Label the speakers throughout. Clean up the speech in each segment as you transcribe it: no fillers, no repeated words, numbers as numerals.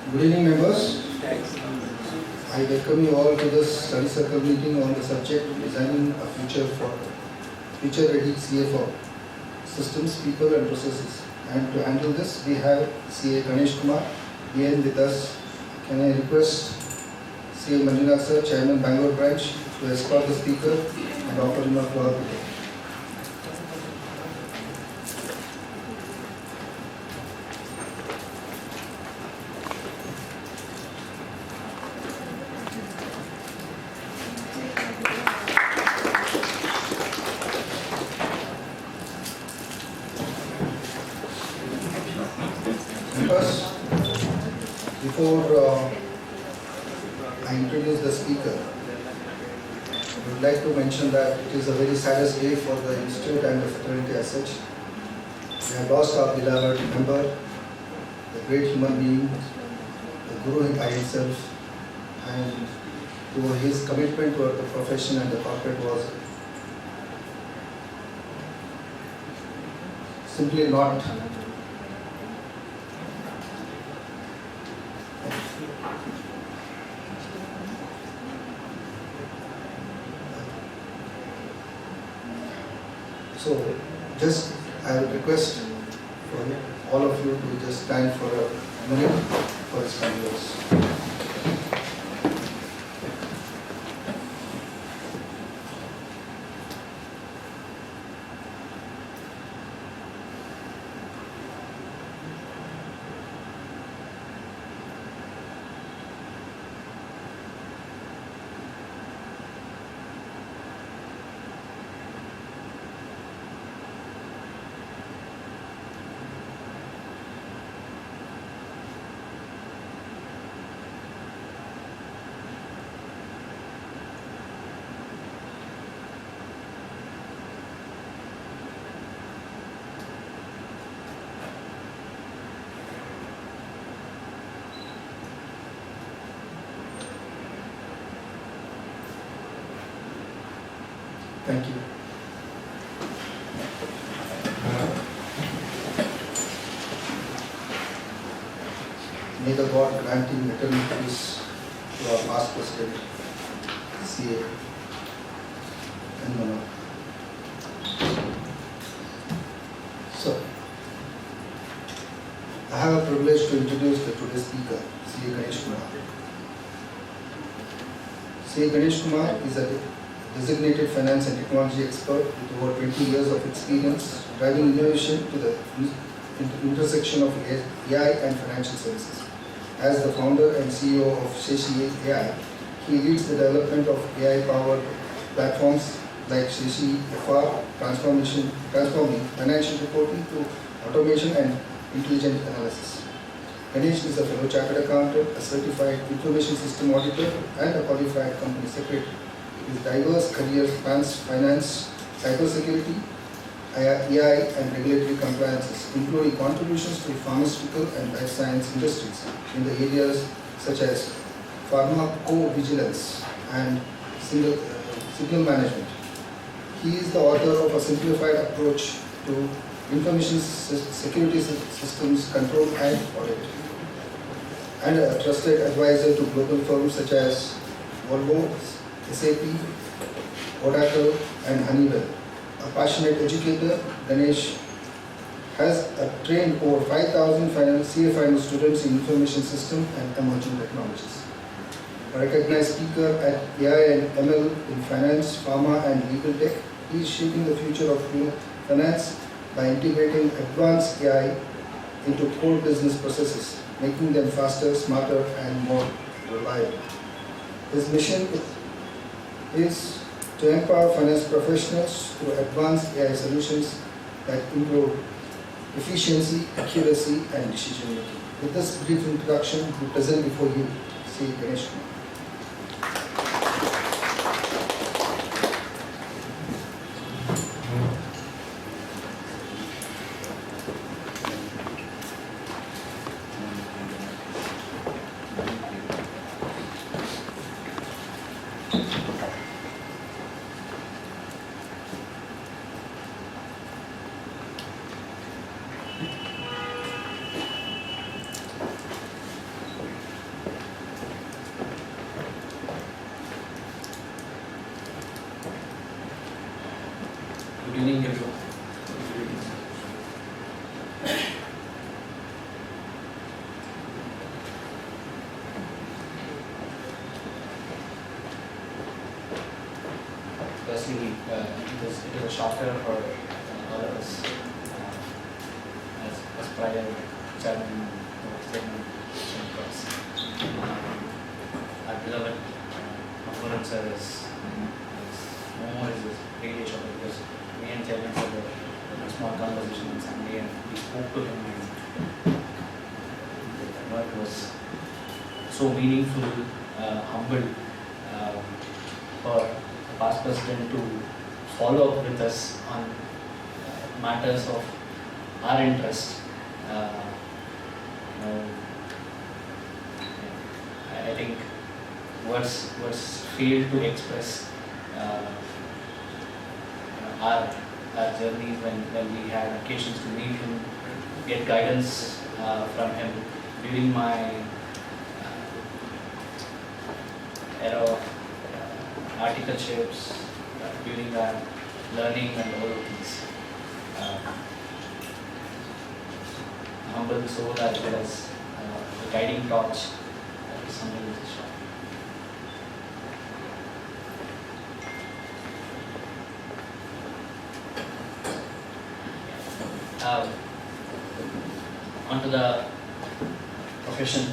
Speaker 1: Good evening, members. I welcome you all to this study circle meeting on the subject designing a future-ready CA for systems, people, and processes. And to handle this, we have CA Ganesh Kumar B N with us. Can I request CA Manjunath sir, Chairman Bangalore Branch, to escort the speaker and offer him a floor bouquet. First, before I introduce the speaker, I would like to mention that it is a very saddest day for the Institute and the fraternity as such. We have lost our beloved member, the great human being, the Guru by himself, and to his commitment toward the profession and the corporate was simply not so. Just I would request for all of you to just stand for a minute for his condolence. Thank you. May the God grant him eternal peace to our past president, CA and Mano. So, I have a privilege to introduce the today's speaker, CA Ganesh Kumar. CA Ganesh Kumar is a designated finance and technology expert with over 20 years of experience driving innovation to the intersection of AI and financial services. As the founder and CEO of Sheshi AI, he leads the development of AI-powered platforms like Sheshi FR, transforming financial reporting to automation and intelligent analysis. Ganesh is a fellow chartered accountant, a certified information system auditor, and a qualified company secretary. His diverse career spans finance, cybersecurity, AI, and regulatory compliances, including contributions to pharmaceutical and life science industries in the areas such as pharmacovigilance and signal management. He is the author of a simplified approach to information security systems control and audit, and a trusted advisor to global firms such as Volvo, SAP, Oracle, and Honeywell. A passionate educator, Ganesh has trained over 5,000 CA final students in information system and emerging technologies. A recognized speaker at AI and ML in finance, pharma, and legal tech, he is shaping the future of finance by integrating advanced AI into core business processes, making them faster, smarter, and more reliable. His mission is to empower finance professionals through advanced AI solutions that improve efficiency, accuracy, and decision making. With this brief introduction, we present before you C. Ganesh Kumar.
Speaker 2: obviously it is a shocker for all of us as prior chairman statement across. Our beloved Maharan sir is no more is really a shocker because me and chairman had a small conversation on Sunday and we spoke to him and it was so meaningful, humble for the past president to follow up with us on matters of our interest. I think words fail to express our journeys when we had occasions to meet him, get guidance from him during my era of articleships, during our learning and all of these. Humble soul as well as the guiding torch is something which is strong. Onto the profession,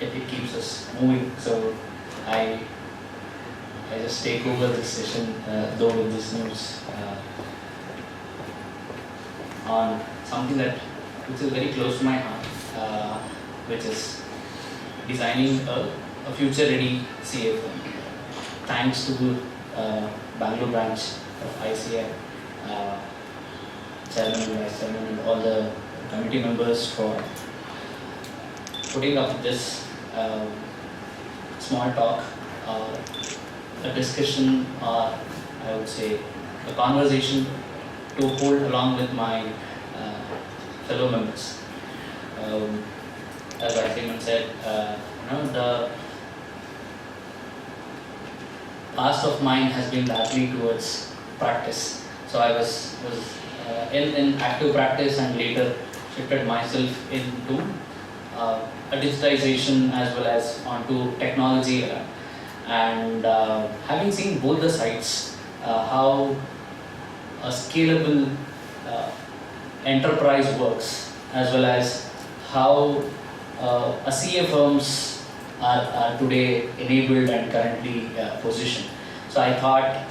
Speaker 2: it keeps us moving. So I just take over this session, though with this news on something which is very close to my heart, which is designing a future-ready CA firm. Thanks to Bangalore branch of ICI, chairman, vice chairman, and all the committee members for putting up this small talk, a discussion, or I would say a conversation to hold along with my fellow members. As our chairman said, the past of mine has been largely towards practice. So I was in active practice and later shifted myself into a digitization as well as onto technology era. And having seen both the sides, how a scalable enterprise works, as well as how a CA firms are today enabled and currently positioned. So I thought,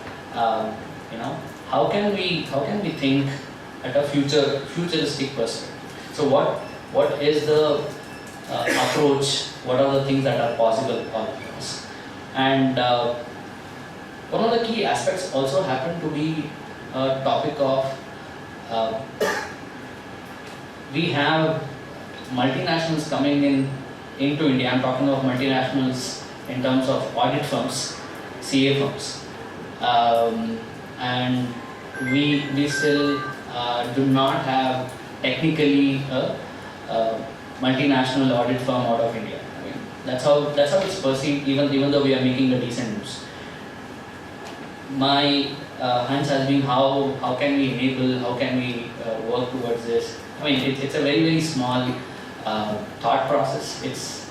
Speaker 2: how can we think at a futuristic perspective? So what is the approach? What are the things that are possible for us? And one of the key aspects also happened to be a topic of we have multinationals coming into India. I'm talking of multinationals in terms of audit firms, CA firms, and we still do not have technically a multinational audit firm out of India. I mean, that's how it's perceived. Even though we are making a decent news, my hunch has been how can we enable, how can we work towards this. I mean, it's a very, very small thought process. It's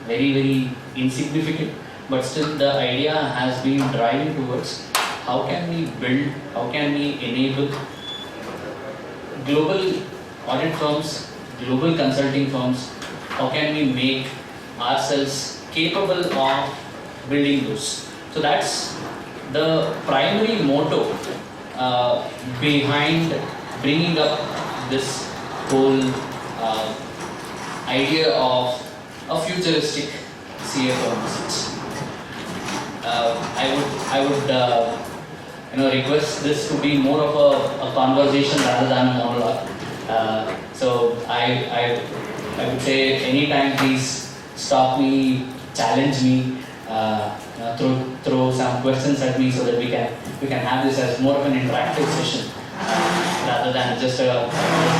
Speaker 2: very, very insignificant, but still the idea has been driving towards how can we build, how can we enable global audit firms, global consulting firms, how can we make ourselves capable of building those. So that's the primary motto behind bringing up this whole idea of a futuristic CA firm message. I would request this to be more of a conversation rather than a monologue. So I would say anytime please stop me, challenge me, throw some questions at me so that we can have this as more of an interactive session rather than just a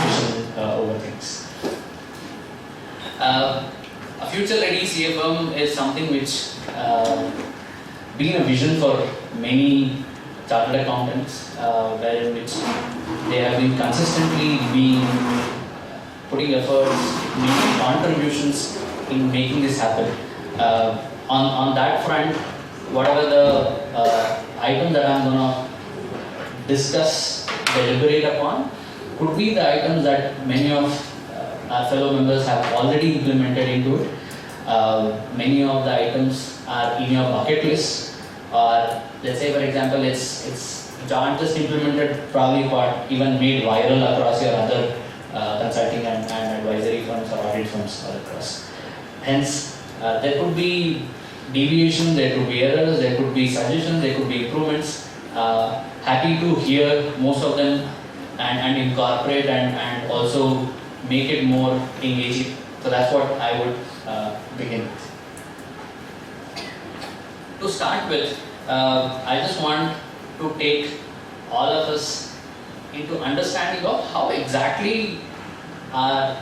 Speaker 2: discussion over things. A future-ready CA firm is something which been a vision for many chartered accountants, wherein which they have been consistently putting efforts, making contributions in making this happen. On that front, whatever the item that I'm gonna discuss, deliberate upon, could be the items that many of our fellow members have already implemented into it. Many of the items are in your bucket list, or let's say for example it's not just implemented, probably but even made viral across your other consulting and advisory firms or audit firms all across. Hence, there could be deviations, there could be errors, there could be suggestions, there could be improvements. Happy to hear most of them and incorporate and also make it more engaging. So that's what I would begin with. To start with, I just want to take all of us into understanding of how exactly our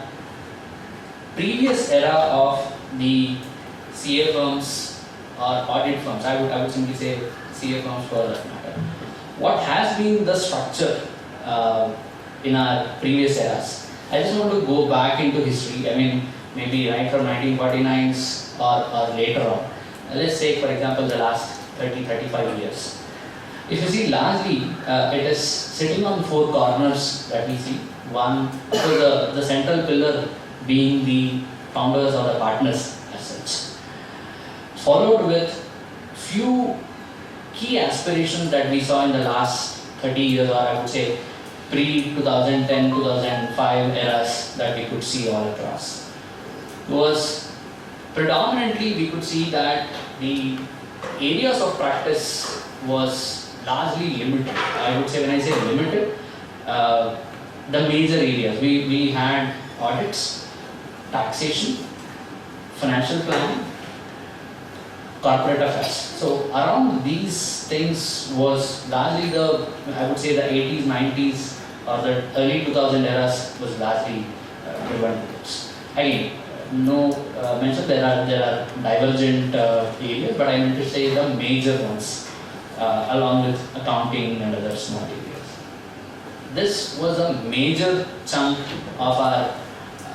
Speaker 2: previous era of the CA firms or audit firms, I would simply say CA firms for that matter, what has been the structure in our previous eras. I just want to go back into history, I mean maybe right from 1949s or later on. Let's say for example the last 30-35 years. If you see largely it is sitting on four corners that we see. One, so the central pillar being the founders or the partners as such. Followed with few key aspirations that we saw in the last 30 years, or I would say pre-2010, 2005 eras that we could see all across. Was predominantly we could see that the areas of practice was largely limited. I would say when I say limited, the major areas. We had audits, taxation, financial planning, corporate affairs. So around these things was largely the, I would say the 80s, 90s or the early 2000 eras was largely driven towards. Again, no mention there are divergent areas, but I meant to say the major ones along with accounting and other small areas. This was a major chunk of our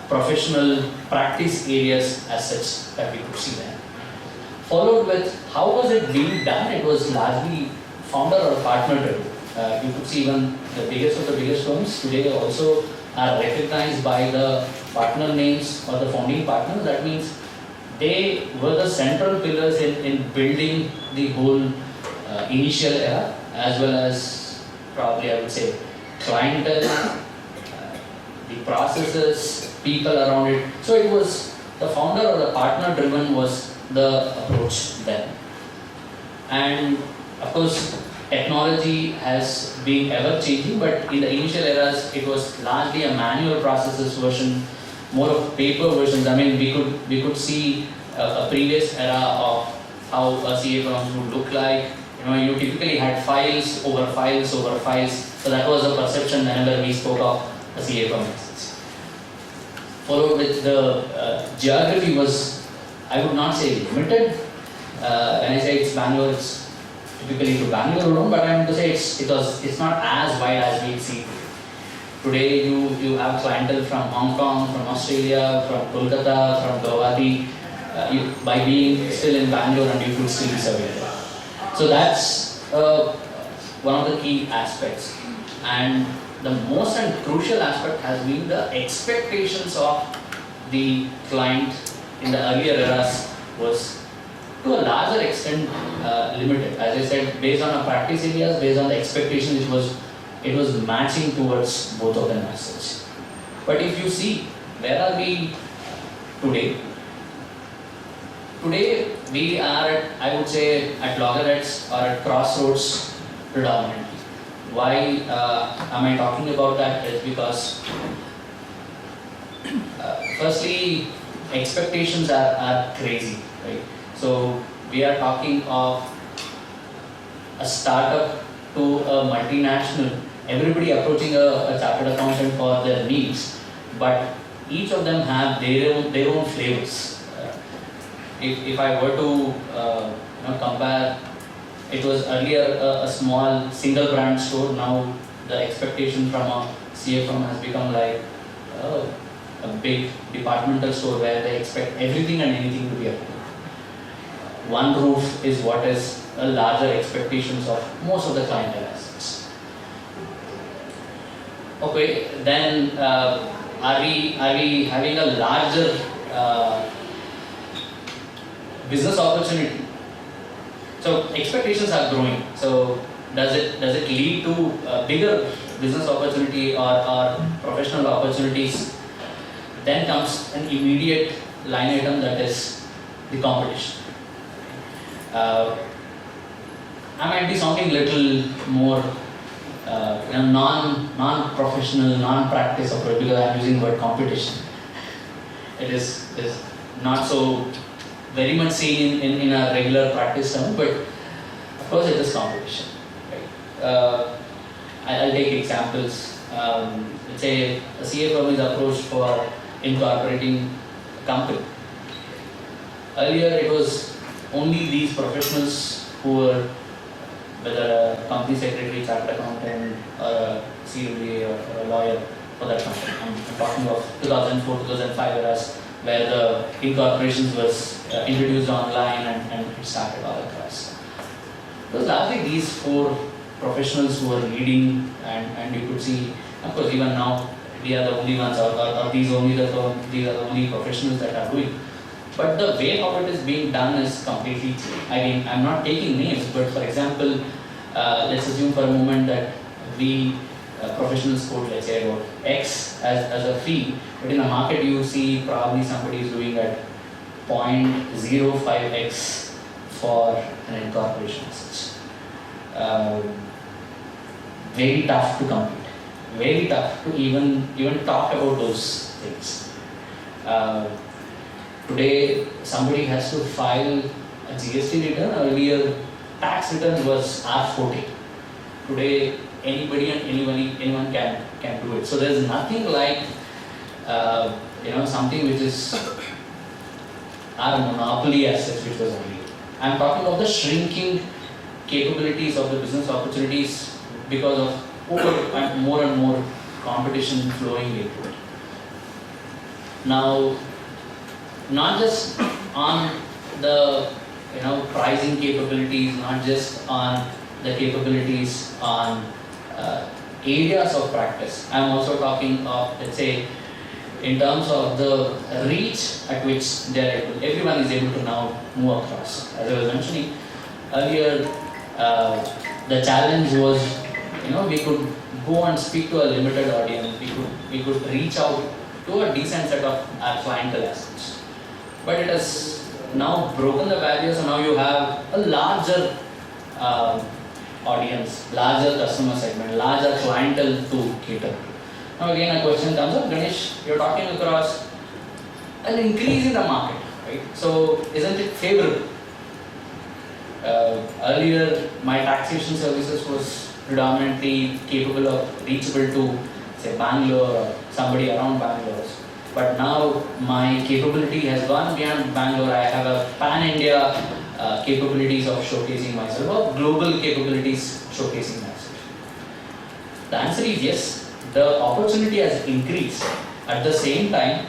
Speaker 2: professional practice areas as such that we could see there. Followed with how was it being done? It was largely founder or partner driven. You could see even the biggest of the biggest firms today also are recognized by the partner names or the founding partners. That means they were the central pillars in building the whole initial era, as well as probably I would say clientele, the processes, people around it. So it was the founder or the partner driven was the approach then. And of course technology has been ever changing, but in the initial eras it was largely a manual processes version, more of paper versions. I mean we could see a previous era of how a CA firm would look like. You know, you typically had files over files over files. So that was the perception whenever we spoke of a CA firm. Followed with the geography was, I would not say limited. When I say it's Bangalore, it's typically to Bangalore alone, but I mean to say it's not as wide as we see today. You have clientele from Hong Kong, from Australia, from Kolkata, from Guwahati, by being still in Bangalore, and you could still be serving there. So that's one of the key aspects. And the most and crucial aspect has been the expectations of the client in the earlier eras was to a larger extent limited. As I said, based on our practice areas, based on the expectations, it was matching towards both of them as such. But if you see, where are we today? Today we are at, I would say, at loggerheads or at crossroads predominantly. Why am I talking about that? Is because firstly, expectations are crazy, right? So we are talking of a startup to a multinational, everybody approaching a chartered accountant for their needs, but each of them have their own flavors. If I were to compare, it was earlier a small single brand store. Now the expectation from a CA firm has become like a big departmental store where they expect everything and anything to be approved. One roof is what is a larger expectations of most of the clientele assets. Okay, then are we having a larger business opportunity? So expectations are growing. So does it lead to a bigger business opportunity or professional opportunities? Then comes an immediate line item, that is the competition. I might be sounding little more non-professional, non-practice approach because I am using the word competition. It is not so very much seen in a regular practice term, but of course it is competition. Right? I'll take examples. Let's say a CA firm is approached for incorporating a company. Earlier it was only these professionals who were, whether a company secretary, chartered accountant, or a CFA or a lawyer for that company. I'm talking of 2004, 2005 eras where the incorporations was introduced online and it started all across. It was largely these four professionals who were leading, and you could see, of course, even now we are the only ones, or these are the only professionals that are doing. But the way how it is being done is completely, I mean, I'm not taking names, but for example, let's assume for a moment that we professionals quote, let's say, about X as a fee, but in the market you see probably somebody is doing at 0.05x for an incorporation as such. Very tough to compete, very tough to even talk about those things. Today, somebody has to file a GST return. Earlier, tax return was R40. Today, anybody and anyone can do it. So there's nothing like something which is our monopoly as such, which was earlier. I'm talking of the shrinking capabilities of the business opportunities because of more and more competition flowing into it. Now, not just on the pricing capabilities, not just on the capabilities on areas of practice. I'm also talking of, let's say, in terms of the reach at which everyone is able to now move across. As I was mentioning earlier, the challenge was, we could go and speak to a limited audience. We could reach out to a decent set of our clientele assets. But it has now broken the barriers, and now you have a larger audience, larger customer segment, larger clientele to cater. Now again a question comes up, Ganesh, you're talking across an increase in the market, right? So isn't it favorable? Earlier my taxation services was predominantly capable of reachable to say Bangalore or somebody around Bangalore. But now my capability has gone beyond Bangalore. I have a pan-India capabilities of showcasing myself, or global capabilities showcasing myself. The answer is yes. The opportunity has increased. At the same time,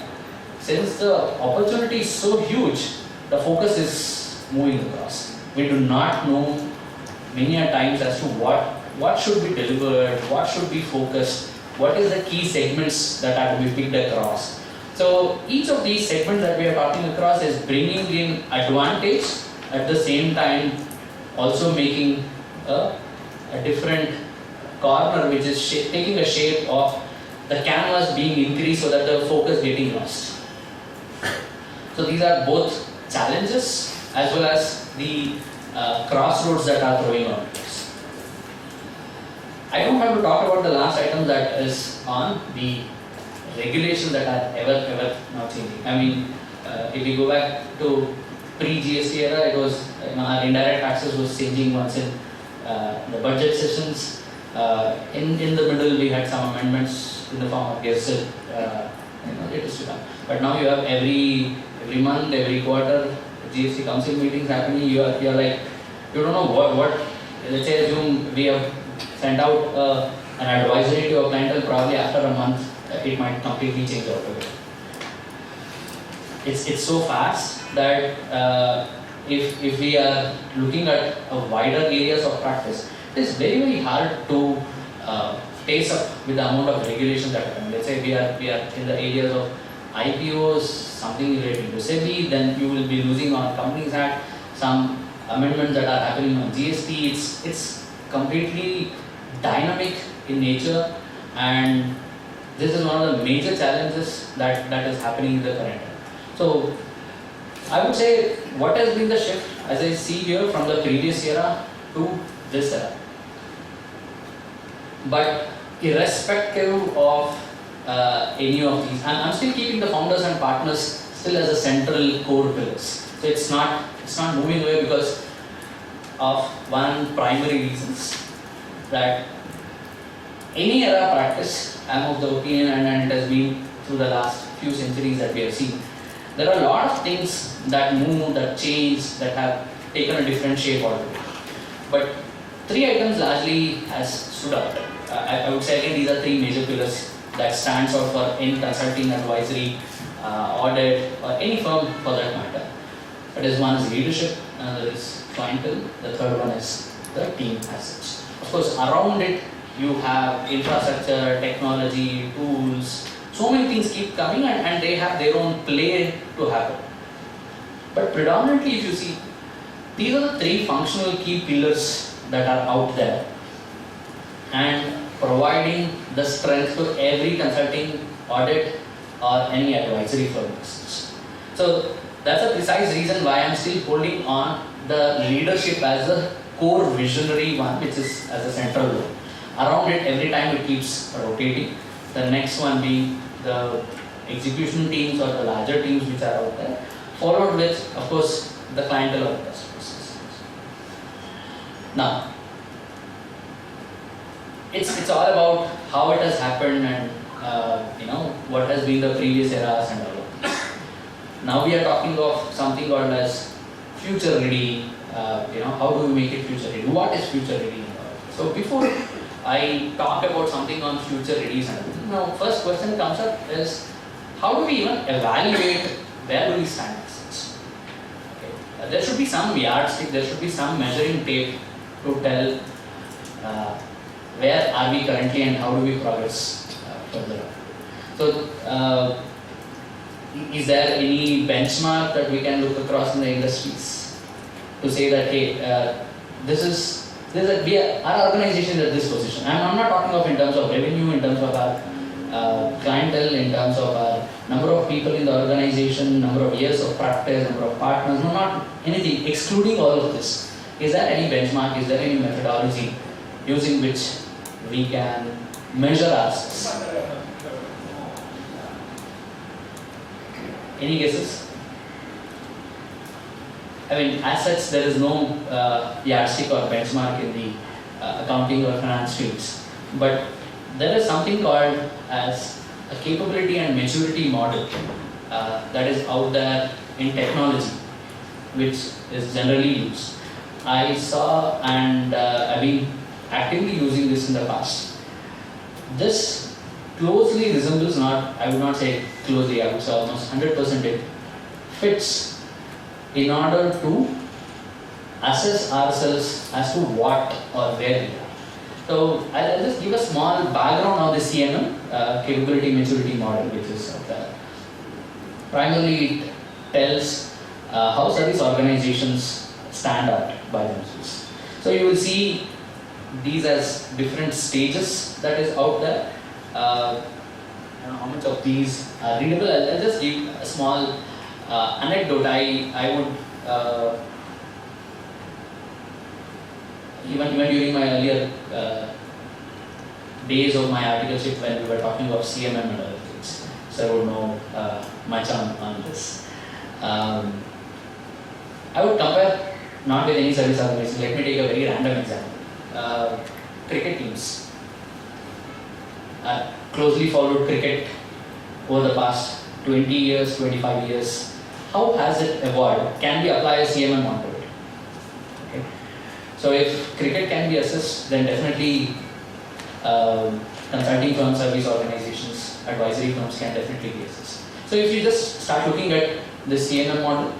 Speaker 2: since the opportunity is so huge, the focus is moving across. We do not know many a times as to what should be delivered, what should be focused, what is the key segments that are to be picked across. So each of these segments that we are talking across is bringing in advantage, at the same time also making a different corner which is taking a shape of the canvas being increased so that the focus getting lost. So these are both challenges as well as the crossroads that are throwing on us. I don't have to talk about the last item, that is on the regulations that are ever not changing. I mean, if you go back to pre-GST era, it was our indirect taxes was changing once in the budget sessions. In the middle, we had some amendments in the form of gazette. It is to come. But now you have every month, every quarter, GST council meetings happening. You are like, you don't know what. Let's say assume we have sent out an advisory to a clientele. Probably after a month, it might completely change altogether. It's so fast that if we are looking at a wider areas of practice, it is very, very hard to pace up with the amount of regulations that are coming. Let's say we are in the areas of IPOs, something related to SEBI, then you will be losing on Companies Act, some amendments that are happening on GST. It's completely dynamic in nature, and this is one of the major challenges that is happening in the current time. So I would say what has been the shift, as I see here, from the previous era to this era. But irrespective of any of these, I'm still keeping the founders and partners still as a central core pillars. So it's not moving away because of one primary reasons, that any era practice, I'm of the opinion, and it has been through the last few centuries that we have seen, there are a lot of things that move, that change, that have taken a different shape altogether. But three items largely has stood out. I would say again, these are three major pillars that stands out for any consulting, advisory, audit, or any firm for that matter. That is, one is leadership, another is clientele, the third one is the team as such. Of course, around it you have infrastructure, technology, tools, so many things keep coming, and they have their own play to happen. But predominantly, if you see, these are the three functional key pillars that are out there, and providing the strength to every consulting, audit, or any advisory firm. So that's a precise reason why I'm still holding on the leadership as a core visionary one, which is as a central one. Around it, every time it keeps rotating. The next one being the execution teams or the larger teams which are out there, followed with, of course, the clientele of the customers. Now, it's all about how it has happened, and what has been the previous eras and all of this. Now we are talking of something called as future ready. How do we make it future ready? What is future ready? So before I talk about something on future ready, now first question comes up is, how do we even evaluate where do we stand? Okay. There should be some yardstick, there should be some measuring tape to tell where are we currently and how do we progress further on. So is there any benchmark that we can look across in the industries to say that, hey, our organization is at this position? I'm not talking of in terms of revenue, in terms of our clientele, in terms of our number of people in the organization, number of years of practice, number of partners, no, not anything, excluding all of this. Is there any benchmark, is there any methodology using which we can measure ourselves? Any guesses? I mean, as such, there is no yardstick or benchmark in the accounting or finance fields, but there is something called as a capability and maturity model that is out there in technology, which is generally used. I saw, and I've been actively using this in the past. This closely resembles, I would not say closely, I would say almost 100% it fits in order to assess ourselves as to what or where we are. So I'll just give a small background of the CMM, capability maturity model, which is out there. Primarily it tells how service organizations stand out by themselves. So you will see these as different stages that is out there. I don't know how much of these are readable. I'll just give a small anecdote. I would even during my earlier days of my articleship, when we were talking about CMM and other things, so I would know much on this. I would compare not with any service organization. Let me take a very random example. Cricket teams. Closely followed cricket over the past 20 years, 25 years. How has it evolved? Can we apply a CMM onto it? Okay. So if cricket can be assessed, then definitely consulting firms, service organizations, advisory firms can definitely be assessed. So if you just start looking at the CMM model,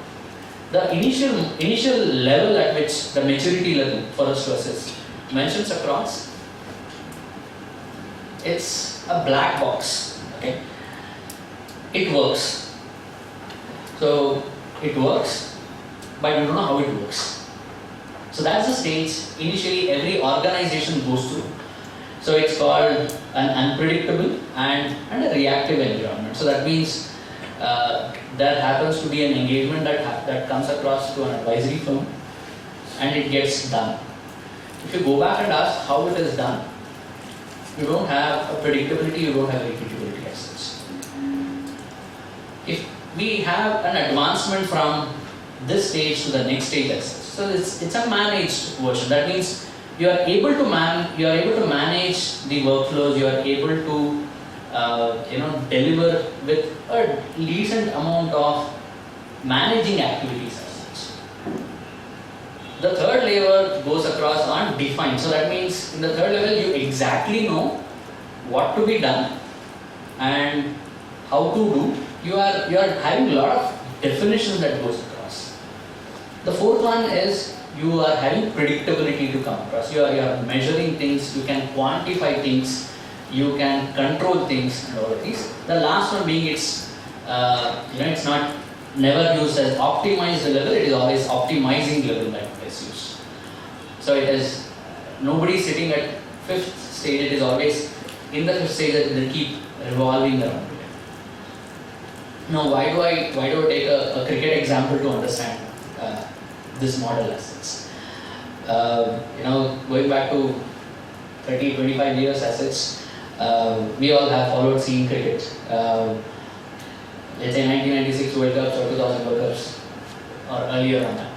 Speaker 2: the initial level at which the maturity level for us to assess mentions across, it's a black box. Okay, it works. So it works, but you don't know how it works. So that's the stage initially every organization goes through. So it's called an unpredictable and a reactive environment. So that means there happens to be an engagement that comes across to an advisory firm and it gets done. If you go back and ask how it is done, you don't have a predictability, you don't have a repeatability as such. If we have an advancement from this stage to the next stage as such, so it's a managed version. That means you are able to manage the workflows, you are able to deliver with a decent amount of managing activities as such. The third level goes across on define. So that means in the third level you exactly know what to be done and how to do. You are having a lot of definitions that goes across. The fourth one is you are having predictability to come across. You are measuring things, you can quantify things, you can control things and all of these. The last one being it's not never used as optimized level, it is always optimizing level that is used. So it is nobody sitting at fifth stage, it is always in the fifth stage that they keep revolving around it. Now why do I take a cricket example to understand this model as such? Going back to 30-25 years as such, we all have followed seeing cricket. Let's say 1996 World Cups or 2000 World Cups or earlier on that.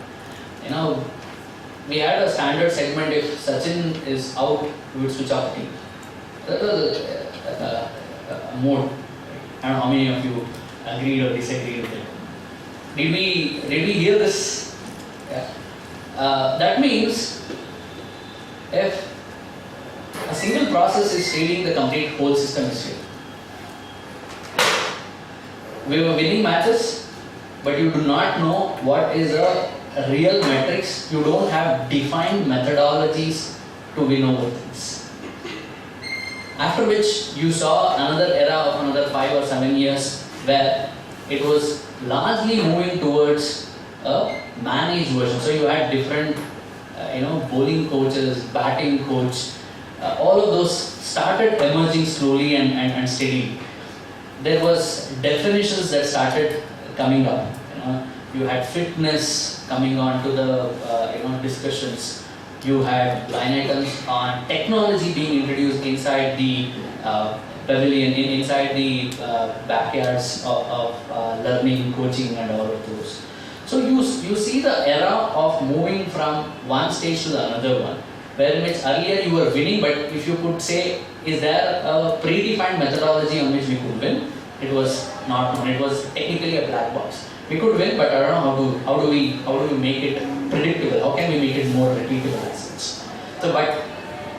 Speaker 2: We had a standard segment. If Sachin is out, we would switch off the team. That was a mode. I don't know how many of you agreed or disagreed with it. Did we hear this? Yeah. That means if a single process is failing, the complete whole system is failing. We were winning matches, but you do not know what is a real metrics. You don't have defined methodologies to win over things. After which you saw another era of another 5 or 7 years where it was largely moving towards a managed version. So you had different, bowling coaches, batting coach, all of those started emerging slowly and steadily. There was definitions that started coming up. You had fitness coming on to the discussions. You had line items on technology being introduced inside the pavilion, inside the backyards of learning, coaching, and all of those. So you see the era of moving from one stage to the another one, where in which earlier you were winning, but if you could say, is there a predefined methodology on which we could win? It was not known. It was technically a black box. We could win, but I don't know how do we make it predictable? How can we make it more repeatable as such? So, but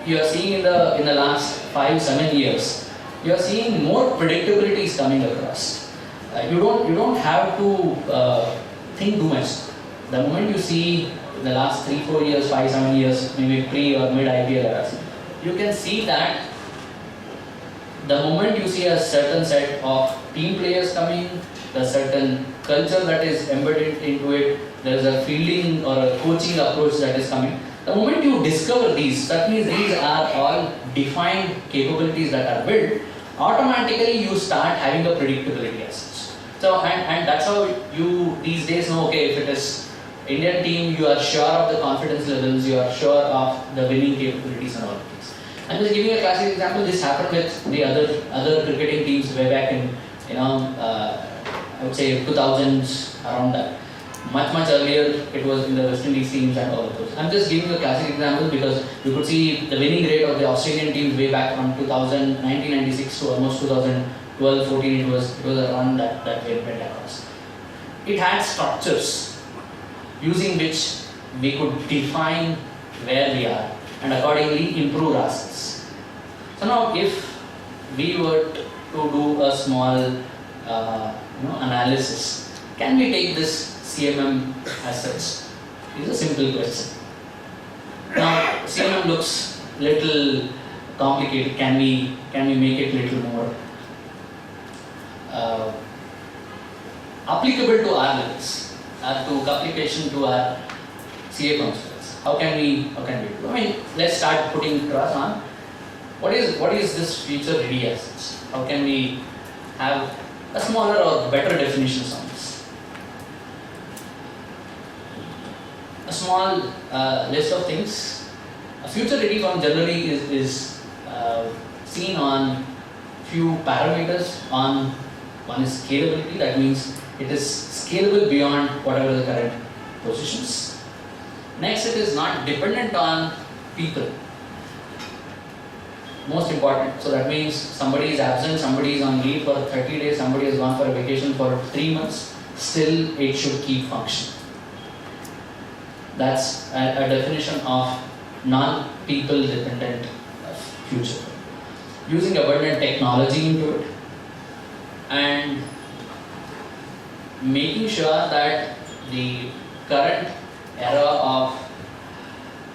Speaker 2: you are seeing in the last 5-7 years, you are seeing more predictability is coming across. You don't have to think too much. The moment you see the last 3-4 years, 5-7 years, maybe pre or mid IPL eras, you can see that the moment you see a certain set of team players coming, a certain culture that is embedded into it, there is a fielding or a coaching approach that is coming. The moment you discover these, that means these are all defined capabilities that are built, automatically you start having a predictability as such. So, and that's how you these days know, okay, if it is Indian team, you are sure of the confidence levels, you are sure of the winning capabilities and all of these. I'm just giving a classic example. This happened with the other cricketing teams way back in, I would say 2000s, around that. Much earlier, it was in the West Indies teams and all of those. I'm just giving a classic example because you could see the winning rate of the Australian teams way back from 1996 to almost 2012-14. It was around that way went across. It had structures using which we could define where we are and accordingly improve ourselves. So now, if we were to do a small analysis can we take this CMM as such? It's a simple question. Now, CMM looks little complicated. Can we make it little more applicable to our levels, to application to our CA concepts? How can we do? I mean, let's start putting trust on what is this future ready assets? How can we have a smaller or better definitions on this? A small list of things. A future ready firm generally is seen on few parameters. One is scalability, that means it is scalable beyond whatever the current positions. Next, it is not dependent on people. Most important. So that means somebody is absent, somebody is on leave for 30 days, somebody has gone for a vacation for 3 months, still it should keep functioning. That's a definition of non-people dependent future. Using abundant technology into it and making sure that the current era of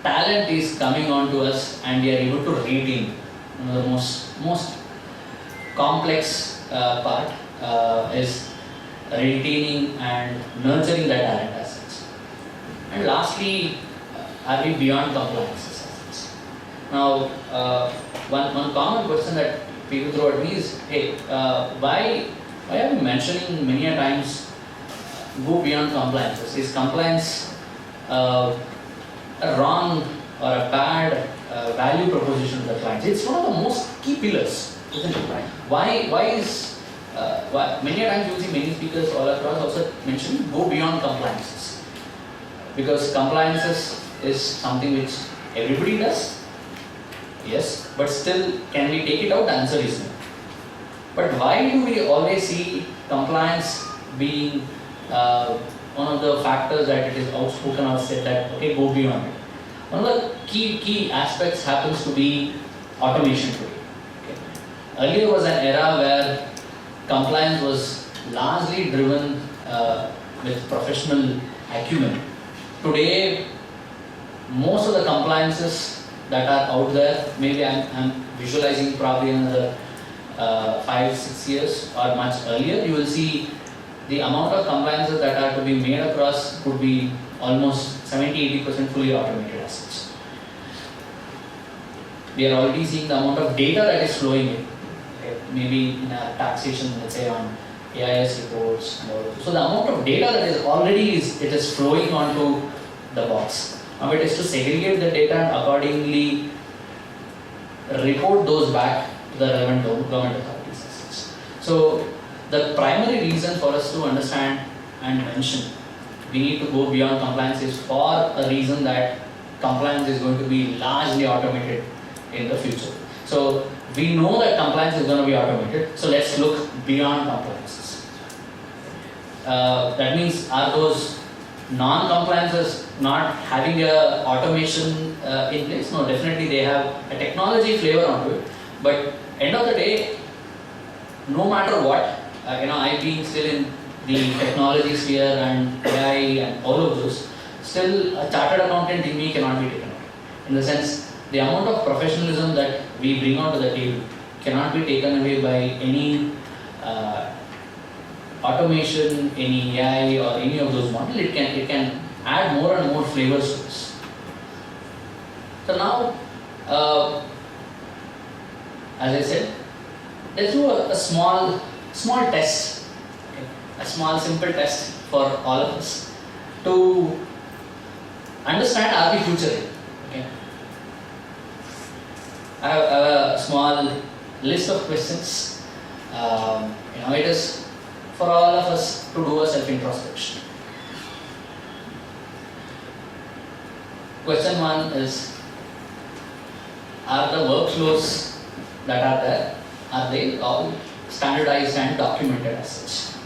Speaker 2: talent is coming on to us and we are able to retain. The most complex part is retaining and nurturing the talent assets. And lastly, are we beyond compliance assets? Now, one common question that people throw at me is, hey, why are you mentioning many a times go beyond compliances? Is compliance a wrong or a bad value proposition to the clients? It's one of the most key pillars, isn't it? Right. Why many a times you see many speakers all across also mention go beyond compliances, because compliances is something which everybody does. Yes, but still, can we take it out? The answer is no. But why do we always see compliance being one of the factors that it is outspoken or said that, okay, go beyond it? One of the key aspects happens to be automation today. Okay. Earlier was an era where compliance was largely driven with professional acumen. Today, most of the compliances that are out there, maybe I'm visualizing probably another 5-6 years or much earlier, you will see the amount of compliances that are to be made across could be almost 70-80% fully automated assets. We are already seeing the amount of data that is flowing in, okay, maybe in a taxation, let's say on AIS reports. So the amount of data that is already it is flowing onto the box. Now it is to segregate the data and accordingly report those back to the relevant government authorities. So the primary reason for us to understand and mention we need to go beyond compliance is for a reason that compliance is going to be largely automated in the future. So we know that compliance is going to be automated, so let's look beyond compliances. That means, are those non-compliances not having a automation in place? No, definitely they have a technology flavor onto it. But end of the day, no matter what, I being still in the technology sphere and AI and all of those, still a chartered accountant in me cannot be taken away. In the sense, the amount of professionalism that we bring onto the table cannot be taken away by any automation, any AI or any of those models. It can add more and more flavors to this. So now, as I said, let's do a small test, okay? A small simple test for all of us to understand are we future ready. Okay? I have a small list of questions. It is for all of us to do a self-introspection. Question 1 is, are the workflows that are there, are they all standardized and documented as such?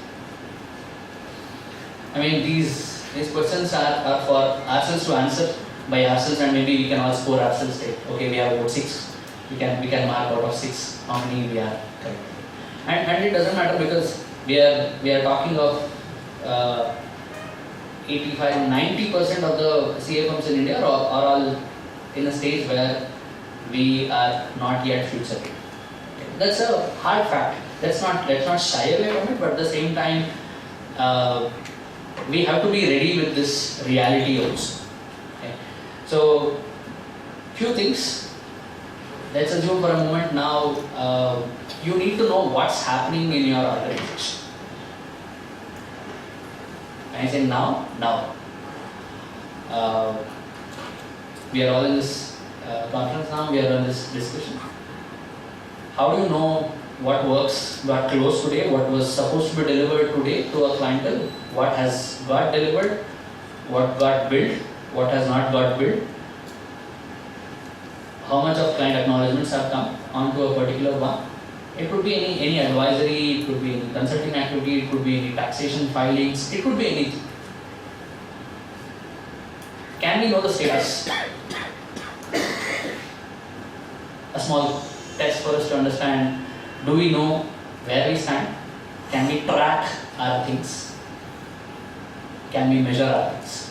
Speaker 2: I mean, these questions are for ourselves to answer by ourselves, and maybe we can all score ourselves. Okay, we have about 6. We can mark out of 6 how many we are correct. And it doesn't matter, because we are talking of 85-90% of the CA firms in India are all in a stage where we are not yet future ready. That's a hard fact. Let's not shy away from it, but at the same time, we have to be ready with this reality also. Okay. So, few things. Let's assume for a moment now, you need to know what's happening in your organization. And I say now. We are all in this conference now, we are in this discussion. How do you know what works got closed today, what was supposed to be delivered today to a clientele, what has got delivered, what got built, what has not got built, how much of client acknowledgements have come onto a particular one. It could be any advisory, it could be any consulting activity, it could be any taxation filings, it could be anything. Can we know the status? A small test for us to understand, do we know where we stand? Can we track our things? Can we measure our things?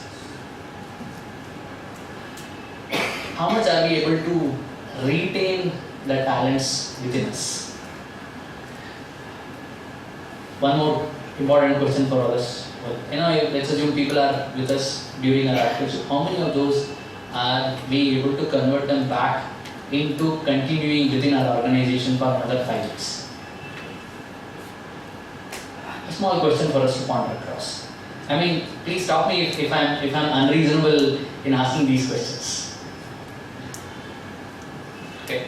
Speaker 2: How much are we able to retain the talents within us? One more important question for all us. Let's assume people are with us during our activity. How many of those are we able to convert them back into continuing within our organization for another 5 years? A small question for us to ponder across. I mean, please stop me if I'm unreasonable in asking these questions. Okay.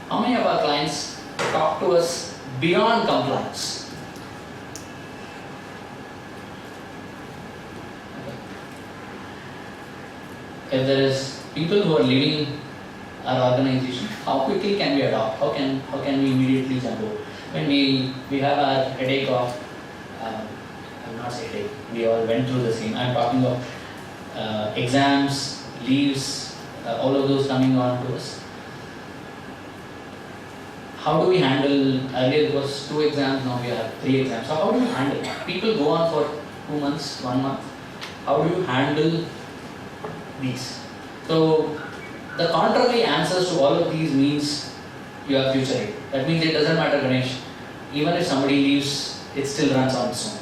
Speaker 2: How many of our clients talk to us beyond compliance? If there is people who are leaving our organization, how quickly can we adopt? How can we immediately jump over? When we have our headache of, I will not say headache, we all went through the same. I'm talking of exams, leaves, all of those coming on to us. How do we handle, earlier it was 2 exams, now we have 3 exams. So how do we handle it? People go on for 2 months, 1 month. How do you handle these? So the contrary answers to all of these means you are future ready. That means it doesn't matter, Ganesh. Even if somebody leaves, it still runs on its own.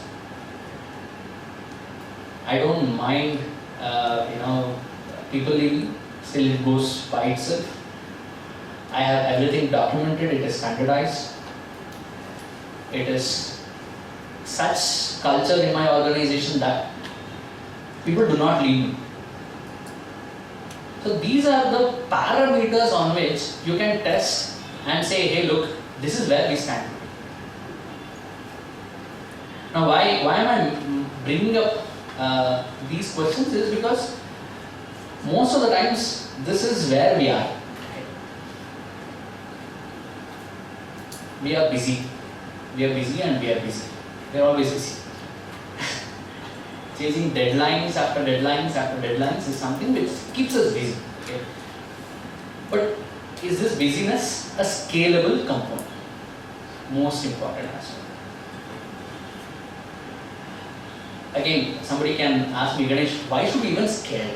Speaker 2: I don't mind, people leaving, still it goes by itself. I have everything documented, it is standardized. It is such culture in my organization that people do not leave me. So these are the parameters on which you can test and say, hey look, this is where we stand. Now why am I bringing up these questions is because most of the times this is where we are. We are busy. We are busy and we are busy. We are always busy. Chasing deadlines after deadlines after deadlines is something which keeps us busy. Okay? But is this busyness a scalable component? Most important aspect. Again, somebody can ask me, Ganesh, why should we even scale?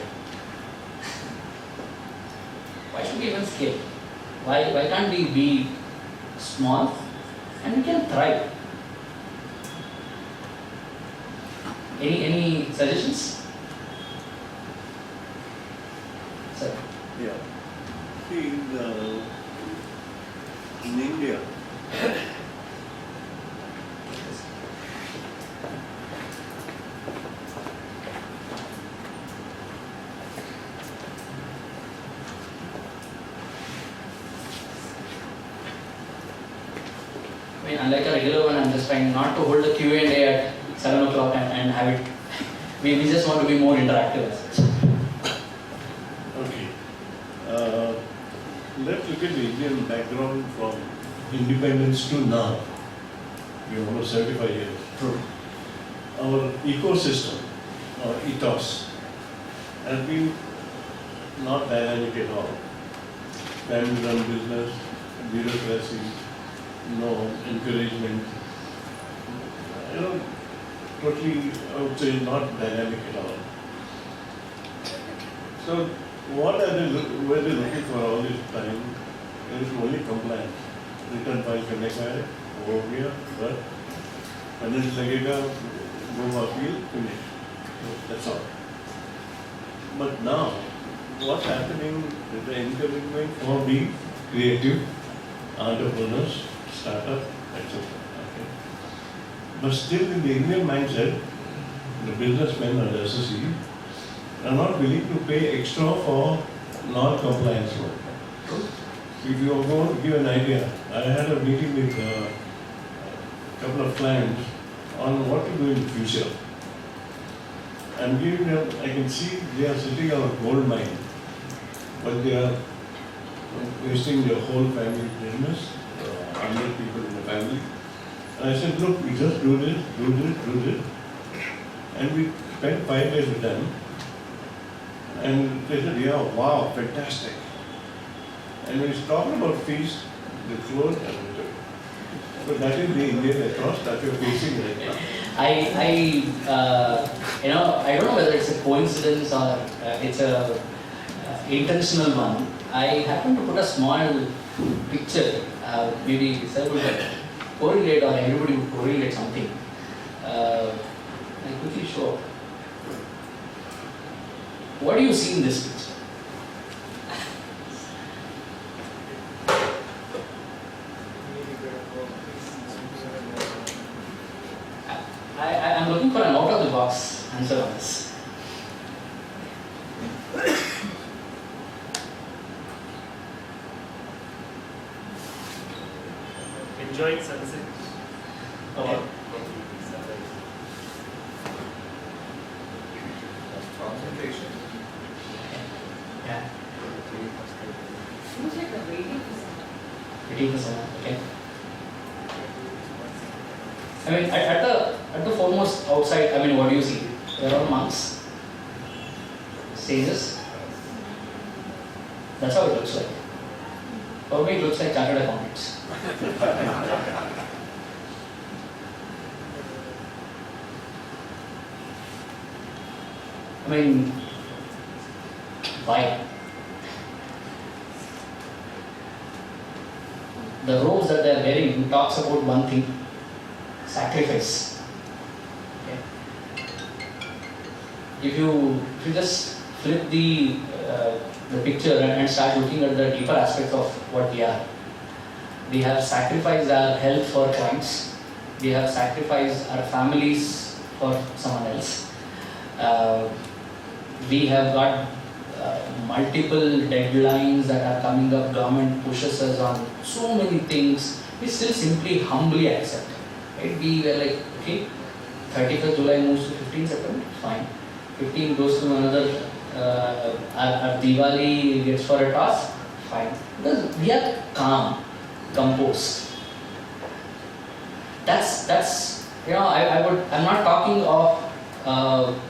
Speaker 2: Why should we even scale? Why can't we be small and we can thrive? Any suggestions? Sir?
Speaker 3: Yeah. See, in India,
Speaker 2: Unlike a regular one, I'm just trying not to hold the Q&A at 7 o'clock and have it. We just want to be more interactive as such.
Speaker 3: okay. Let's look at the Indian background from independence to now. We are almost 75 years.
Speaker 2: True.
Speaker 3: Our ecosystem, our ethos, has been not dynamic at all. Family-run business, bureaucracy, no encouragement. totally, I would say, not dynamic at all. So what were they looking for all this time? There is only compliance. Return file करने का है, हो गया, but finance लगेगा, go appeal, finish. That's all. But now, what's happening is the encouragement for being creative, entrepreneurs, startup, etc. Okay. But still in the Indian mindset, the businessmen or the associate are not willing to pay extra for non-compliance work. If you are going to give an idea, I had a meeting with a couple of clients on what to do in the future. I'm giving them, I can see they are sitting on a gold mine, but they are wasting their whole family business, 100 people in the family. And I said, look, we just do this, do this, do this. And we spent 5 days with them. And they said, yeah, wow, fantastic. And when he's talking about fees, they close and return. So that is the Indian ethos that you're facing right now.
Speaker 2: I don't know whether it's a coincidence or it's a intentional one. I happen to put a small picture, maybe sir would correlate or everybody would correlate something. I quickly show. What do you see in this picture? I'm looking for an out-of-the-box answer on this.
Speaker 4: Enjoying sunset.
Speaker 2: Okay.
Speaker 1: Concentration.
Speaker 2: Yeah.
Speaker 5: Looks like the waiting for someone.
Speaker 2: Waiting for someone. Okay. I mean, at the foremost outside, I mean, what do you see? There are monks, sages. That's how it looks like. For me, it looks like chartered accountants. I mean, why? The robes that they are wearing talks about one thing: sacrifice. Okay. If you just flip the picture and start looking at the deeper aspects of what we are, we have sacrificed our health for clients. We have sacrificed our families for someone else. We have got multiple deadlines that are coming up. Government pushes us on so many things. We still simply humbly accept. Right? We were like, okay, 31st July moves to 15th September, fine. 15 goes to another, our Diwali gets for a toss, fine. Because we are calm, composed. That's I'm not talking of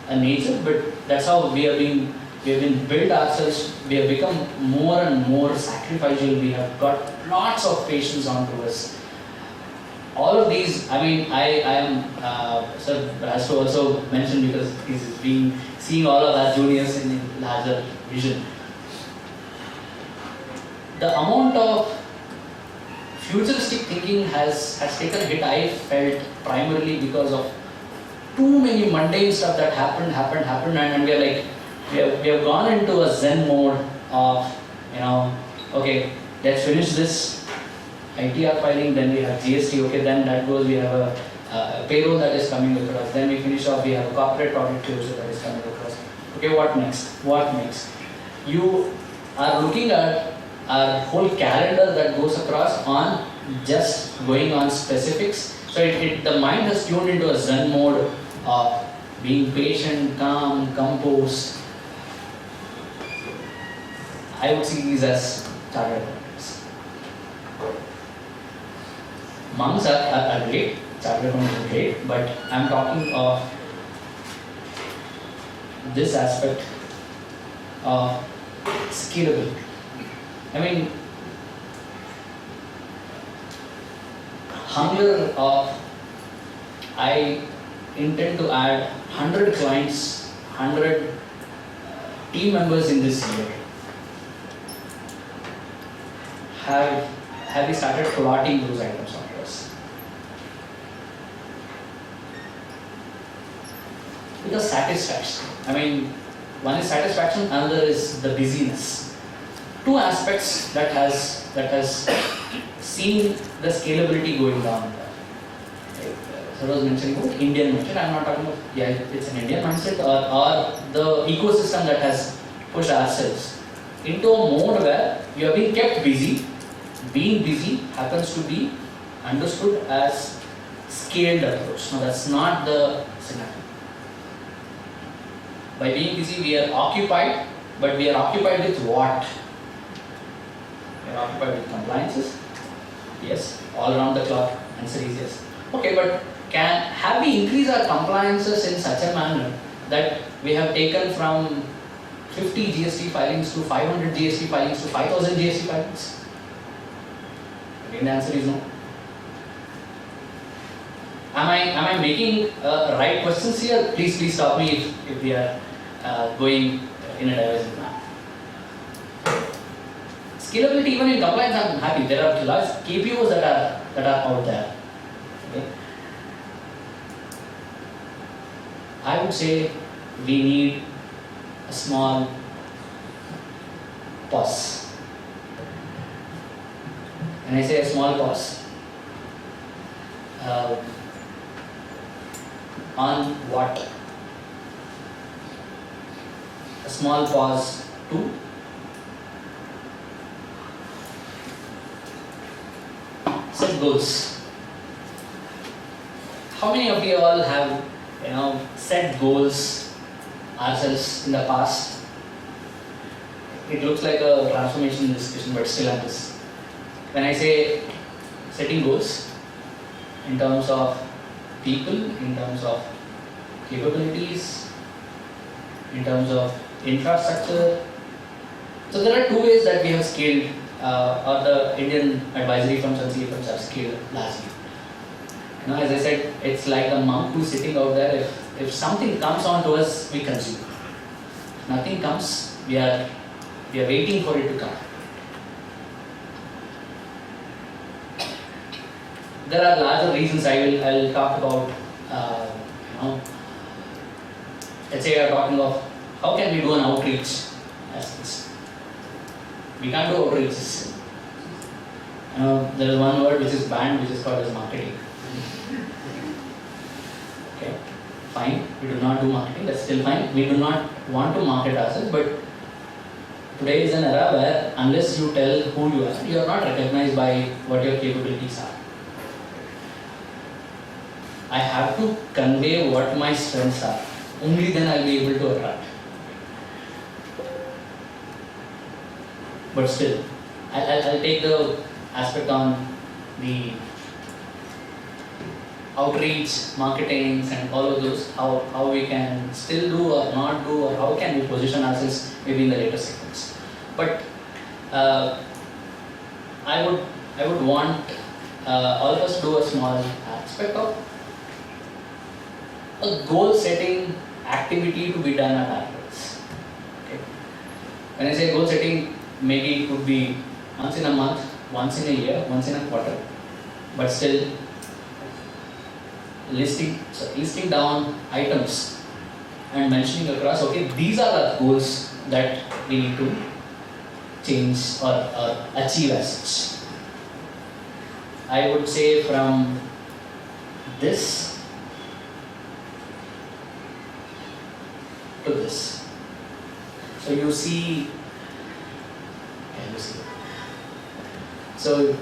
Speaker 2: a nature, but that's how we have been built ourselves. We have become more and more sacrificial. We have got lots of patience onto us. All of these, I mean, I am, Sir has to also mention, because he's seeing all of our juniors in a larger vision. The amount of futuristic thinking has taken a hit, I felt, primarily because of too many mundane stuff that happened, and we are like, we have gone into a Zen mode of, okay, let's finish this ITR filing, then we have GST, okay, then that goes, we have a payroll that is coming across, then we finish off, we have a corporate audit closure that is coming across. Okay, what next? What next? You are looking at our whole calendar that goes across on just going on specifics. So the mind has tuned into a Zen mode of being patient, calm, composed. I would see these as chartered accountants. Monks are great, chartered accountants are great, but I'm talking of this aspect of scalability. I mean, hunger of I intend to add 100 clients, 100 team members in this year. Have we started plotting those items on yours? Because satisfaction. I mean, one is satisfaction, another is the busyness. Two aspects that has seen the scalability going down. So I was mentioning about Indian mindset. I'm not talking about it's an Indian mindset or the ecosystem that has pushed ourselves into a mode where you are being kept busy. Being busy happens to be understood as scaled approach. Now that's not the scenario. By being busy, we are occupied, but we are occupied with what? We are occupied with compliances. Yes, all around the clock. Answer is yes. Okay, but have we increased our compliances in such a manner that we have taken from 50 GST filings to 500 GST filings to 5,000 GST filings? Again, the answer is no. Am I making right questions here? Please stop me if we are going in a divergent path. Scalability, even in compliance, I'm happy. There are large KPOs that are out there. Okay. I would say we need a small pause. When I say a small pause, on what? A small pause to set goals. How many of you all have set goals ourselves in the past? It looks like a transformation discussion, but still I'm just. When I say setting goals in terms of people, in terms of capabilities, in terms of infrastructure. So there are two ways that we have scaled, or the Indian advisory firms and CA firms have scaled largely. As I said, it's like a monk who's sitting out there. If something comes on to us, we consume. If nothing comes, we are waiting for it to come. There are larger reasons I will talk about. Let's say we are talking of how can we do an outreach as this. We can't do outreaches. There is one word which is banned, which is called as marketing. Okay, fine. We do not do marketing. That's still fine. We do not want to market ourselves, but today is an era where unless you tell who you are not recognized by what your capabilities are. I have to convey what my strengths are. Only then I'll be able to attract. But still, I'll take the aspect on the outreach, marketing, and all of those. How we can still do or not do, or how can we position ourselves maybe in the later segments. But I would want all of us to do a small aspect of a goal setting activity to be done at our place. Okay. When I say goal setting, maybe it could be once in a month, once in a year, once in a quarter, but still listing down items and mentioning across, okay, these are the goals that we need to change or achieve as such. I would say from this to this. So you see. So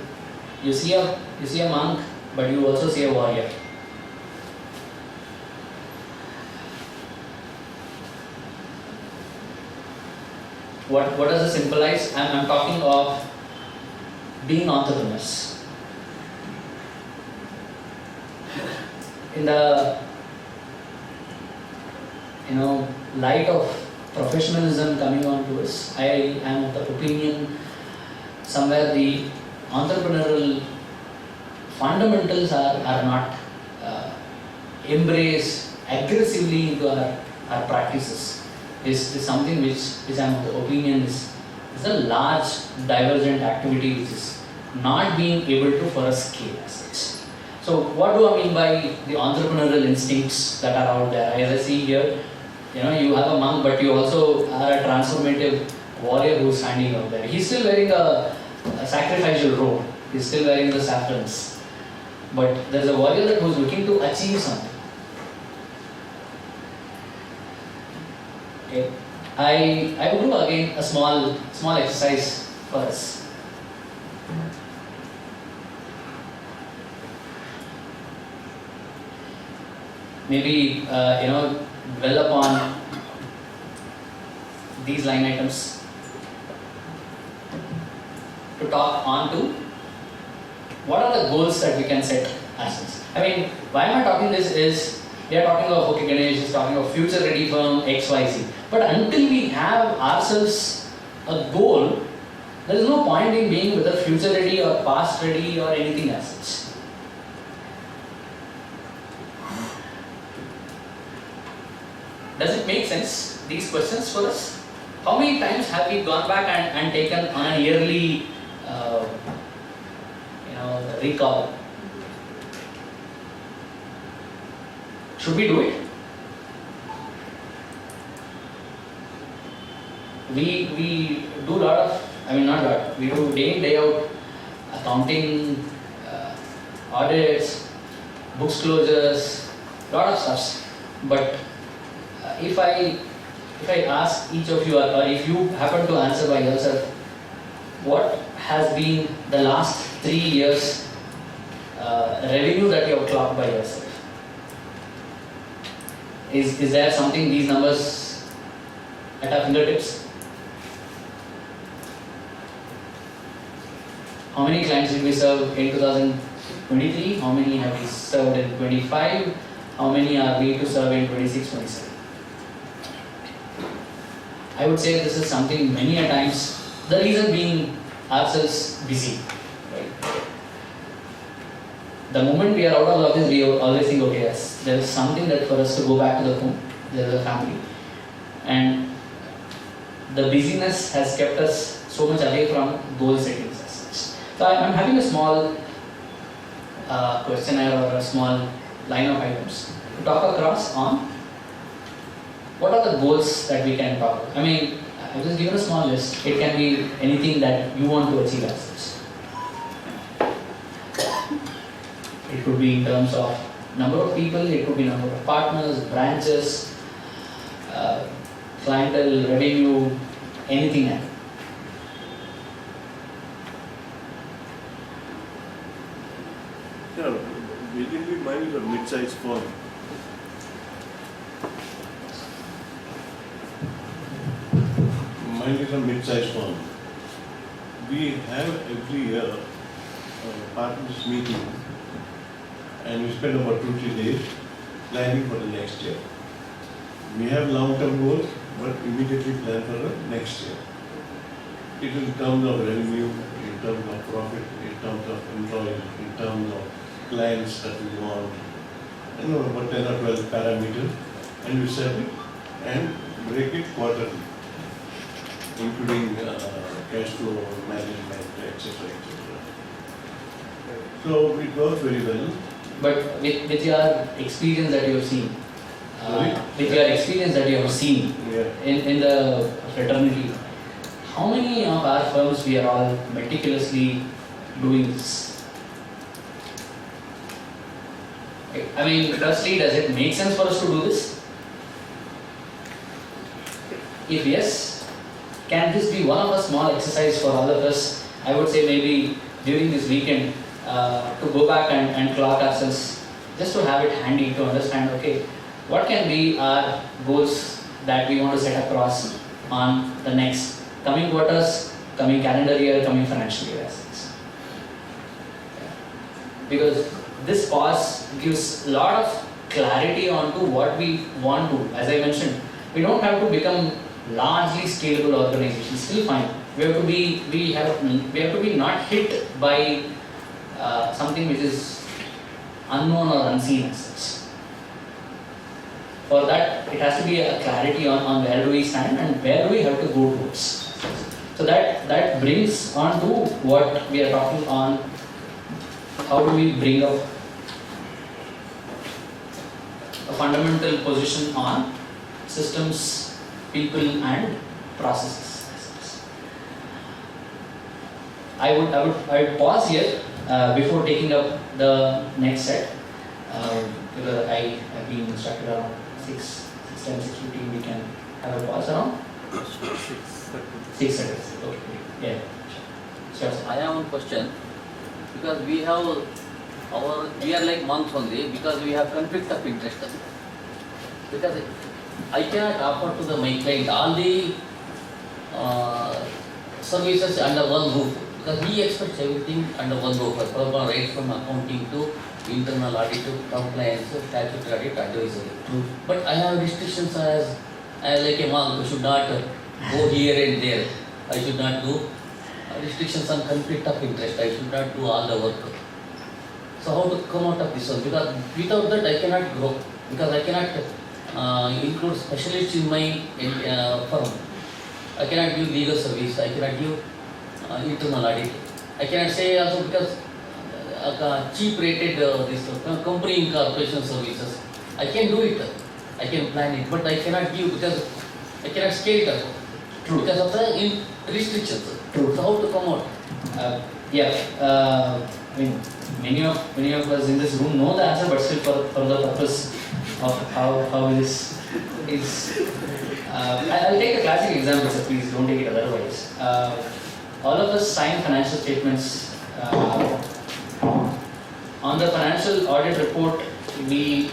Speaker 2: you see a monk, but you also see a warrior. What does it symbolize? I'm talking of being entrepreneurs. In the light of professionalism coming on to us, I am of the opinion somewhere the entrepreneurial fundamentals are not embrace aggressively into our practices is something which I am of the opinion is a large divergent activity which is not being able to for a scale as such. So what do I mean by the entrepreneurial instincts that are out there? As I see here, you know, you have a monk, but you also are a transformative warrior who's standing out there. He's still wearing a sacrificial robe. He's still wearing the saffrons. But there's a warrior that who's looking to achieve something. Okay. I will do again a small exercise for us. Maybe dwell upon these line items to talk on to what are the goals that we can set ourselves. I mean, why am I talking this is we are talking of, okay, Ganesh is talking of future ready firm XYZ. But until we have ourselves a goal, there is no point in being whether future ready or past ready or anything as such. Does it make sense, these questions for us? How many times have we gone back and taken on a yearly recall? Should we do it? We do a lot of, not a lot, we do day in, day out accounting, audits, books closures, lot of stuff. But if I ask each of you, or if you happen to answer by yourself, what has been the last 3 years revenue that you have clocked by yourself? Is there something, these numbers at our fingertips? How many clients did we serve in 2023? How many have we served in 25? How many are we to serve in 26, 27? I would say this is something many a times, the reason being ourselves busy. Right? The moment we are out of office, we always think, okay, yes, there is something that for us to go back to the home, there is a family. And the busyness has kept us so much away from goal settings as such. So I'm having a small questionnaire or a small line of items to talk across on what are the goals that we can talk about. I've just given a small list. It can be anything that you want to achieve as such. It could be in terms of number of people, it could be number of partners, branches, clientele, revenue, anything else.
Speaker 3: Yeah, basically mine is a mid-sized firm. Mine is a mid-sized firm. We have every year a partners meeting and we spend about 2-3 days planning for the next year. We have long-term goals, but immediately plan for the next year. It is in terms of revenue, in terms of profit, in terms of employees, in terms of clients that we want, about 10 or 12 parameters, and we set it and break it quarterly, including cash flow management, etc. So it works very well.
Speaker 2: But with your experience that you have seen,
Speaker 3: Yeah.
Speaker 2: in the fraternity, how many of our firms we are all meticulously doing this? Firstly, does it make sense for us to do this? If yes, can this be one of a small exercise for all of us? I would say maybe during this weekend to go back and clock ourselves, just to have it handy to understand, okay, what can be our goals that we want to set across on the next coming quarters, coming calendar year, coming financial year. Because this pause gives a lot of clarity onto what we want to. As I mentioned, we don't have to become largely scalable organizations. Still fine. We have to be not hit by something which is unknown or unseen as such. for that, it has to be a clarity on where do we stand and where do we have to go towards. So that brings on to what we are talking on, how do we bring up a fundamental position on systems, people and processes. I would pause here before taking up the next set because I have been instructed around 6:10, 6:15 we can have a pause around 6 seconds. Okay, yeah. Sure.
Speaker 6: I have one question because we are like monks only because we have conflict of interest. Because I cannot offer to my client all the services under one roof because he expects everything under one roof, right from accounting to internal audit to compliance, statutory audit, advisory. But I have restrictions as like a monk, I should not go here and there. I should not do restrictions on conflict of interest. I should not do all the work. So how to come out of this one? Because without that I cannot grow. Because I cannot include specialists in my firm. I cannot give legal service. I cannot give internal audit. I cannot say also because cheap rated this company incorporation services. I can do it. I can plan it, but I cannot give because I cannot scale it up.
Speaker 2: True.
Speaker 6: Because of the restrictions.
Speaker 2: True.
Speaker 6: So how to come out?
Speaker 2: I mean, many of us in this room know the answer, but still for the purpose of how this is, I'll take a classic example, so please don't take it otherwise. All of us sign financial statements. On the financial audit report, we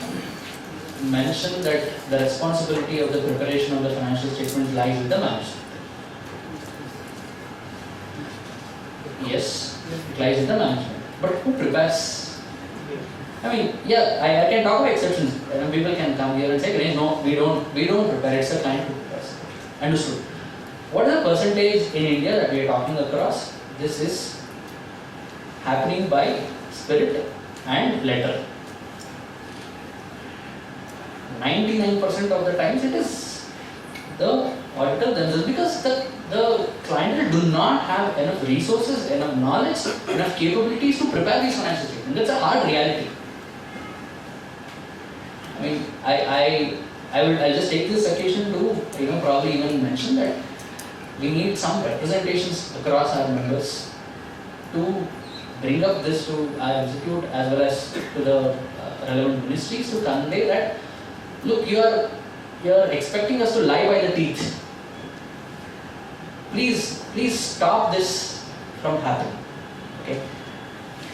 Speaker 2: mention that the responsibility of the preparation of the financial statements lies with the management. Yes, it lies with the management. But who prepares? I mean, yeah, I can talk about exceptions. People can come here and say, Ganesh, no, we don't prepare. It's the client who prepares. Understood. What is the percentage in India that we are talking across? This is happening by spirit and letter. 99% of the times it is the auditor themselves because the client do not have enough resources, enough knowledge, enough capabilities to prepare these financial statements. That's a hard reality. I mean, I'll just take this occasion to probably even mention that we need some representations across our members to bring up this to our institute as well as to the relevant ministries to convey that, look, you're expecting us to lie by the teeth. Please stop this from happening. Okay.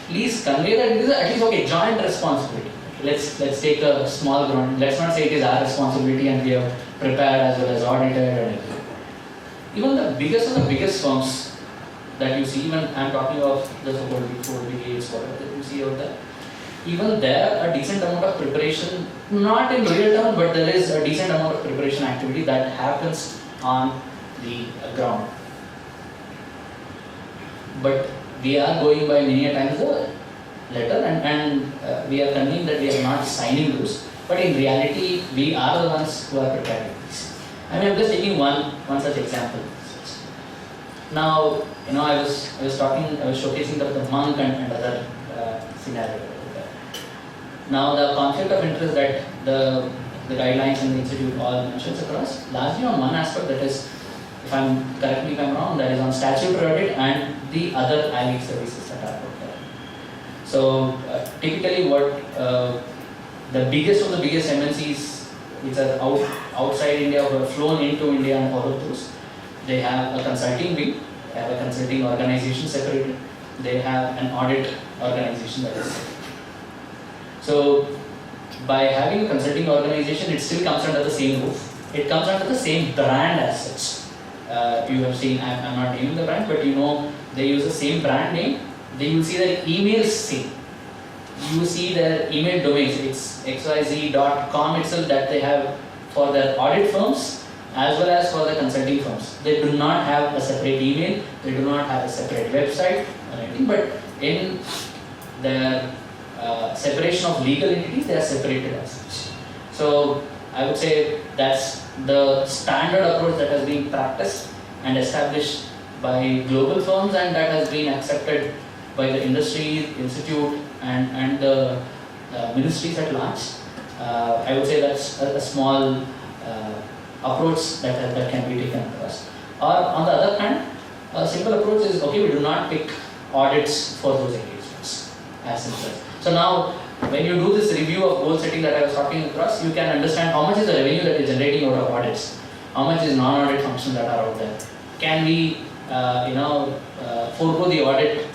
Speaker 2: Please convey that it is at least joint responsibility. Let's take a small ground. Let's not say it is our responsibility and we have prepared as well as audited and everything. Even the biggest of the biggest firms that you see, even I'm talking of the so-called Big Four, Big Eight, whatever that you see out there, even there a decent amount of preparation, not in real term, but there is a decent amount of preparation activity that happens on the ground. But we are going by many a times the letter and we are convinced that we are not signing those, but in reality we are the ones who are preparing these. I mean, I'm just taking one such example. Now, I was showcasing the monk and other scenario. Now, the conflict of interest that the guidelines in the institute all mentions across, largely on one aspect, that is, correct me if I'm wrong, that is on statutory audit and the other allied services that are out there. So, typically what the biggest of the biggest MNCs which are outside India or have flown into India and all of those, they have a consulting wing, they have a consulting organization separated, they have an audit organization that is separate. So, by having a consulting organization, it still comes under the same roof. It comes under the same brand as such. You have seen, I'm not naming the brand, but they use the same brand name. Then you see their emails same. You see their email domains. It's xyz.com itself that they have for their audit firms as well as for the consulting firms. They do not have a separate email. They do not have a separate website or anything. But in their separation of legal entities, they are separated as such. So I would say that's the standard approach that has been practiced and established by global firms, and that has been accepted by the industry, institute, and the ministries at large. I would say that's a small approach that can be taken across. Or on the other hand, a simple approach is, okay, we do not pick audits for those engagements, as simple as. So now, when you do this review of goal setting that I was talking across, you can understand how much is the revenue that you're generating out of audits, how much is non-audit functions that are out there. Can we, forego the audit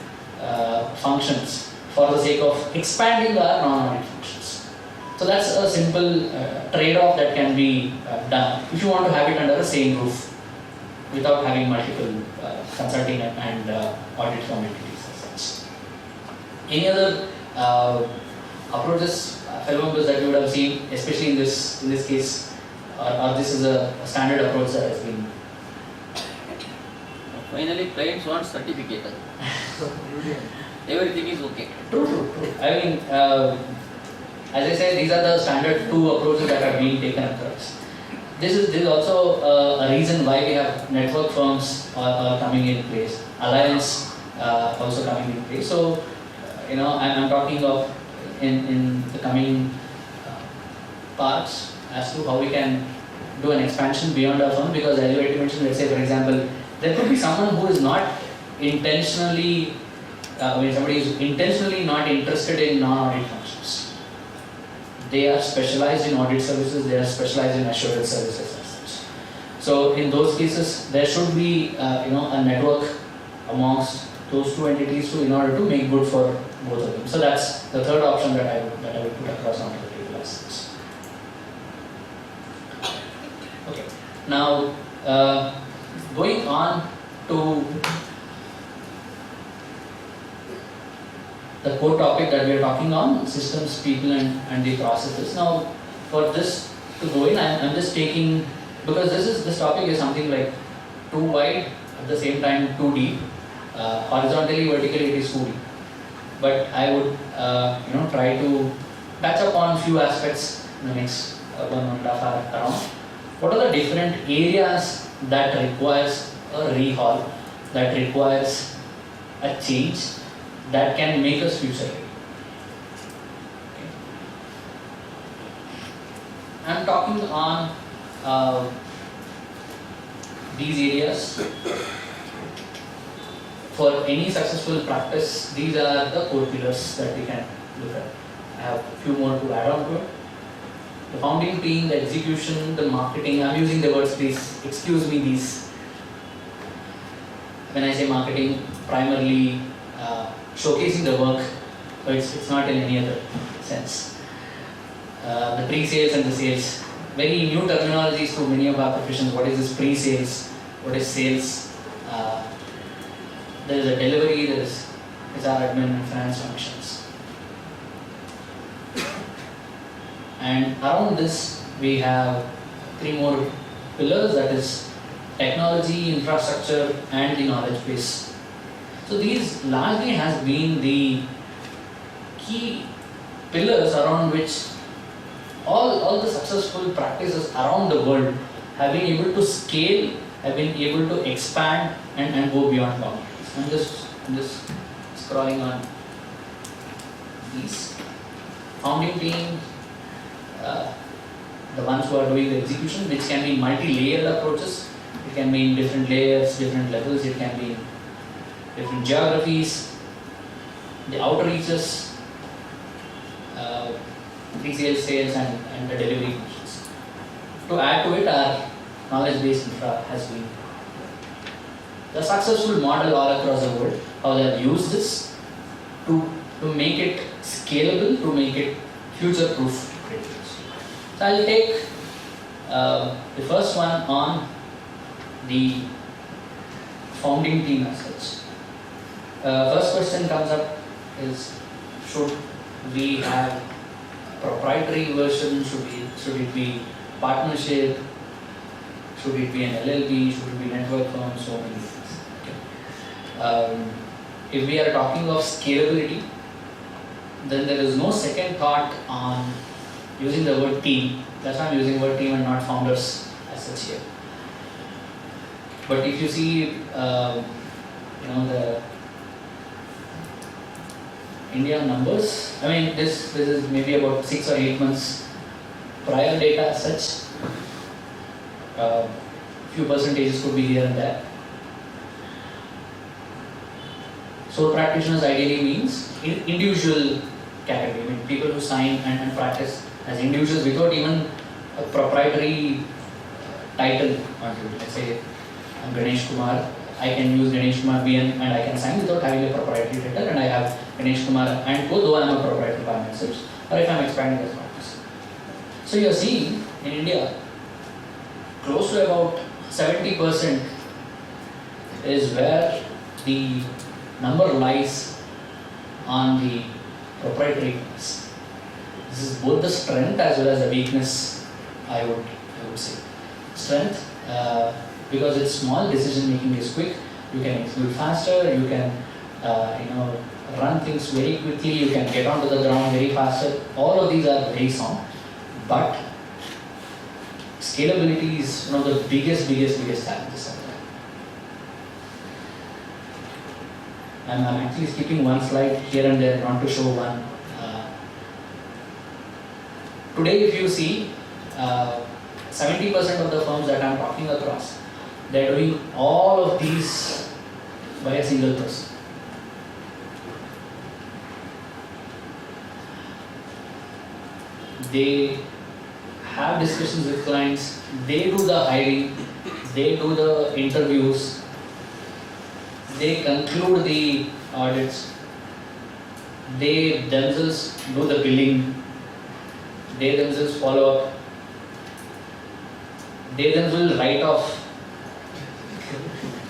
Speaker 2: functions for the sake of expanding our non-audit functions? So that's a simple trade-off that can be done if you want to have it under the same roof without having multiple consulting and audit firm entities as such. Any other approaches, fellow members, that you would have seen, especially in this case, or this is a standard approach that has been?
Speaker 6: Finally, clients want certificate. Everything is okay.
Speaker 2: True. I mean, as I said, these are the standard two approaches that are being taken across. This is also a reason why we have network firms are coming in place, alliance also coming in place. So, I'm talking of in the coming parts as to how we can do an expansion beyond our firm, because as you mentioned, let's say for example, there could be someone who is not intentionally, somebody is intentionally not interested in non-audit functions. They are specialized in audit services, they are specialized in assurance services as such. So in those cases, there should be a network amongst those two entities in order to make good for both of them. So that's the third option that I would put across onto the table as such. Okay. Now going on to the core topic that we are talking on, systems, people, and the processes. Now, for this to go in, I'm just taking, because this topic is something like too wide, at the same time too deep. Horizontally, vertically, it is too deep. But I would, try to touch upon few aspects in the next 1.5 hour around. What are the different areas that requires a rehaul, that requires a change, that can make us future ready? Okay. I'm talking on these areas. For any successful practice, these are the core pillars that we can look at. I have a few more to add on to it. The founding team, the execution, the marketing. I'm using the words, please excuse me these. When I say marketing, primarily showcasing the work, so it's not in any other sense. The pre-sales and the sales. Very new terminologies to many of our professions. What is this pre-sales? What is sales? There is a delivery, there is HR, admin, and finance functions. And around this, we have three more pillars, that is technology, infrastructure, and the knowledge base. So these largely has been the key pillars around which all the successful practices around the world have been able to scale, have been able to expand and go beyond boundaries. I'm just scrolling on these. Founding team, the ones who are doing the execution, which can be multi-layered approaches. It can be in different layers, different levels. It can be in different geographies. The outreaches, pre-sales, sales, and the delivery functions. To add to it, our knowledge-based infra has been the successful model all across the world, how they have used this to make it scalable, to make it future-proof. So I'll take the first one on the founding team as such. First question comes up is, should we have proprietary version? Should it be partnership? Should it be an LLP? Should it be network firm? So many things. Okay. If we are talking of scalability, then there is no second thought on using the word team. That's why I'm using word team and not founders as such here. But if you see, the India numbers, I mean, this is maybe about 6 or 8 months prior data as such. Few percentages could be here and there. Sole practitioners ideally means individual category, I mean people who sign and practice as individuals without even a proprietary title onto it. Let's say I'm Ganesh Kumar, I can use Ganesh Kumar B N and I can sign without having a proprietary title, and I have Ganesh Kumar and go, though I am a proprietor by myself, or if I am expanding as practice. So you are seeing in India close to about 70% is where the number lies on the proprietary piece. This is both the strength as well as the weakness, I would say. Strength, because it's small, decision making is quick, you can execute faster, you can run things very quickly, you can get onto the ground very faster. All of these are very sound, but scalability is one of the biggest challenges out there. And I'm actually skipping one slide here and there not to show one. Today if you see 70% of the firms that I'm talking across, they're doing all of these by a single person. They have discussions with clients, they do the hiring, they do the interviews, they conclude the audits, they themselves do the billing, they themselves follow up, they themselves write off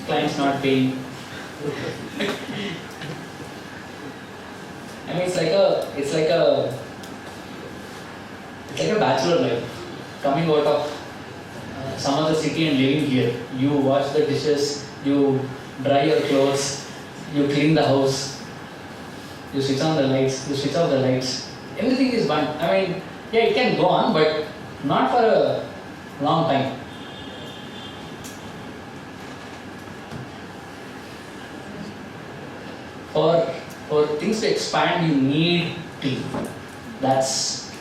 Speaker 2: clients not paying. I mean, it's like a bachelor life, coming out of some other city and living here. You wash the dishes, you dry your clothes, you clean the house, you switch on the lights, you switch off the lights. Everything is one. I mean, yeah, it can go on, but not for a long time. For things to expand, you need team. That's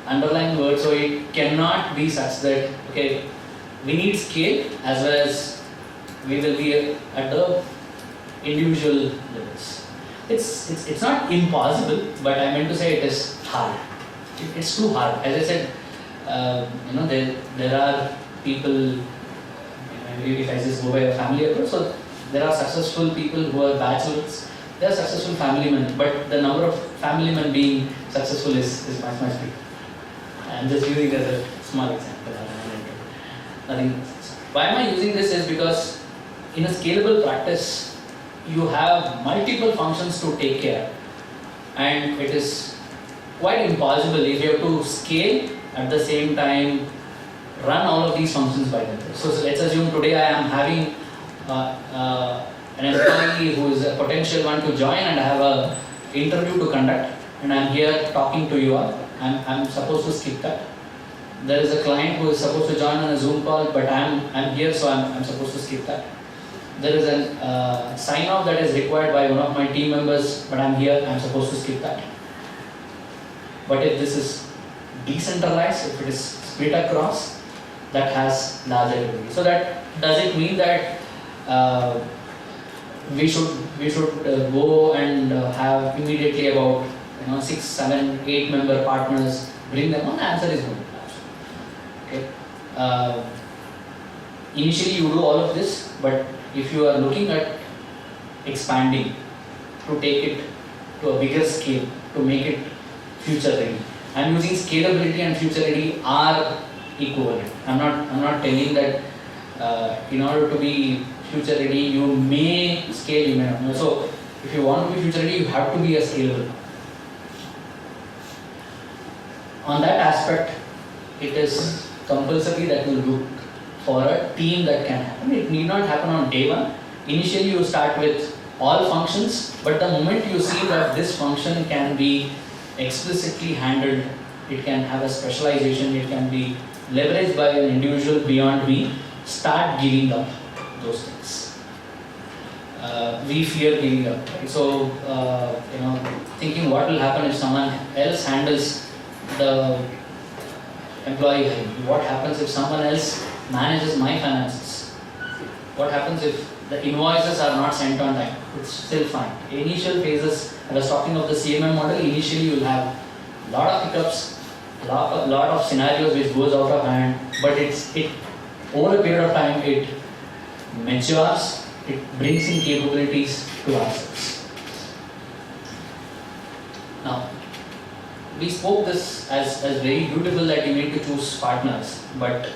Speaker 2: underlying word. So it cannot be such that we need scale as well as we will be at the individual levels. It's not impossible, but I meant to say it is hard. It's too hard. As I said, there are people. If I just go by a family approach, so there are successful people who are bachelors. There are successful family men, but the number of family men being successful is much bigger. I'm just using it as a small example. Nothing. Why am I using this is because in a scalable practice, you have multiple functions to take care, and it is quite impossible if you have to scale at the same time run all of these functions by themselves. So let's assume today I am having an employee who is a potential one to join, and I have an interview to conduct, and I'm here talking to you all. I'm supposed to skip that. There is a client who is supposed to join on a Zoom call, but I'm here, so I'm supposed to skip that. There is a sign off that is required by one of my team members, but I'm here, I'm supposed to skip that. But if this is decentralized, if it is split across, that has larger ability. So that does it mean that we should go and have immediately about 6, 7, 8 member partners, bring them on? The answer is no. Okay. Initially you do all of this, but if you are looking at expanding to take it to a bigger scale, to make it future ready, I'm using scalability and future ready are equivalent. I'm not telling that in order to be future ready, you may scale, you may not. So if you want to be future ready, you have to be a scalable. On that aspect, it is compulsory that you look for a team that can happen. It need not happen on day one. Initially, you start with all functions, but the moment you see that this function can be explicitly handled, it can have a specialization, it can be leveraged by an individual beyond me, start giving up those things. We fear giving up. Right? So, thinking what will happen if someone else handles the employee hiring? What happens if someone else manages my finances? What happens if the invoices are not sent on time? It's still fine. Initial phases, I was talking of the CMM model, initially you will have a lot of hiccups, lot of scenarios which goes out of hand, but it over a period of time it matures, it brings in capabilities to ourselves. Now, we spoke this as very beautiful that you need to choose partners, but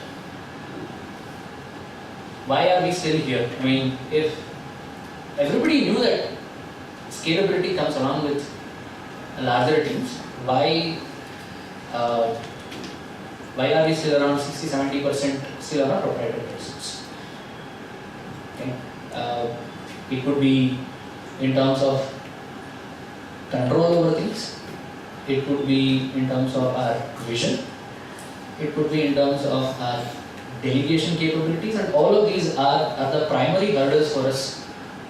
Speaker 2: why are we still here? I mean, if everybody knew that scalability comes along with larger teams, why are we still around 60-70% still on our proprietary basis? Okay. It could be in terms of control over things, it could be in terms of our vision, it could be in terms of our delegation capabilities, and all of these are the primary hurdles for us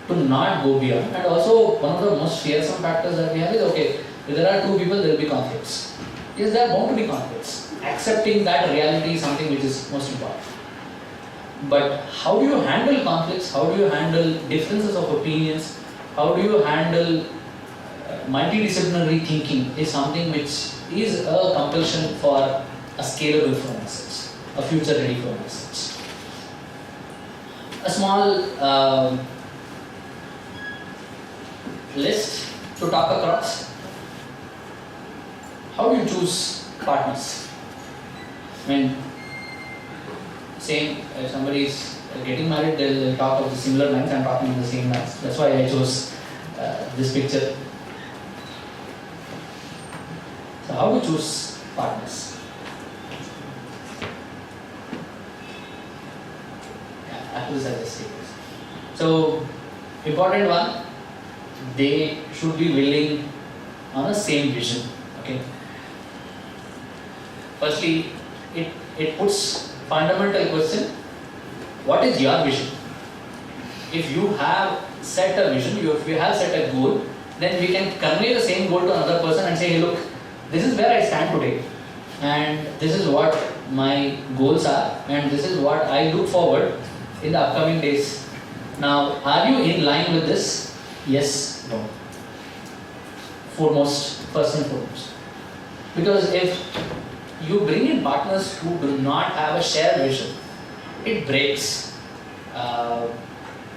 Speaker 2: to not go beyond. And also, one of the most fearsome factors that we have is, okay, if there are two people, there will be conflicts. Yes, there are bound to be conflicts. Accepting that reality is something which is most important. But how do you handle conflicts? How do you handle differences of opinions? How do you handle multidisciplinary thinking is something which is a compulsion for a scalable firm as such, a future ready firm as such. A small list to talk across. How do you choose partners? I mean, same, if somebody is getting married, they'll talk of the similar lines, I'm talking in the same lines. That's why I chose this picture. So how to choose partners? After this I just say this. So, important one, they should be willing on the same vision. Okay. Firstly, it puts fundamental question, what is your vision? If you have set a vision, if you have set a goal, then we can convey the same goal to another person and say, hey, look, this is where I stand today, and this is what my goals are, and this is what I look forward in the upcoming days. Now, are you in line with this? Yes, no. First and foremost. Because if you bring in partners who do not have a shared vision, it breaks.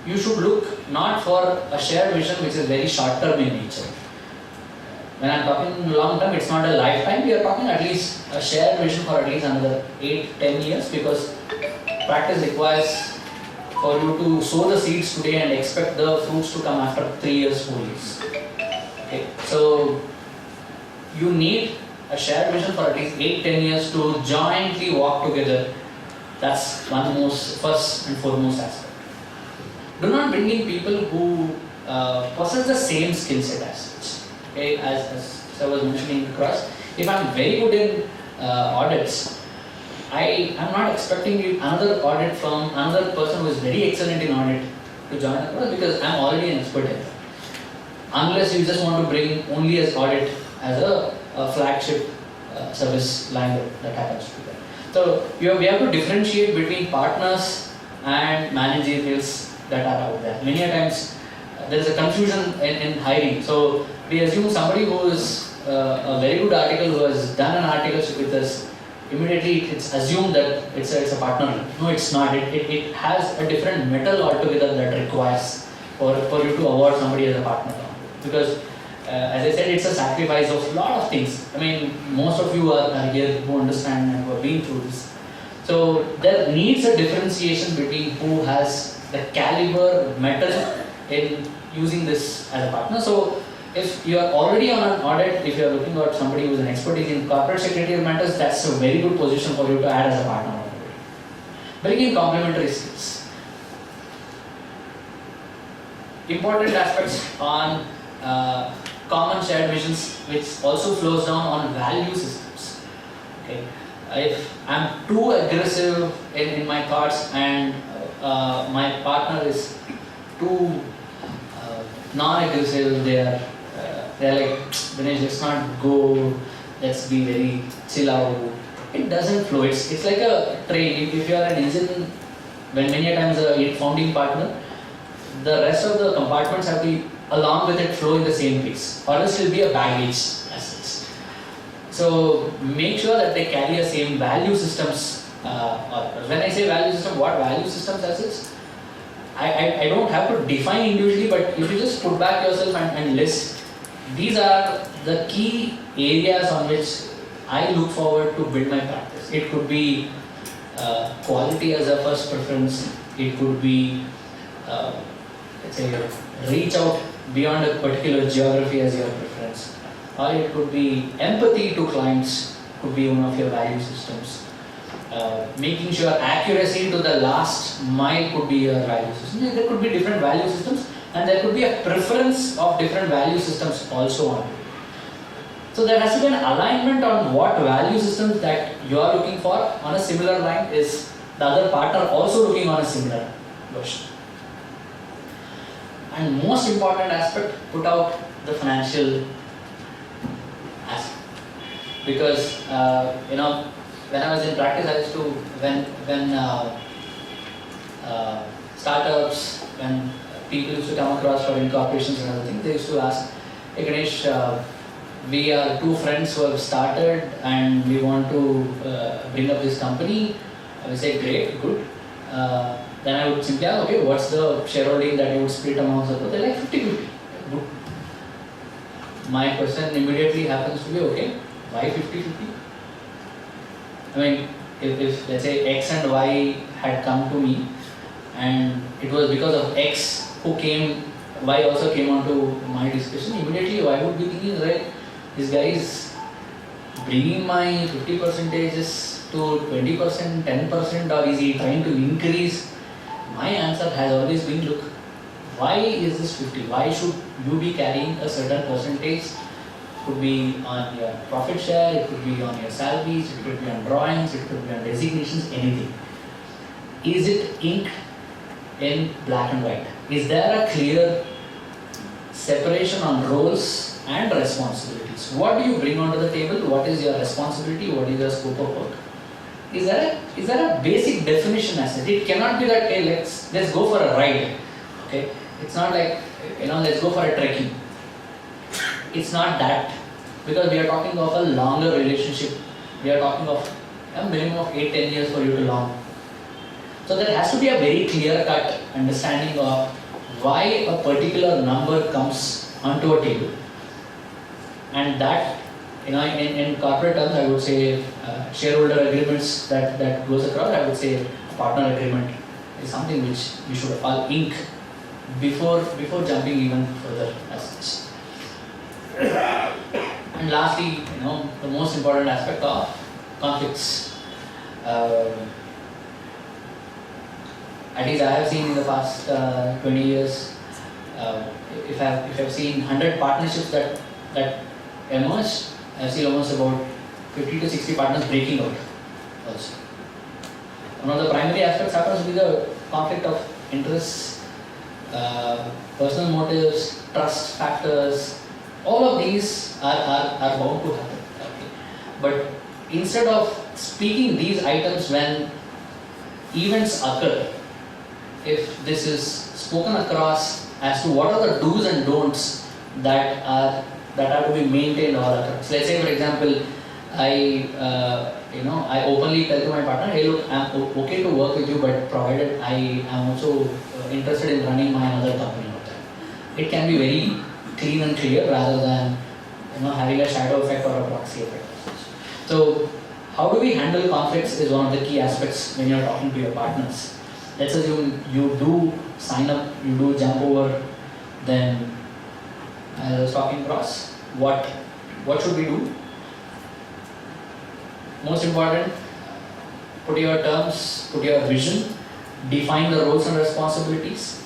Speaker 2: You should look not for a shared vision which is very short term in nature. When I'm talking long term, it's not a lifetime, we are talking at least a shared vision for at least another 8-10 years, because practice requires for you to sow the seeds today and expect the fruits to come after 3 years, 4 years. Okay, so you need a shared vision for at least 8-10 years to jointly walk together. That's first and foremost aspect. Do not bring in people who possess the same skill set as such. Okay, as I was mentioning across, if I'm very good in audits, I am not expecting another audit from another person who is very excellent in audit to join the course, because I'm already an expert in it. Unless you just want to bring only as audit as a flagship service line that happens to be there. So we have to differentiate between partners and managerials that are out there. Many a times there is a confusion in hiring. So we assume somebody who is a very good article, who has done an articleship with us, immediately it's assumed that it's a partner. No, it's not. It has a different metal altogether that requires for you to award somebody as a partner. Because as I said, it's a sacrifice of a lot of things. I mean, most of you are here who understand and who have been through this. So there needs a differentiation between who has the caliber, metal in using this as a partner. So if you are already on an audit, if you are looking at somebody who is an expertise in corporate secretarial matters, that's a very good position for you to add as a partner. Bring in complementary skills. Important aspects on common shared visions which also flows down on value systems. Okay, if I'm too aggressive in my thoughts and my partner is too non-aggressive, they're like, Ganesh, let's not go, let's be very chill out. It doesn't flow. It's like a train. If you are an engine, when many a times a founding partner, the rest of the compartments have to, along with it, flow in the same pace, or else it will be a baggage as such. So make sure that they carry the same value systems. Or when I say value system, what value systems as such? I don't have to define individually, but if you just put back yourself and list, these are the key areas on which I look forward to build my practice. It could be quality as a first preference. It could be, let's say, reach out beyond a particular geography as your preference. Or it could be empathy to clients, could be one of your value systems. Making sure accuracy to the last mile could be your value system. There could be different value systems, and there could be a preference of different value systems also on it. So there has to be an alignment on what value systems that you are looking for on a similar line is the other partner also looking on a similar version. And most important aspect, put out the financial aspect. Because when I was in practice, I used to, when startups, when people used to come across for incorporations and other things, they used to ask, hey Ganesh, we are two friends who have started and we want to bring up this company. I would say, great, good. Then I would simply ask, okay, what's the shareholding that you would split amongst the two? They're like 50-50. Good. My question immediately happens to be, okay, why 50-50? I mean, if let's say X and Y had come to me and it was because of X who came, Y also came onto my discussion, immediately Y would be thinking, right, this guy is bringing my 50 percentages to 20%, 10%, or is he trying to increase? My answer has always been, look, why is this 50? Why should you be carrying a certain percentage? It could be on your profit share, it could be on your salaries, it could be on drawings, it could be on designations, anything. Is it inked in black and white? Is there a clear separation on roles and responsibilities? What do you bring onto the table? What is your responsibility? What is your scope of work? Is there a basic definition as such? It cannot be that, hey, let's go for a ride. Okay? It's not like, let's go for a trekking. It's not that, because we are talking of a longer relationship. We are talking of a minimum of 8-10 years for you to long. So there has to be a very clear-cut understanding of why a particular number comes onto a table. And that, in corporate terms, I would say shareholder agreements that goes across, I would say partner agreement is something which we should all ink before jumping even further as such. And lastly, the most important aspect of conflicts. At least I have seen in the past 20 years, if I've seen 100 partnerships that emerge, I've seen almost about 50 to 60 partners breaking out also. One of the primary aspects happens to be the conflict of interests, personal motives, trust factors. All of these are bound to happen. Okay. But instead of speaking these items when events occur, if this is spoken across as to what are the do's and don'ts that are to be maintained all across. Let's say, for example, I openly tell to my partner, hey, look, I'm okay to work with you, but provided I am also interested in running my other company out there. It can be very clean and clear rather than having a shadow effect or a proxy effect. So, how do we handle conflicts is one of the key aspects when you're talking to your partners. Let's assume you do sign up, you do jump over, then as I was talking across, what should we do? Most important, put your terms, put your vision, define the roles and responsibilities.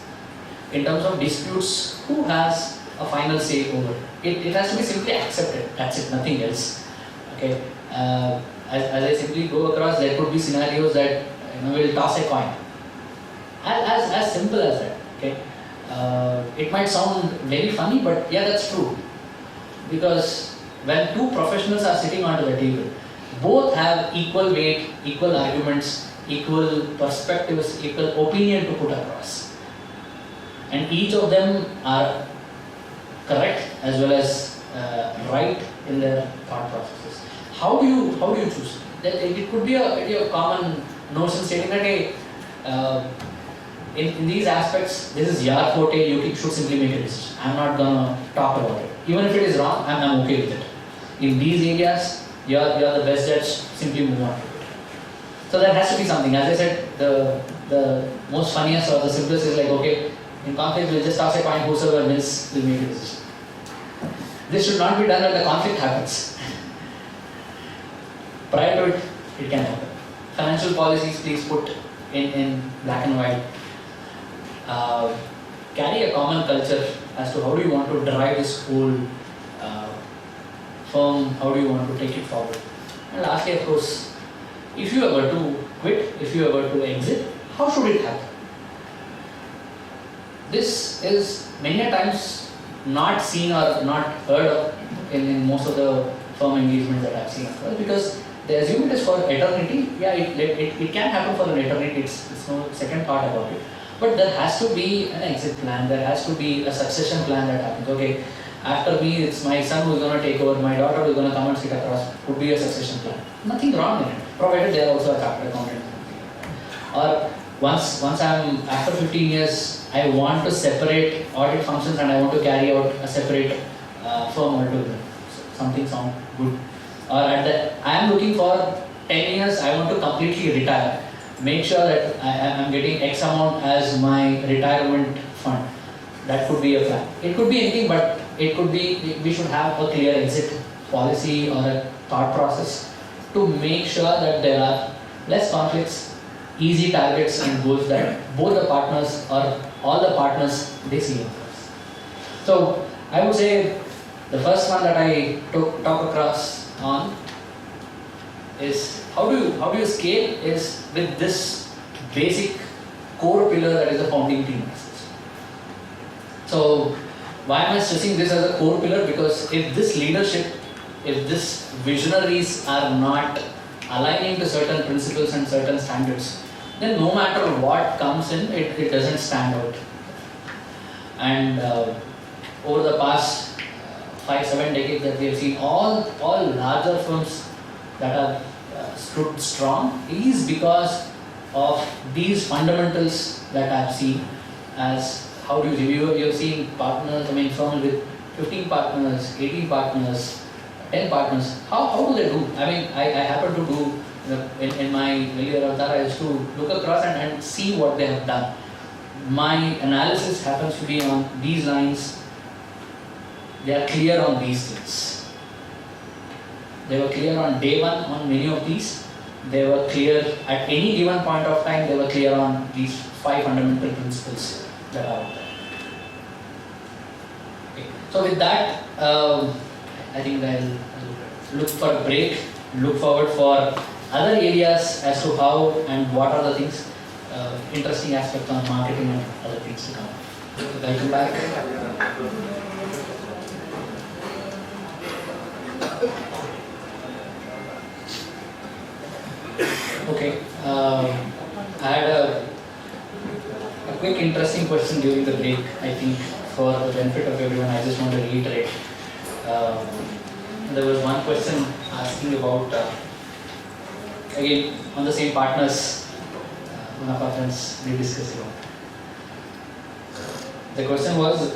Speaker 2: In terms of disputes, who has a final say over. It has to be simply accepted. That's it, nothing else. Okay. As I simply go across, there could be scenarios that we'll toss a coin. As simple as that. Okay. It might sound very funny, but yeah, that's true. Because when two professionals are sitting onto the table, both have equal weight, equal arguments, equal perspectives, equal opinion to put across. And each of them are correct as well as right in their thought processes. How do you choose? That it could be a common notion stating that hey, in these aspects, this is your forte, you should simply make a decision. I'm not gonna talk about it. Even if it is wrong, I'm okay with it. In these areas, you're the best judge, simply move on. So there has to be something. As I said, the most funniest or the simplest is like, okay, in conflict, we'll just toss a coin, whosoever wins will make a decision. This should not be done when the conflict happens. Prior to it, it can happen. Financial policies, please put in black and white. Carry a common culture as to how do you want to drive this whole firm, how do you want to take it forward. And lastly, of course, if you were to quit, if you were to exit, how should it happen? This is many a times not seen or not heard of in most of the firm engagements that I've seen. Well, because they assume it is for eternity. Yeah, it can happen for an eternity. It's no second thought about it. But there has to be an exit plan. There has to be a succession plan that happens. Okay, after me, it's my son who's going to take over. My daughter who's going to come and sit across. Could be a succession plan. Nothing wrong in it, provided they are also a chartered accountant. Or once I'm after 15 years, I want to separate audit functions and I want to carry out a separate firm altogether. Something sounds good. Or I am looking for 10 years, I want to completely retire. Make sure that I am getting X amount as my retirement fund. That could be a plan. It could be anything, but it could be, we should have a clear exit policy or a thought process to make sure that there are less conflicts, easy targets and goals that both the partners or all the partners they see across. So I would say the first one that I talk across on is how do you scale is with this basic core pillar that is the founding team message. So why am I stressing this as a core pillar? Because if this leadership, if this visionaries are not aligning to certain principles and certain standards, then no matter what comes in, it doesn't stand out. And over the past 5-7 decades that we have seen, all larger firms that are stood strong is because of these fundamentals that I have seen. As how do you have seen partners, firms with 15 partners, 18 partners, 10 partners. How do they do? I happen to do in my earlier avatar, I used to look across and see what they have done. My analysis happens to be on these lines. They are clear on these things. They were clear on day one on many of these. They were clear at any given point of time. They were clear on these 5 fundamental principles that are out there. Okay. So with that, I think I'll look for a break. Look forward for other areas as to how and what are the things, interesting aspects on marketing and other things to come. Welcome back. Okay, I had a quick interesting question during the break. I think for the benefit of everyone, I just want to reiterate. There was one question asking about, again, on the same partners, one of our friends, they discussed about. The question was,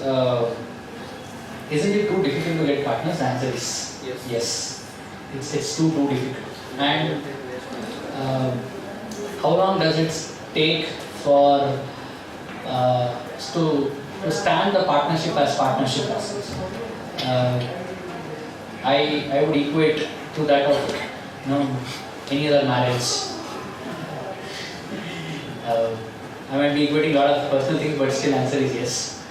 Speaker 2: isn't it too difficult to get partners? The answer is yes. It's too difficult. And how long does it take for to stand the partnership as partnership process? I would equate to that of any other marriage. I might be equating a lot of personal things, but still answer is yes.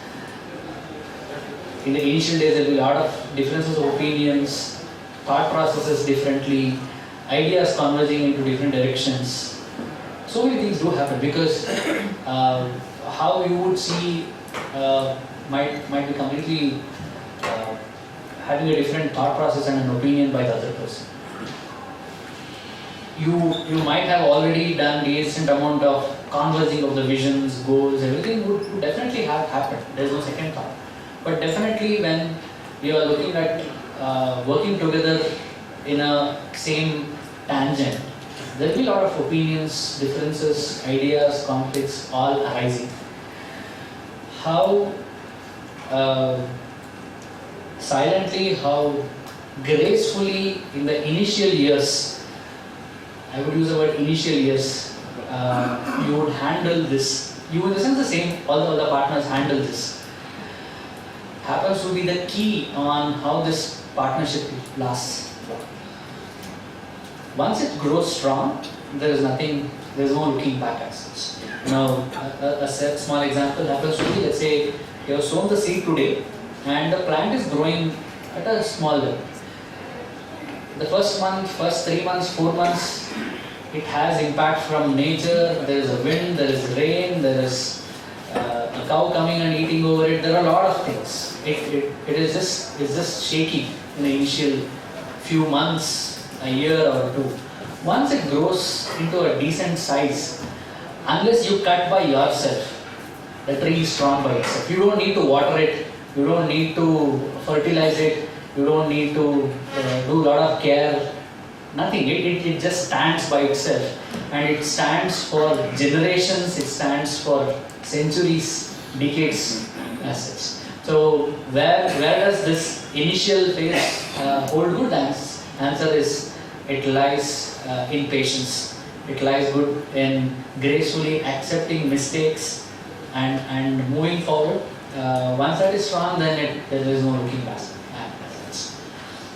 Speaker 2: in the initial days there will be a lot of differences of opinions, thought processes differently, ideas converging into different directions. So many things do happen because how you would see might be completely having a different thought process and an opinion by the other person. You might have already done decent amount of converging of the visions, goals, everything would definitely have happened. There is no second thought. But definitely when you are looking at working together in a same tangent, there will be a lot of opinions, differences, ideas, conflicts all arising. How silently, how gracefully in the initial years, I would use the word initial years, you would handle this. You in the sense the same, all the other partners handle this. Happens to be the key on how this partnership lasts. Once it grows strong, there is no looking back as such. Now, a small example happens to be, let's say, you have sown the seed today and the plant is growing at a small level. The first month, first 3 months, 4 months, it has impact from nature. There is a wind, there is rain, there is a cow coming and eating over it. There are a lot of things. It's just shaky in the initial few months, a year or two. Once it grows into a decent size, unless you cut by yourself, the tree is strong by itself. You don't need to water it, you don't need to fertilize it, you don't need to do a lot of care, nothing. It just stands by itself, and it stands for generations, it stands for centuries, decades as such. So where does this initial phase hold good? Answer is, it lies in patience. It lies good in gracefully accepting mistakes and moving forward. Once that is strong, then there is no looking back.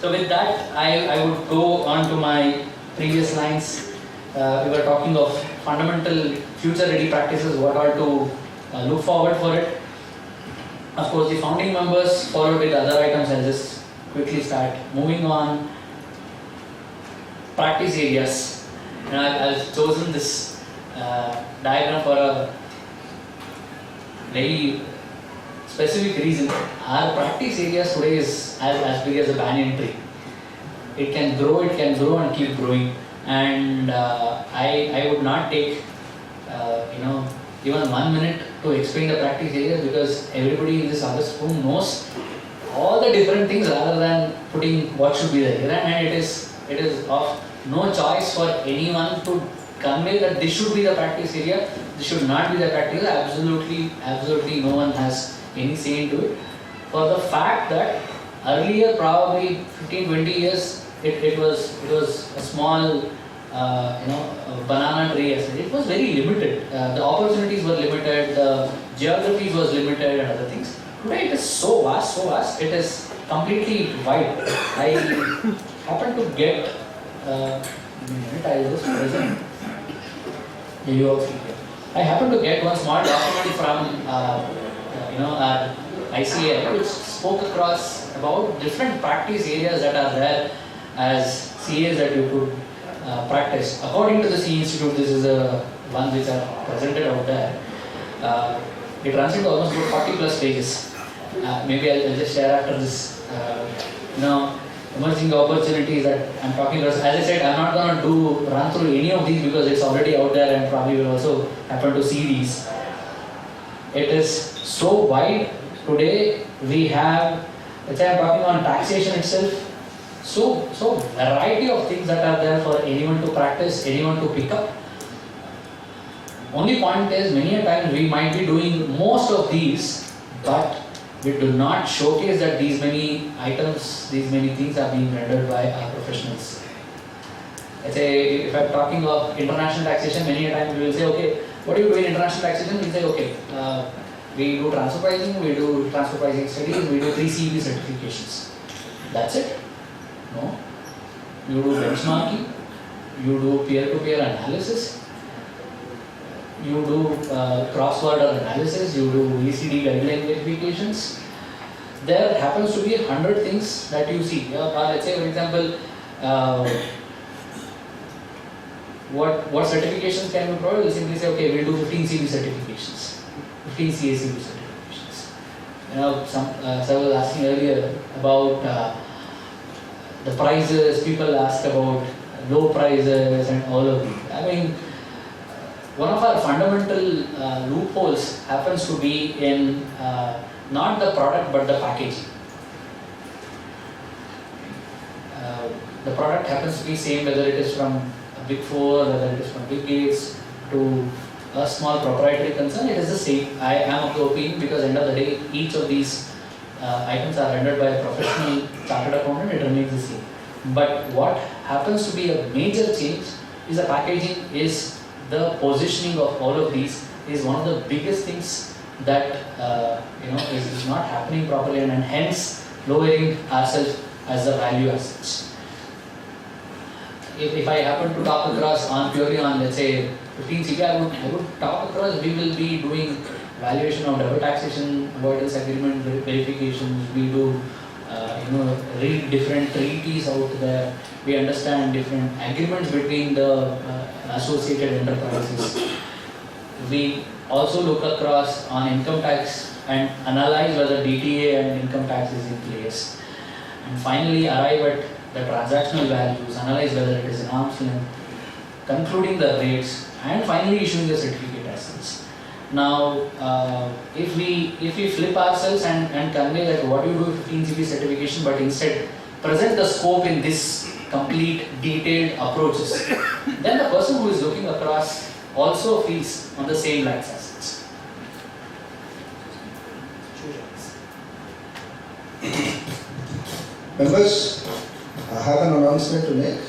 Speaker 2: So with that, I would go on to my previous lines. We were talking of fundamental future-ready practices, what are to look forward for it. Of course, the founding members followed with other items. I'll just quickly start moving on. Practice areas. And I've chosen this diagram for a very specific reason. Our practice areas today is as big as a banyan tree. It can grow and keep growing. And I would not take even 1 minute to explain the practice areas, because everybody in this August room knows all the different things rather than putting what should be there. And it is of no choice for anyone to convey that this should be the practice area, this should not be the practice area. Absolutely no one has any say into it. For the fact that earlier, probably 15-20 years, it was a small banana tree. It was very limited. The opportunities were limited, the geography was limited, and other things. Today it is so vast. It is completely wide. I happened to get I happened to get one small document from our ICA, which spoke across about different practice areas that are there as CAs that you could practice. According to the CE Institute, this is the one which are presented out there. It runs into almost about 40 plus pages. Maybe I'll just share after this. Emerging opportunities that I'm talking about. As I said, I'm not going to run through any of these because it's already out there and probably will also happen to see these. It is so wide. Today we have, let's say I'm talking on taxation itself, so variety of things that are there for anyone to practice, anyone to pick up. Only point is, many a time we might be doing most of these, but we do not showcase that these many items, these many things are being rendered by our professionals. Let's say, if I'm talking of international taxation, many a time we will say, okay, what do you do in international taxation? We say, okay, we do transfer pricing, we do transfer pricing studies, we do 3 CEP certifications. That's it? No. You do benchmarking, you do peer-to-peer analysis, you do cross-border analysis, you do OECD guideline verifications, there happens to be 100 things that you see. Let's say, for example, what certifications can we provide? We'll simply say, okay, we'll do 15 CB certifications, 15 CACB certifications. So I was asking earlier about the prices. People ask about low prices and all of these. I mean, one of our fundamental loopholes happens to be in not the product but the packaging. The product happens to be same whether it is from a big four, whether it is from big gates to a small proprietary concern, it is the same. I am of the opinion, because end of the day, each of these items are rendered by a professional chartered accountant, it remains the same. But what happens to be a major change is the packaging, is the positioning of all of these is one of the biggest things that is not happening properly, and hence lowering ourselves as the value as such. If I happen to talk across on purely on, let's say, 15 CP, I would talk across, we will be doing valuation of double taxation avoidance agreement verifications, we do read different treaties out there, we understand different agreements between the associated enterprises. We also look across on income tax and analyze whether DTA and income tax is in place. And finally arrive at the transactional values, analyze whether it is in arm's length, concluding the rates, and finally issuing the certificate as such. Now, if we flip ourselves and convey that what you do 15 CP certification, but instead present the scope in this complete detailed approaches, then the person who is looking across also feels on the same lines as such.
Speaker 1: Members, I have an announcement to make.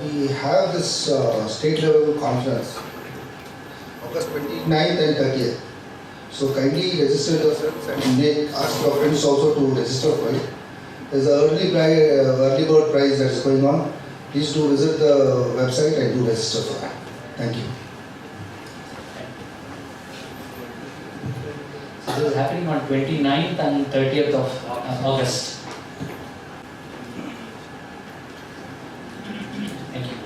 Speaker 1: We have this state level conference, August 29th and 30th. So kindly register yourselves and ask your friends also to register for it. There's an early bird prize that is going on. Please do visit the website and do register for that. Thank you.
Speaker 2: So this is happening on 29th and 30th of August. Thank you.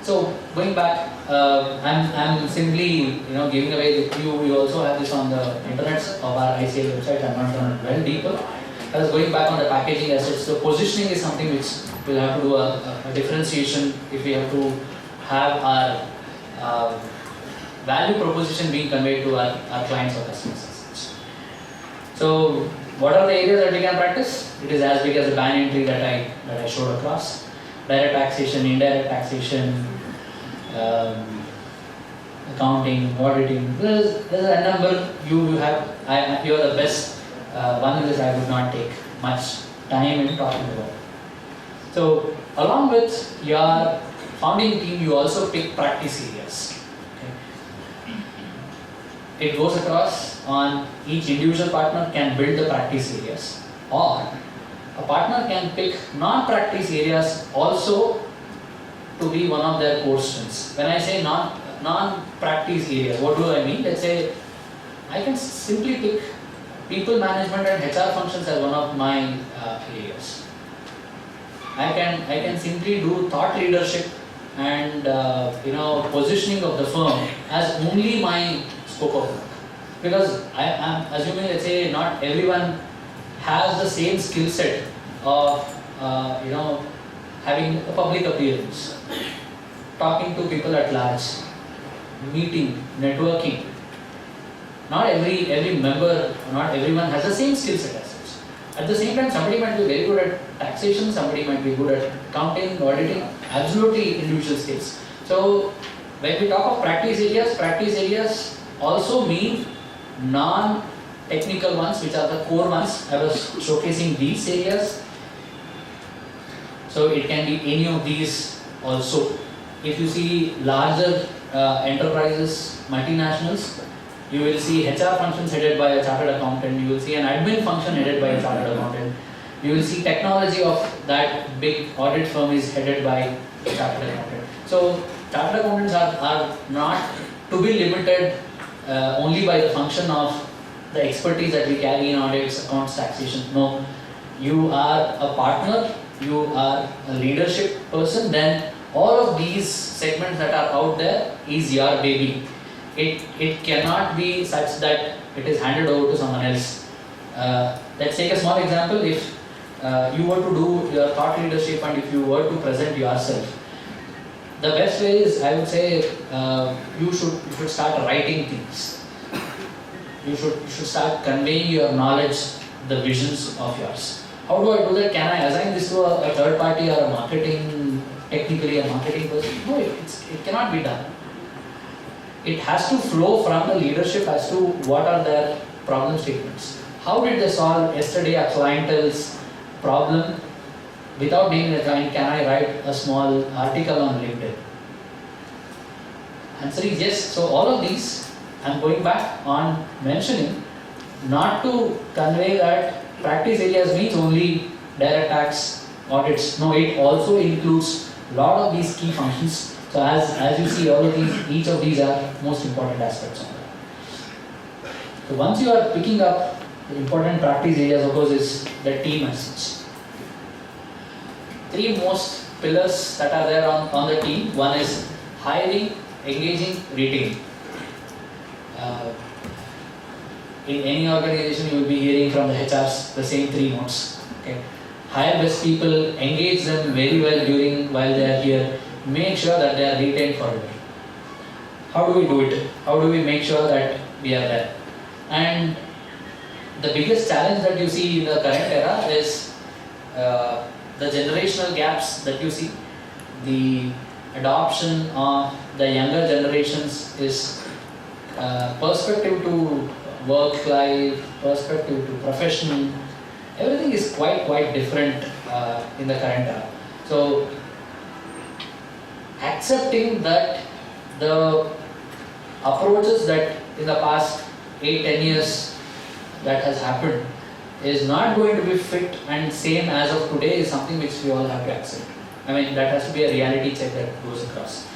Speaker 2: So going back, I'm simply giving away the cue. We also have this on the internet of our ICA website. I'm not going to well deeper. As going back on the packaging assets, so positioning is something which we'll have to do a differentiation if we have to have our value proposition being conveyed to our clients or customers. So what are the areas that we can practice? It is as big as the ban entry that I showed across. Direct taxation, indirect taxation, accounting, auditing. There's a number you have. You are the best. One of this I would not take much time in talking about. So along with your founding team, you also pick practice areas. Okay. It goes across on each individual partner can build the practice areas, or a partner can pick non-practice areas also to be one of their core strengths. When I say non-practice areas, what do I mean? Let's say I can simply pick people management and HR functions as one of my areas. I can simply do thought leadership and positioning of the firm as only my scope of work. Because I am assuming, let's say, not everyone has the same skill set of having a public appearance, talking to people at large, meeting, networking. Not every member, not everyone has the same skill set as such. At the same time, somebody might be very good at taxation, somebody might be good at accounting, auditing, absolutely individual skills. So when we talk of practice areas also mean non-technical ones, which are the core ones. I was showcasing these areas. So it can be any of these also. If you see larger enterprises, multinationals, you will see HR functions headed by a chartered accountant, you will see an admin function headed by a chartered accountant, you will see technology of that big audit firm is headed by a chartered accountant. So chartered accountants are not to be limited only by the function of the expertise that we carry in audits, accounts, taxation. No, you are a partner, you are a leadership person, then all of these segments that are out there is your baby. It cannot be such that it is handed over to someone else. Let's take a small example. If you were to do your thought leadership and if you were to present yourself, the best way is, I would say, you should start writing things. You should start conveying your knowledge, the visions of yours. How do I do that? Can I assign this to a third party or a marketing, technically a marketing person? No, it cannot be done. It has to flow from the leadership as to what are their problem statements. How did they solve yesterday a clientele's problem? Without being a client, can I write a small article on LinkedIn? Answer is yes. So all of these, I'm going back on mentioning, not to convey that practice areas means only direct tax audits. No, it also includes a lot of these key functions. So as you see, all of these, each of these are most important aspects of that. So once you are picking up the important practice areas, of course, is the team as such. Three most pillars that are there on the team. One is hiring, engaging, retaining. In any organization, you will be hearing from the HRs the same three notes. Okay, hire best people, engage them very well while they are here. Make sure that they are retained forever. How do we do it? How do we make sure that we are there? And the biggest challenge that you see in the current era is the generational gaps that you see. The adoption of the younger generations is perspective to work life, perspective to professional. Everything is quite different in the current era. So accepting that the approaches that in the past 8-10 years that has happened is not going to be fit and same as of today is something which we all have to accept. I mean, that has to be a reality check that goes across.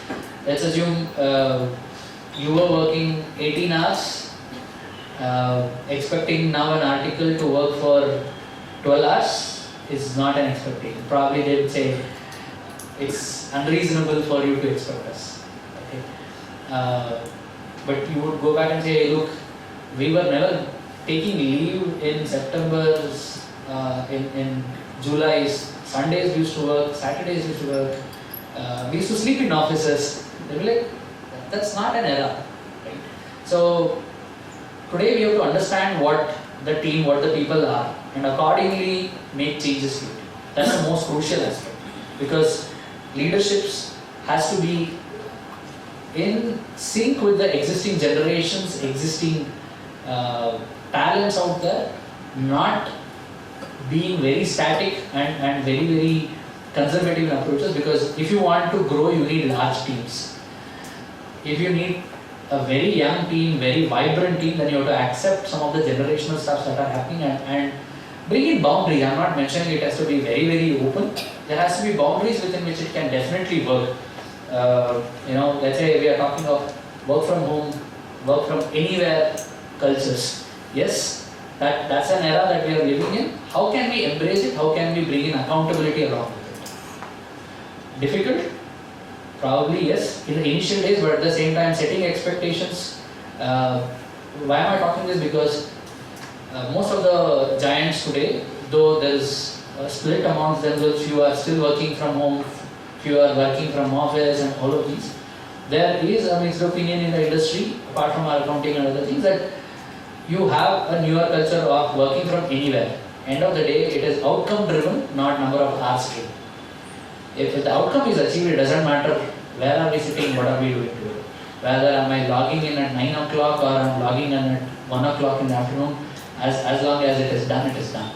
Speaker 2: Let's assume you were working 18 hours, expecting now an article to work for 12 hours is not an expectation. Probably they would say it's unreasonable for you to expect us. Okay? But you would go back and say, hey, look, we were never taking leave in September, in July. Sundays we used to work, Saturdays we used to work. We used to sleep in offices. They were like, that's not an era. Right? So today we have to understand what the team, what the people are, and accordingly make changes to it. That's the most crucial aspect, because leaderships has to be in sync with the existing generations, existing talents out there, not being very static and very conservative in approaches, because if you want to grow, you need large teams. If you need a very young team, very vibrant team, then you have to accept some of the generational stuff that are happening and bring in boundaries. I'm not mentioning it has to be very open. There has to be boundaries within which it can definitely work. Let's say we are talking of work from home, work from anywhere cultures. Yes, that's an era that we are living in. How can we embrace it? How can we bring in accountability along with it? Difficult? Probably yes, in the initial days, but at the same time setting expectations. Why am I talking this? Because most of the giants today, though there is a split amongst themselves, few are still working from home, few are working from office and all of these. There is a mixed opinion in the industry, apart from our accounting and other things, that you have a newer culture of working from anywhere. End of the day, it is outcome driven, not number of hours driven. If the outcome is achieved, it doesn't matter where are we sitting, what are we doing today. Whether am I logging in at 9 o'clock or I'm logging in at 1 o'clock in the afternoon, as long as it is done, it is done.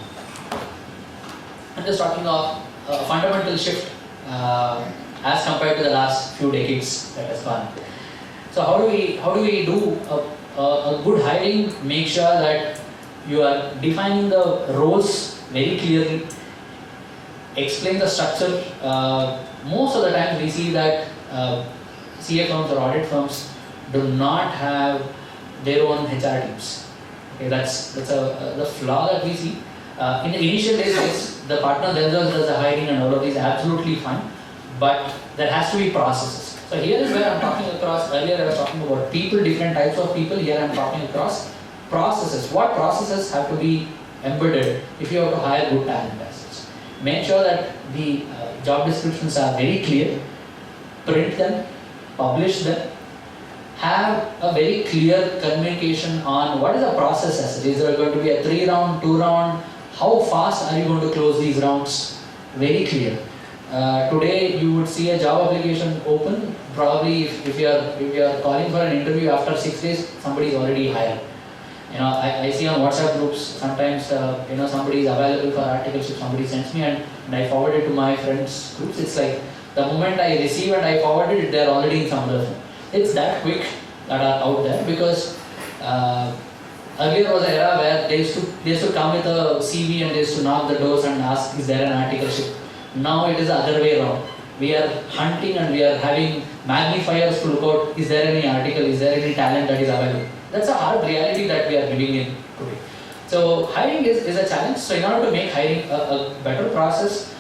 Speaker 2: I'm just talking of a fundamental shift as compared to the last few decades that has gone. So how do we do a good hiring? Make sure that you are defining the roles very clearly. Explain the structure. Most of the time we see that CA firms or audit firms do not have their own HR teams. Okay, that's the flaw that we see. In the initial days, yes, the partner themselves does the hiring and all of these, absolutely fine, but there has to be processes. So here is where I'm talking across. Earlier I was talking about people, different types of people. Here I'm talking across processes. What processes have to be embedded if you have to hire good talent assets? Make sure that the job descriptions are very clear. Print them, publish them. Have a very clear communication on what is the process as. Is there going to be a 3-round, 2-round? How fast are you going to close these rounds? Very clear. Today you would see a job application open. Probably if you are calling for an interview after 6 days, somebody is already hired. I see on WhatsApp groups sometimes somebody is available for articles. If somebody sends me and I forward it to my friends groups, it's like the moment I receive and I forward it, they are already in some other phone. It's that quick that are out there because earlier was an era where they used to come with a CV and they used to knock the doors and ask, is there an articleship? Now it is the other way around. We are hunting and we are having magnifiers to look out, is there any article, is there any talent that is available? That's a hard reality that we are living in today. So hiring is a challenge. So in order to make hiring a better process,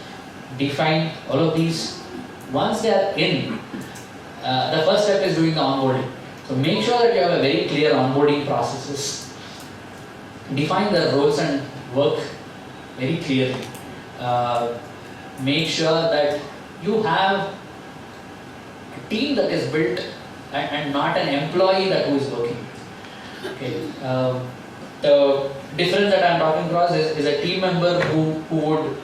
Speaker 2: define all of these. Once they are in, the first step is doing the onboarding. So make sure that you have a very clear onboarding processes. Define the roles and work very clearly. Make sure that you have a team that is built and not an employee that who is working. Okay. The difference that I am talking across is a team member who would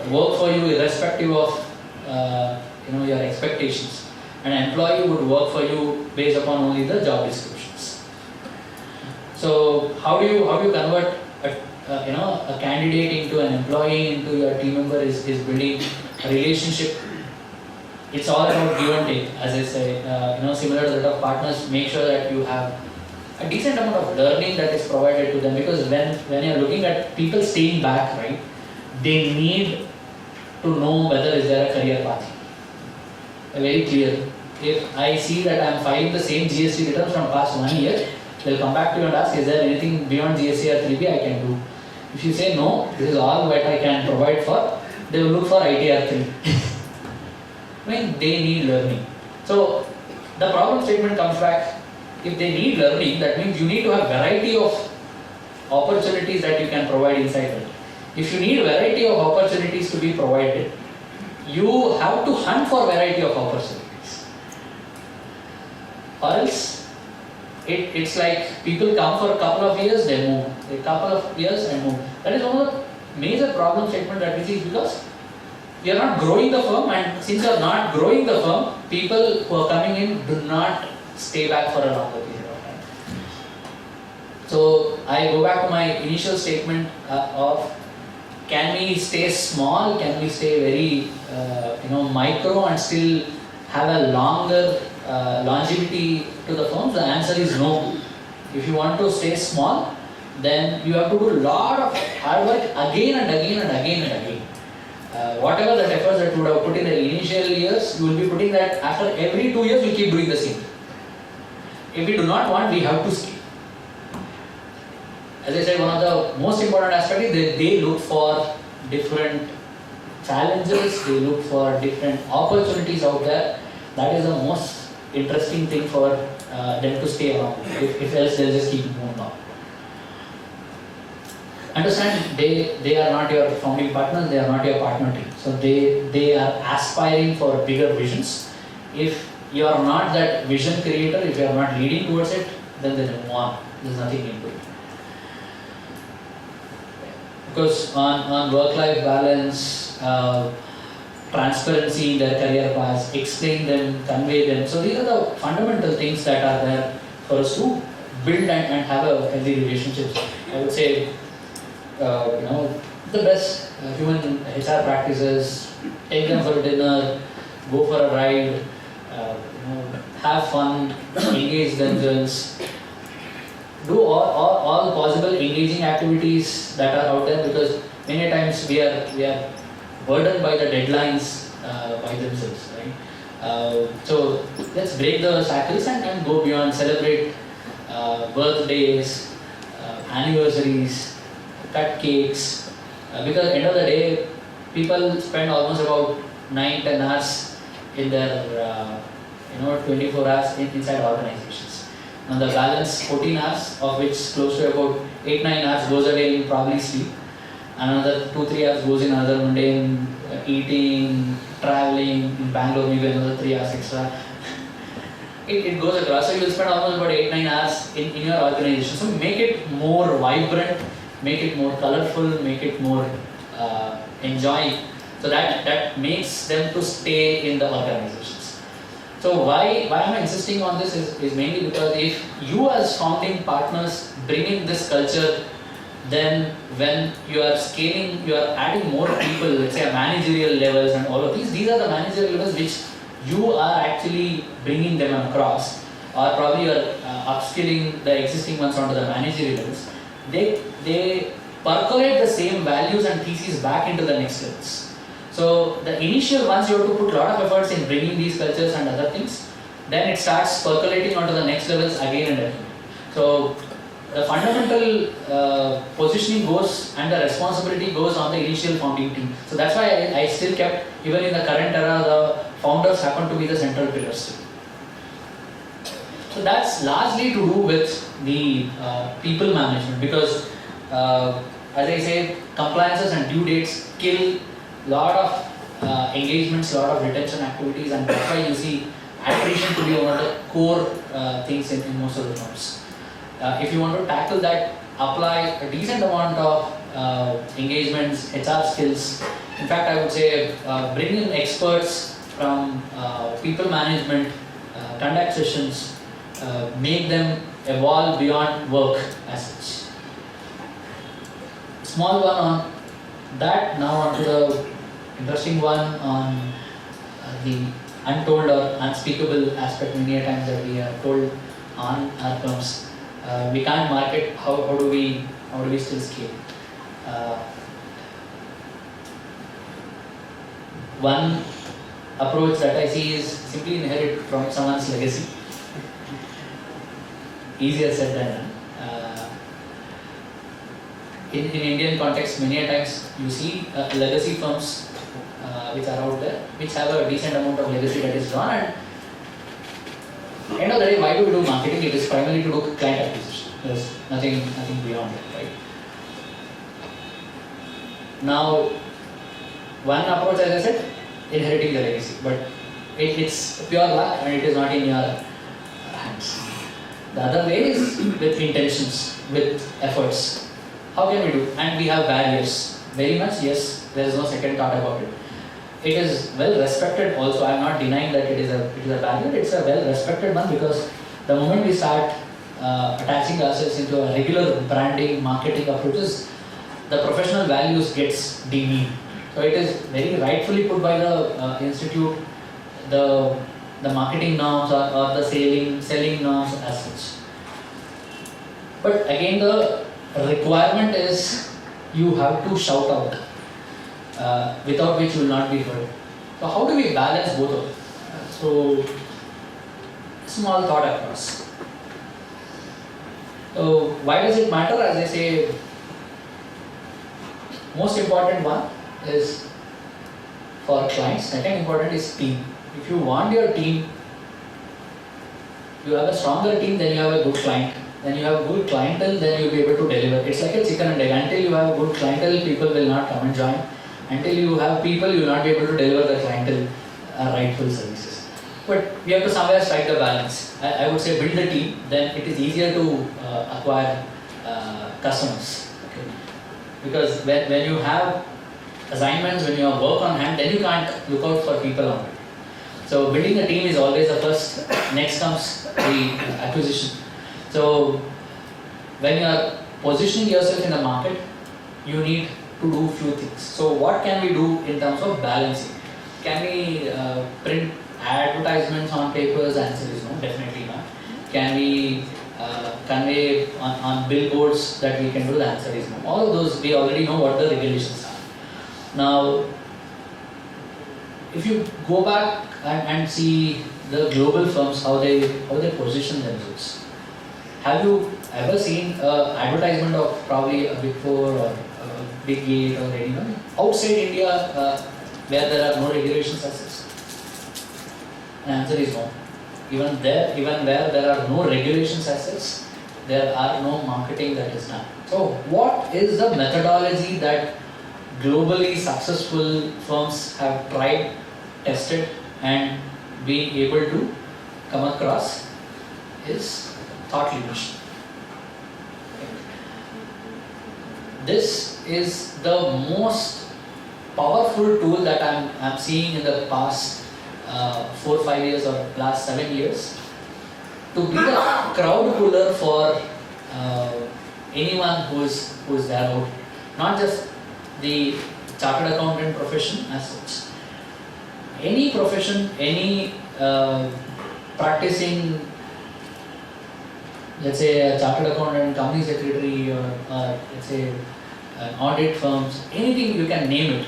Speaker 2: work for you irrespective of your expectations. An employee would work for you based upon only the job descriptions. So how do you convert a candidate into an employee, into your team member is building a relationship. It's all about give and take. As I say, similar to that of partners, make sure that you have a decent amount of learning that is provided to them, because when you're looking at people staying back, right, they need to know whether is there a career path. Very clear. If I see that I am filing the same GST returns from past 1 year, they'll come back to you and ask, is there anything beyond GST or 3B I can do? If you say no, this is all what I can provide for, they will look for ITR 3. I mean, they need learning. So the problem statement comes back. If they need learning, that means you need to have variety of opportunities that you can provide inside it. If you need variety of opportunities to be provided, you have to hunt for variety of opportunities. Or else, it's like people come for a couple of years, they move. A couple of years and move. That is one of the major problem statement that we see, because we are not growing the firm, and since you are not growing the firm, people who are coming in do not stay back for a longer period of time. So I go back to my initial statement of, can we stay small, can we stay very micro and still have a longer longevity to the firms? The answer is no. If you want to stay small, then you have to do a lot of hard work again and again and again and again. Whatever the efforts that you would have put in the initial years, you will be putting that after every 2 years, you keep doing the same. If we do not want, we have to scale. As I said, one of the most important aspects is that they look for different challenges, they look for different opportunities out there. That is the most interesting thing for them to stay around. If else, they'll just keep moving on. Understand, they are not your founding partners, they are not your partner team. So they are aspiring for bigger visions. If you are not that vision creator, if you are not leading towards it, then they move on. There's nothing into it. Because on work-life balance, transparency in their career paths, explain them, convey them. So these are the fundamental things that are there for us to build and have a healthy relationships. I would say, the best human HR practices, take them for dinner, go for a ride, have fun, engage themselves, do all possible engaging activities that are out there, because many times we are burdened by the deadlines by themselves, right? So let's break the shackles and go beyond, celebrate birthdays, anniversaries, cut cakes, because at the end of the day, people spend almost about 9-10 hours in their 24 hours inside organizations. On the balance 14 hours, of which close to about 8-9 hours goes away in probably sleep. Another 2-3 hours goes in other mundane eating, traveling, in Bangalore maybe another 3 hours extra. It goes across, so you will spend almost about 8-9 hours in your organization. So make it more vibrant, make it more colorful, make it more enjoying. So that makes them to stay in the organizations. So why am I insisting on this is mainly because if you as founding partners bring in this culture, then when you are scaling, you are adding more people, let's say managerial levels and all of these are the managerial levels which you are actually bringing them across, or probably you are upskilling the existing ones onto the managerial levels. They percolate the same values and theses back into the next levels. So the initial ones you have to put a lot of efforts in bringing these cultures and other things, then it starts percolating onto the next levels again and again. So the fundamental positioning goes and the responsibility goes on the initial founding team. So that's why I still kept, even in the current era, the founders happen to be the central pillars. So that's largely to do with the people management, because as I say, compliances and due dates kill lot of engagements, lot of retention activities, and that's why you see attrition to be one of the core things in most of the firms. If you want to tackle that, apply a decent amount of engagements, HR skills. In fact, I would say bring in experts from people management, conduct sessions, make them evolve beyond work as such. Small one on that, now on to the interesting one on the untold or unspeakable aspect many a times that we are told on our firms. We can't market, how do we still scale? One approach that I see is simply inherit from someone's legacy. Easier said than done. In Indian context, many a times you see legacy firms which are out there, which have a decent amount of legacy that is gone, and end of the day, why do we do marketing? It is primarily to do client acquisition. There's nothing beyond it, right? Now, one approach, as I said, inheriting the legacy, but it's pure luck and it is not in your hands. The other way is with intentions, with efforts. How can we do? And we have barriers. Very much, yes, there is no second thought about it. It is well respected also. I am not denying that it is a barrier. It's a well respected one, because the moment we start attaching ourselves into a regular branding, marketing approaches, the professional values gets demeaned. So it is very rightfully put by the institute, the marketing norms or the selling norms as such. But again, the requirement is you have to shout out, without which you will not be heard. So how do we balance both of them? So small thought across. So why does it matter? As I say, most important one is for clients. Second important is team. If you want your team, you have a stronger team, then you have a good client. Then you have a good clientele, then you'll be able to deliver. It's like a chicken and egg. Until you have a good clientele, people will not come and join. Until you have people, you will not be able to deliver the clientele rightful services. But we have to somewhere strike the balance. I would say build the team, then it is easier to acquire customers. Okay? Because when you have assignments, when you have work on hand, then you can't look out for people on it. So building a team is always the first. Next comes the acquisition. So when you are positioning yourself in the market, you need to do few things. So what can we do in terms of balancing? Can we print advertisements on papers? Answer is no, definitely not. Can we convey on billboards that we can do? The answer is no. All of those, we already know what the regulations are. Now, if you go back and see the global firms, how they position themselves. have you ever seen an advertisement of probably a Big Four or a Big Eight or anyone outside India where there are no regulations as such? The answer is no. Even where there are no regulations as such, there are no marketing that is done. So what is the methodology that globally successful firms have tried, tested and been able to come across is thought leadership. This is the most powerful tool that I'm seeing in the past 4-5 years or last 7 years to be the crowd puller for anyone who is there out, not just the chartered accountant profession as such. Any profession, any practicing, let's say a chartered accountant, company secretary, or let's say audit firms, anything you can name it.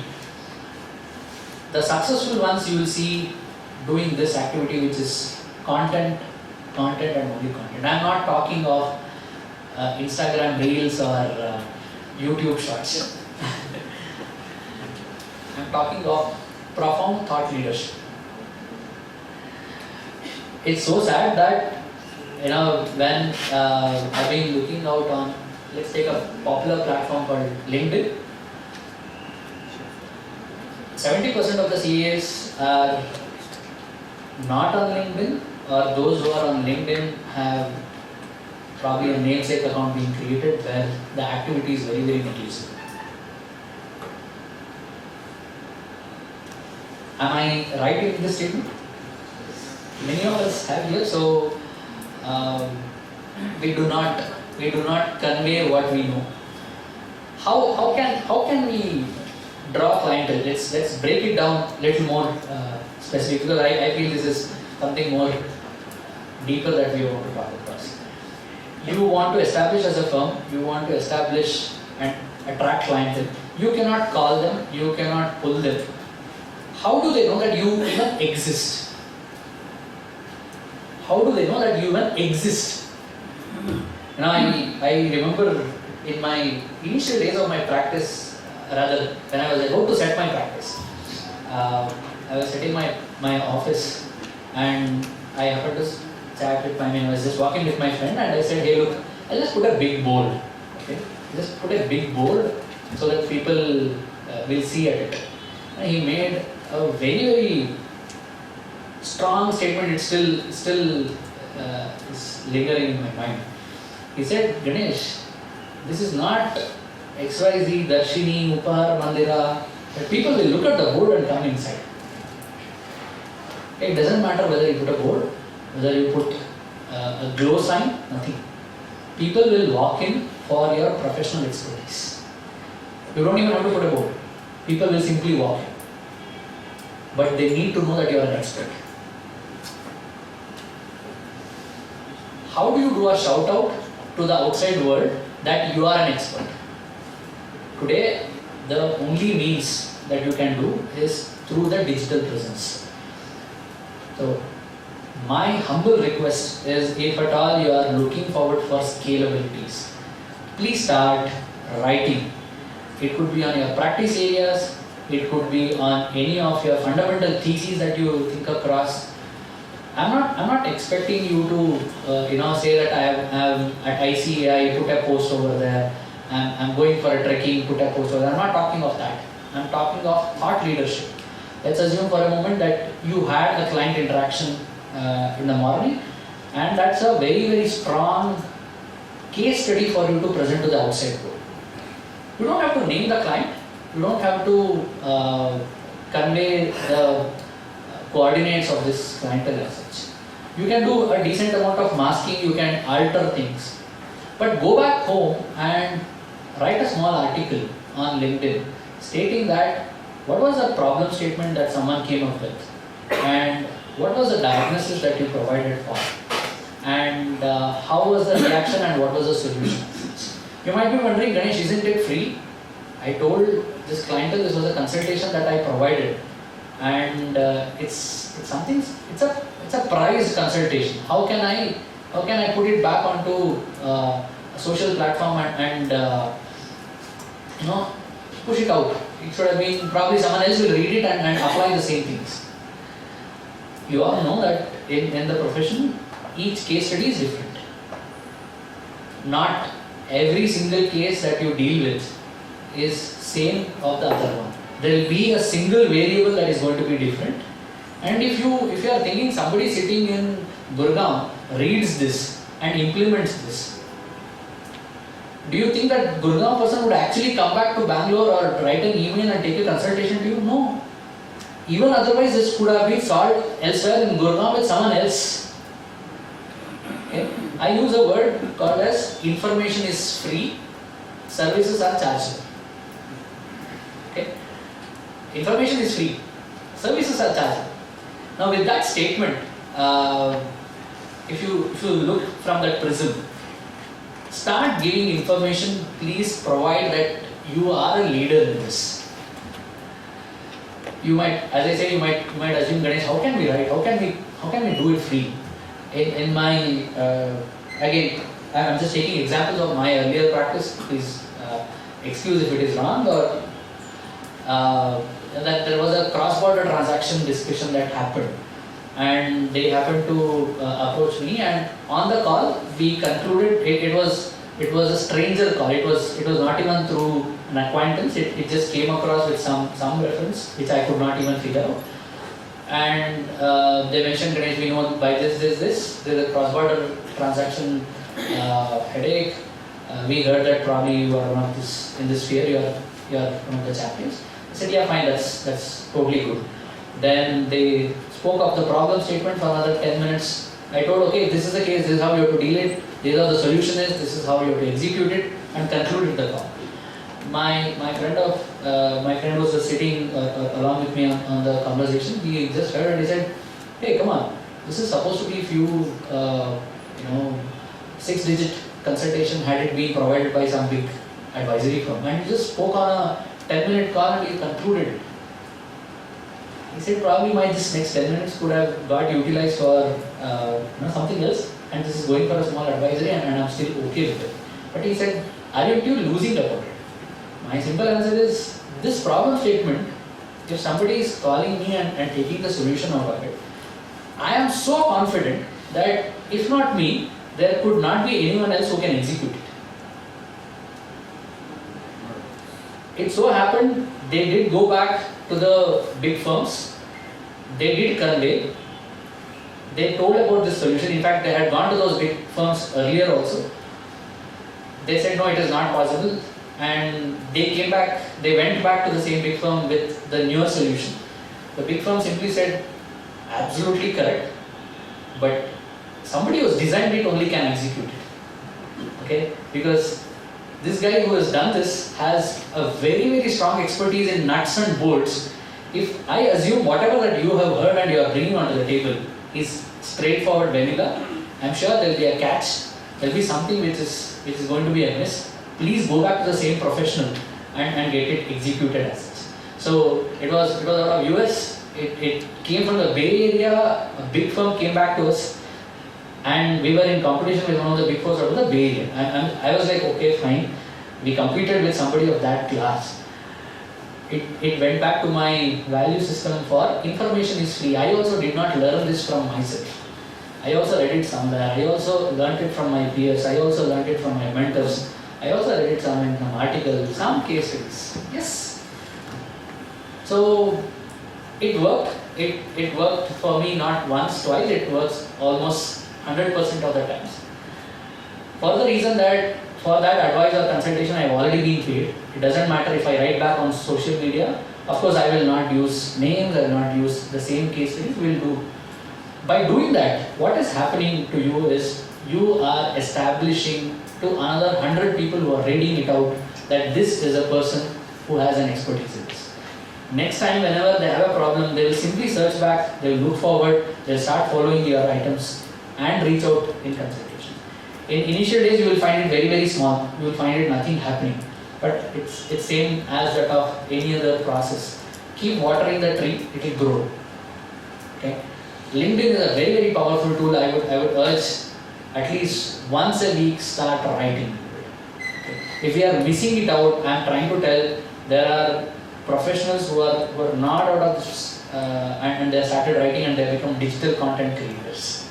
Speaker 2: The successful ones you will see doing this activity, which is content and only content. I'm not talking of Instagram Reels or YouTube Shorts. I'm talking of profound thought leadership. It's so sad that when I've been looking out on, let's take a popular platform called LinkedIn. 70% of the CAs are not on LinkedIn, or those who are on LinkedIn have probably a namesake account being created where the activity is very, very negligible. Am I right in this statement? Many of us have here, so we do not convey what we know. How can we draw clientele? Let's break it down a little more specific, because I feel this is something more deeper that we want to talk about. You want to establish as a firm, you want to establish and attract clientele. You cannot call them, you cannot pull them. How do they know that you even exist? How do they know that you even exist? I remember in my initial days of my practice, rather when I was about to set my practice, I was setting my office and I happened to chat with I was just walking with my friend and I said, hey look, I'll just put a big board, okay? Just put a big board so that people will see at it. And he made a very, very strong statement. It still is lingering in my mind. He said, Ganesh, this is not XYZ, Darshini, Upahar, Mandira. But people will look at the board and come inside. It doesn't matter whether you put a board, whether you put a glow sign, nothing. People will walk in for your professional expertise. You don't even have to put a board. People will simply walk in. But they need to know that you are an expert. How do you do a shout out to the outside world that you are an expert? Today, the only means that you can do is through the digital presence. So, my humble request is, if at all you are looking forward for scalabilities, please start writing. It could be on your practice areas, it could be on any of your fundamental theses that you think across. I'm not expecting you to say that I am at ICAI, put a post over there. I'm going for a trekking, put a post over there. I'm not talking of that. I'm talking of thought leadership. Let's assume for a moment that you had a client interaction in the morning, and that's a very, very strong case study for you to present to the outside world. You don't have to name the client. You don't have to convey the coordinates of this clientele as such. You can do a decent amount of masking, you can alter things. But go back home and write a small article on LinkedIn stating that what was the problem statement that someone came up with, and what was the diagnosis that you provided for, and how was the reaction and what was the solution. You might be wondering, Ganesh, isn't it free? I told this clientele this was a consultation that I provided, and it's a priced consultation. How can I How can I put it back onto a social platform and push it out? It should have been, probably someone else will read it and apply the same things. You all know that in the profession, each case study is different. Not every single case that you deal with is same of the other one. There will be a single variable that is going to be different. And if you are thinking somebody sitting in Gurgaon reads this and implements this, do you think that Gurgaon person would actually come back to Bangalore or write an email and take a consultation to you? No. Even otherwise, this could have been solved elsewhere in Gurgaon with someone else. Okay? I use a word called as information is free, services are chargeable. Okay? Information is free, services are chargeable. Now with that statement, if you look from that prism, start giving information, please provide that you are a leader in this. You might, as I say, you might assume, Ganesh, how can we write? How can we do it free? In my, again, I'm just taking examples of my earlier practice. Please excuse if it is wrong, or that there was a cross-border transaction discussion that happened, and they happened to approach me, and on the call we concluded it was a stranger call. It was not even through an acquaintance. It just came across with some reference which I could not even figure out. And they mentioned, Ganesh, we know by this, there's a cross-border transaction headache. We heard that probably you are one of this, in this sphere, you are one of the champions. I said, yeah, fine, that's totally good. Then they spoke of the problem statement for another 10 minutes. I told, okay, this is the case, this is how you have to deal it, this is how the solution is, this is how you have to execute it, and concluded the call. My friend was just sitting along with me on the conversation. He just heard and he said, hey, come on, this is supposed to be few 6-digit consultation had it been provided by some big advisory firm, and he just spoke on a 10-minute call and he concluded it. He said probably this next 10 minutes could have got utilized for something else, and this is going for a small advisory and I'm still okay with it. But he said, aren't you losing about it? My simple answer is, this problem statement, if somebody is calling me and taking the solution out of it, I am so confident that if not me, there could not be anyone else who can execute it. It so happened, they did go back to the big firms, they did convey, they told about this solution. In fact, they had gone to those big firms earlier also. They said, no, it is not possible. And they went back to the same big firm with the newer solution. The big firm simply said, absolutely correct, but somebody who has designed it only can execute it. Okay? Because this guy who has done this has a very, very strong expertise in nuts and bolts. If I assume whatever that you have heard and you are bringing onto the table is straightforward vanilla, I'm sure there will be a catch, there will be something which is going to be amiss. Please go back to the same professional and get it executed as such. So it was out of US, it came from the Bay Area, a big firm came back to us, and we were in competition with one of the big fours out of the Bay Area. And I was like, okay, fine, we competed with somebody of that class. It went back to my value system for information is free. I also did not learn this from myself. I also read it somewhere. I also learned it from my peers. I also learned it from my mentors. I also read it some in some article, some case studies. Yes. So it worked. It worked for me not once, twice. It works almost 100% of the times. For the reason that for that advice or consultation I have already been paid. It doesn't matter if I write back on social media. Of course, I will not use names. I will not use the same case studies. We will do. By doing that, what is happening to you is you are establishing to another 100 people who are reading it out that this is a person who has an expertise in this. Next time, whenever they have a problem, they will simply search back, they will look forward, they will start following your items and reach out in consultation. In initial days, you will find it very, very small. You will find it nothing happening. But it's same as that of any other process. Keep watering the tree, it will grow. Okay? LinkedIn is a very, very powerful tool. I would urge at least once a week start writing. Okay. If we are missing it out, I am trying to tell there are professionals who are not out of this and they started writing and they become digital content creators.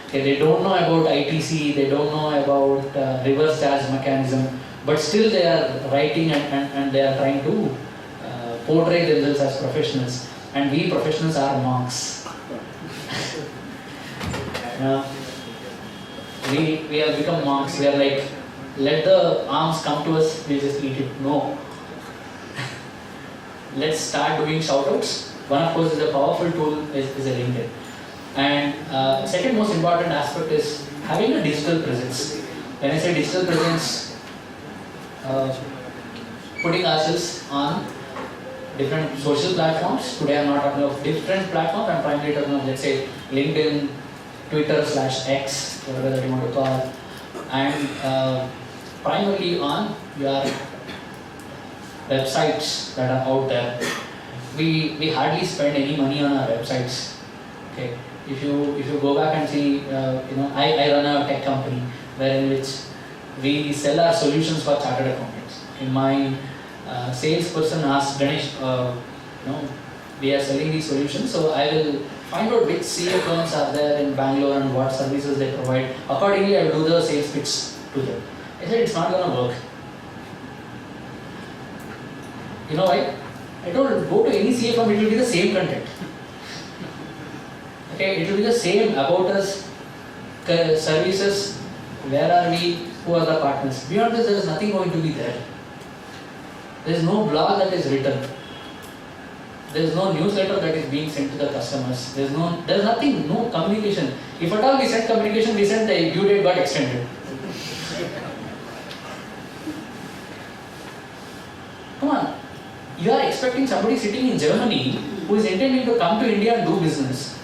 Speaker 2: Okay, they don't know about ITC, they don't know about reverse charge mechanism, but still they are writing and they are trying to portray themselves as professionals. And we professionals are monks. We have become monks. We are like, let the alms come to us, we just eat it. No. Let's start doing shoutouts. One, of course, is a powerful tool is a LinkedIn. And second most important aspect is having a digital presence. When I say digital presence, putting ourselves on different social platforms. Today I'm not talking of different platforms, I'm primarily talking of, let's say, LinkedIn, Twitter/X, whatever that you want to call, and primarily on your websites that are out there. We hardly spend any money on our websites. Okay, if you go back and see, I run a tech company wherein which we sell our solutions for chartered accountants. In my salesperson asked Ganesh, we are selling these solutions, so I will find out which CA firms are there in Bangalore and what services they provide. Accordingly, I will do the sales pitch to them. I said, it's not going to work. You know why? I told, go to any CA firm, it will be the same content. Okay, it will be the same about us, services, where are we, who are the partners. Beyond this, there is nothing going to be there. There is no blog that is written. There is no newsletter that is being sent to the customers. There is nothing, no communication. If at all we sent communication, we sent the due date got extended. Come on, you are expecting somebody sitting in Germany who is intending to come to India and do business,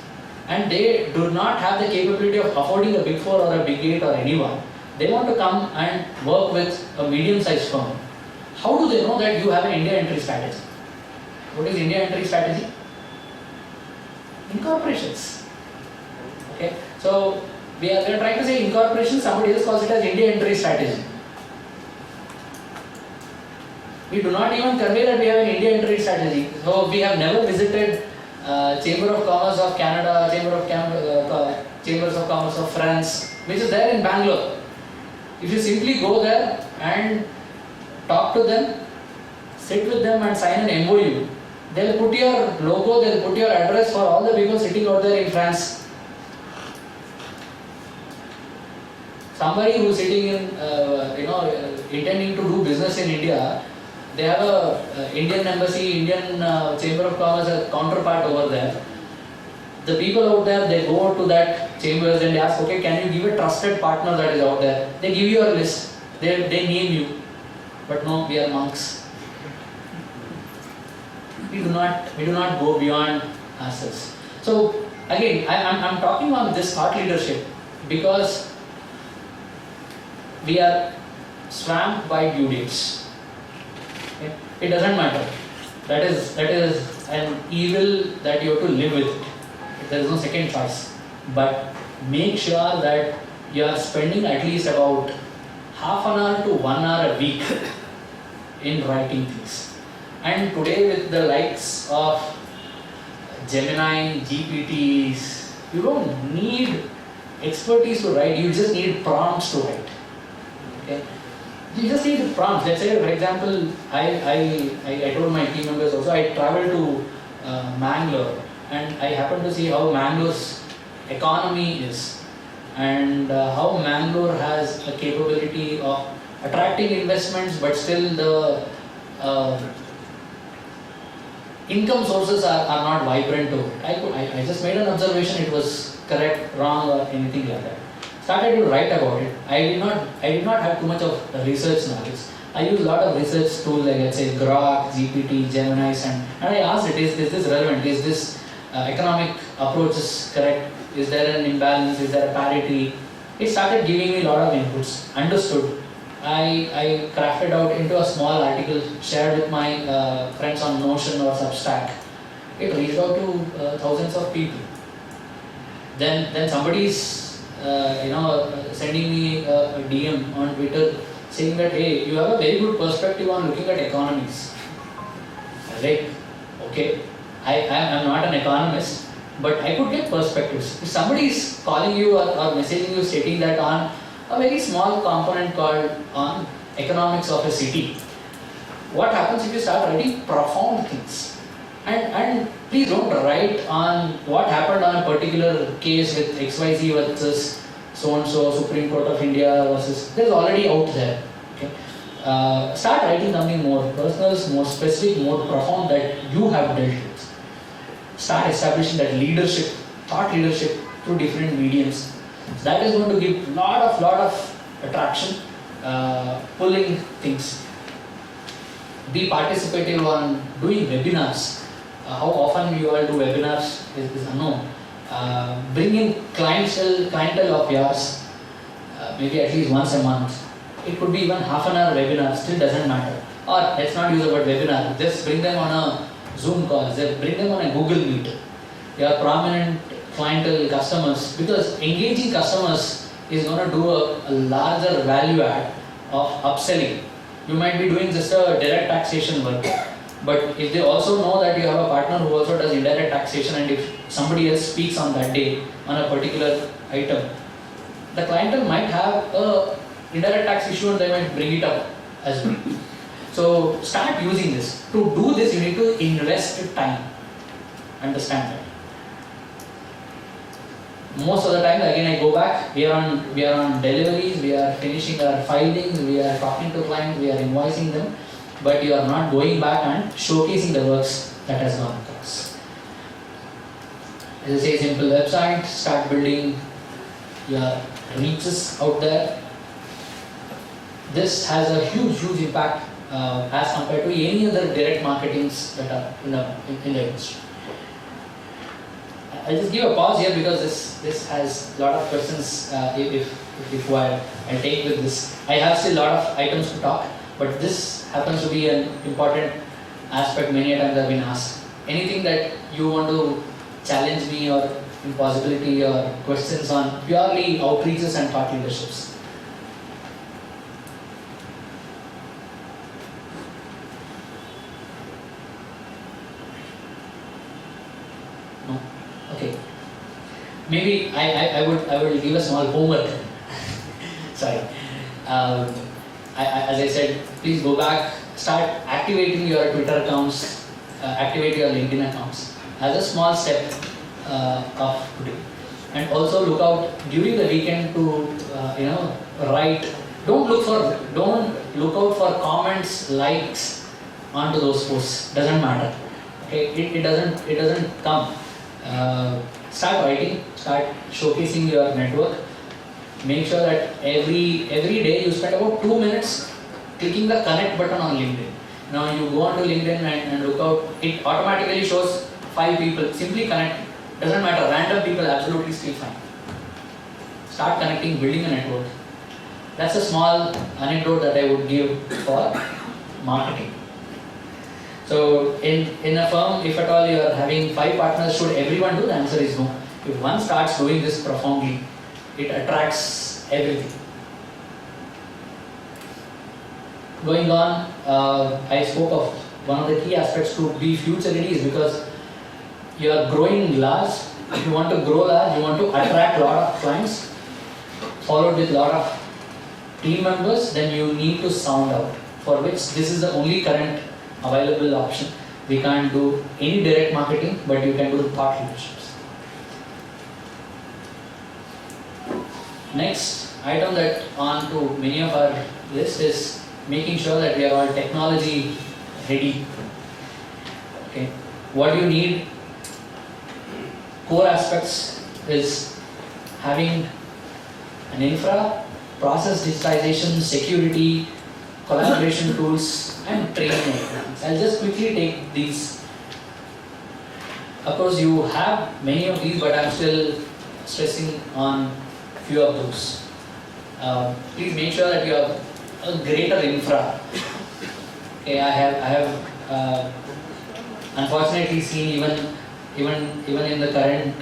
Speaker 2: and they do not have the capability of affording a Big Four or a Big Eight or anyone. They want to come and work with a medium-sized firm. How do they know that you have an India entry strategy? What is India entry strategy? Incorporations. Okay, so we are trying to say incorporation, somebody else calls it as India entry strategy. We do not even convey that we have an India entry strategy. So we have never visited Chamber of Commerce of Canada, Chambers of Commerce of France, which is there in Bangalore. If you simply go there and talk to them, sit with them and sign an MOU, they'll put your logo, they'll put your address for all the people sitting out there in France. Somebody who's sitting in, intending to do business in India, they have a Indian embassy, Indian Chamber of Commerce, a counterpart over there. The people out there, they go to that chambers and they ask, okay, can you give a trusted partner that is out there? They give you a list, they name you. But no, we are monks. We do not go beyond ourselves. So again, I'm talking on this thought leadership because we are swamped by due dates. Okay? It doesn't matter. That is an evil that you have to live with. There is no second choice. But make sure that you are spending at least about half an hour to 1 hour a week in writing things. And today with the likes of Gemini, GPTs, you don't need expertise to write, you just need prompts to write. Okay? You just need prompts. Let's say, for example, I told my team members also, I traveled to Mangalore and I happened to see how Mangalore's economy is and how Mangalore has a capability of attracting investments, but still the income sources are not vibrant to it. I just made an observation, it was correct, wrong or anything like that. Started to write about it. I did not have too much of research knowledge. I use a lot of research tools like, let's say, Grok, GPT, Gemini, and I asked it, is this relevant? Is this economic approach is correct? Is there an imbalance? Is there a parity? It started giving me a lot of inputs. Understood. I crafted out into a small article, shared with my friends on Notion or Substack. It reached out to thousands of people. Then somebody's sending me a DM on Twitter saying that, hey, you have a very good perspective on looking at economics. I was like, okay, I'm not an economist, but I could get perspectives. If somebody is calling you or messaging you stating that on a very small component called on economics of a city, what happens if you start writing profound things? And please don't write on what happened on a particular case with XYZ versus so-and-so, Supreme Court of India versus, there's already out there. Okay? Start writing something more personal, more specific, more profound that you have dealt with. Start establishing that leadership, thought leadership through different mediums. So that is going to give lot of attraction, pulling things. Be participative on doing webinars. How often you all do webinars is unknown. Bring in clientele of yours, maybe at least once a month. It could be even half an hour webinar, still doesn't matter. Or let's not use the word webinar, just bring them on a Zoom call, bring them on a Google Meet. Your prominent clientele customers, because engaging customers is going to do a larger value add of upselling. You might be doing just a direct taxation work, but if they also know that you have a partner who also does indirect taxation, and if somebody else speaks on that day on a particular item, the clientele might have a indirect tax issue and they might bring it up as well. So start using this. To do this, you need to invest time. Understand that. Most of the time, again I go back, we are on deliveries, we are finishing our filings, we are talking to clients, we are invoicing them, but you are not going back and showcasing the works that has gone across. As I say, simple website, start building your reaches out there. This has a huge impact as compared to any other direct marketings that are in the industry. I'll just give a pause here because this has a lot of questions if required. I'll take with this. I have still a lot of items to talk, but this happens to be an important aspect many times I've been asked. Anything that you want to challenge me or impossibility or questions on purely outreaches and thought leaderships? No? Okay. Maybe I would give a small homework. Sorry. As I said, please go back, start activating your Twitter accounts, activate your LinkedIn accounts as a small step of today. And also look out during the weekend to write. Don't look out for comments, likes onto those posts. Doesn't matter. Okay, it doesn't come. Start writing, start showcasing your network. Make sure that every day you spend about 2 minutes clicking the connect button on LinkedIn. Now you go onto LinkedIn and look out, it automatically shows 5 people. Simply connect. Doesn't matter, random people, absolutely still fine. Start connecting, building a network. That's a small anecdote that I would give for marketing. So in a firm, if at all you are having 5 partners, should everyone do? The answer is no. If one starts doing this profoundly, it attracts everything. Going on, I spoke of one of the key aspects to be future ready is because you are growing large. If you want to grow large, you want to attract a lot of clients, followed with a lot of team members, then you need to sound out, for which this is the only current available option. We can't do any direct marketing, but you can do thought leaderships. Next item that on to many of our list is making sure that we are all technology ready. Okay, what you need, core aspects is having an infra, process digitization, security, collaboration tools, and training. I'll just quickly take these. Of course, you have many of these, but I'm still stressing on few of those. Please make sure that you have a greater infra. Okay, I have unfortunately seen even in the current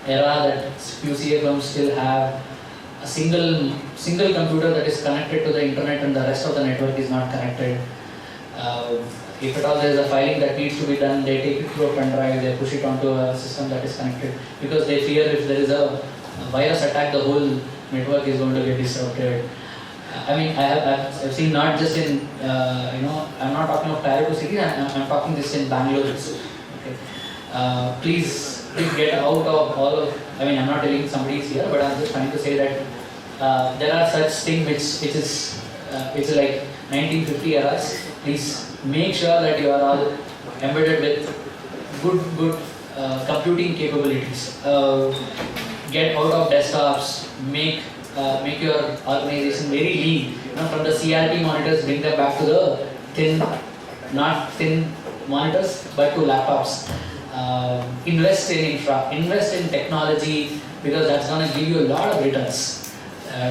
Speaker 2: era that few CA firms still have a single computer that is connected to the internet and the rest of the network is not connected. If at all there is a filing that needs to be done, they take it through a pen drive, they push it onto a system that is connected, because they fear if there is a virus attack, the whole network is going to get disrupted. I mean, I've seen not just in, I'm not talking of tier 2 cities, I'm talking this in Bangalore itself. Okay. Please get out of all of, I mean, I'm not telling somebody is here, but I'm just trying to say that there are such things which is like 1950 eras. Please make sure that you are all embedded with good computing capabilities. Get out of desktops, make your organization very lean. From the CRT monitors, bring them back to the not thin monitors, but to laptops. Invest in infra, invest in technology, because that's going to give you a lot of returns.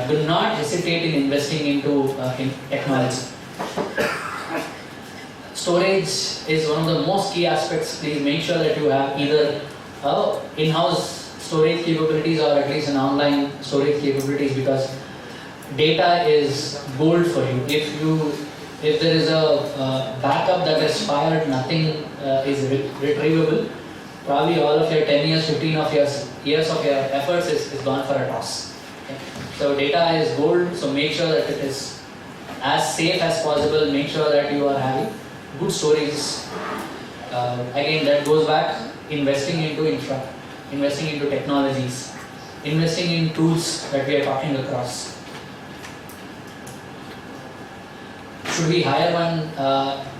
Speaker 2: Do not hesitate in investing into in technology. Storage is one of the most key aspects. Please make sure that you have either in-house storage capabilities or at least an online storage capabilities, because data is gold for you. If there is a backup that is fired, nothing is retrievable. Probably all of your 10 years, 15 of years of your efforts is gone for a toss. Okay. So data is gold, so make sure that it is as safe as possible. Make sure that you are having good storage. Again, that goes back, investing into infra, investing into technologies, investing in tools that we are talking across. Should we hire one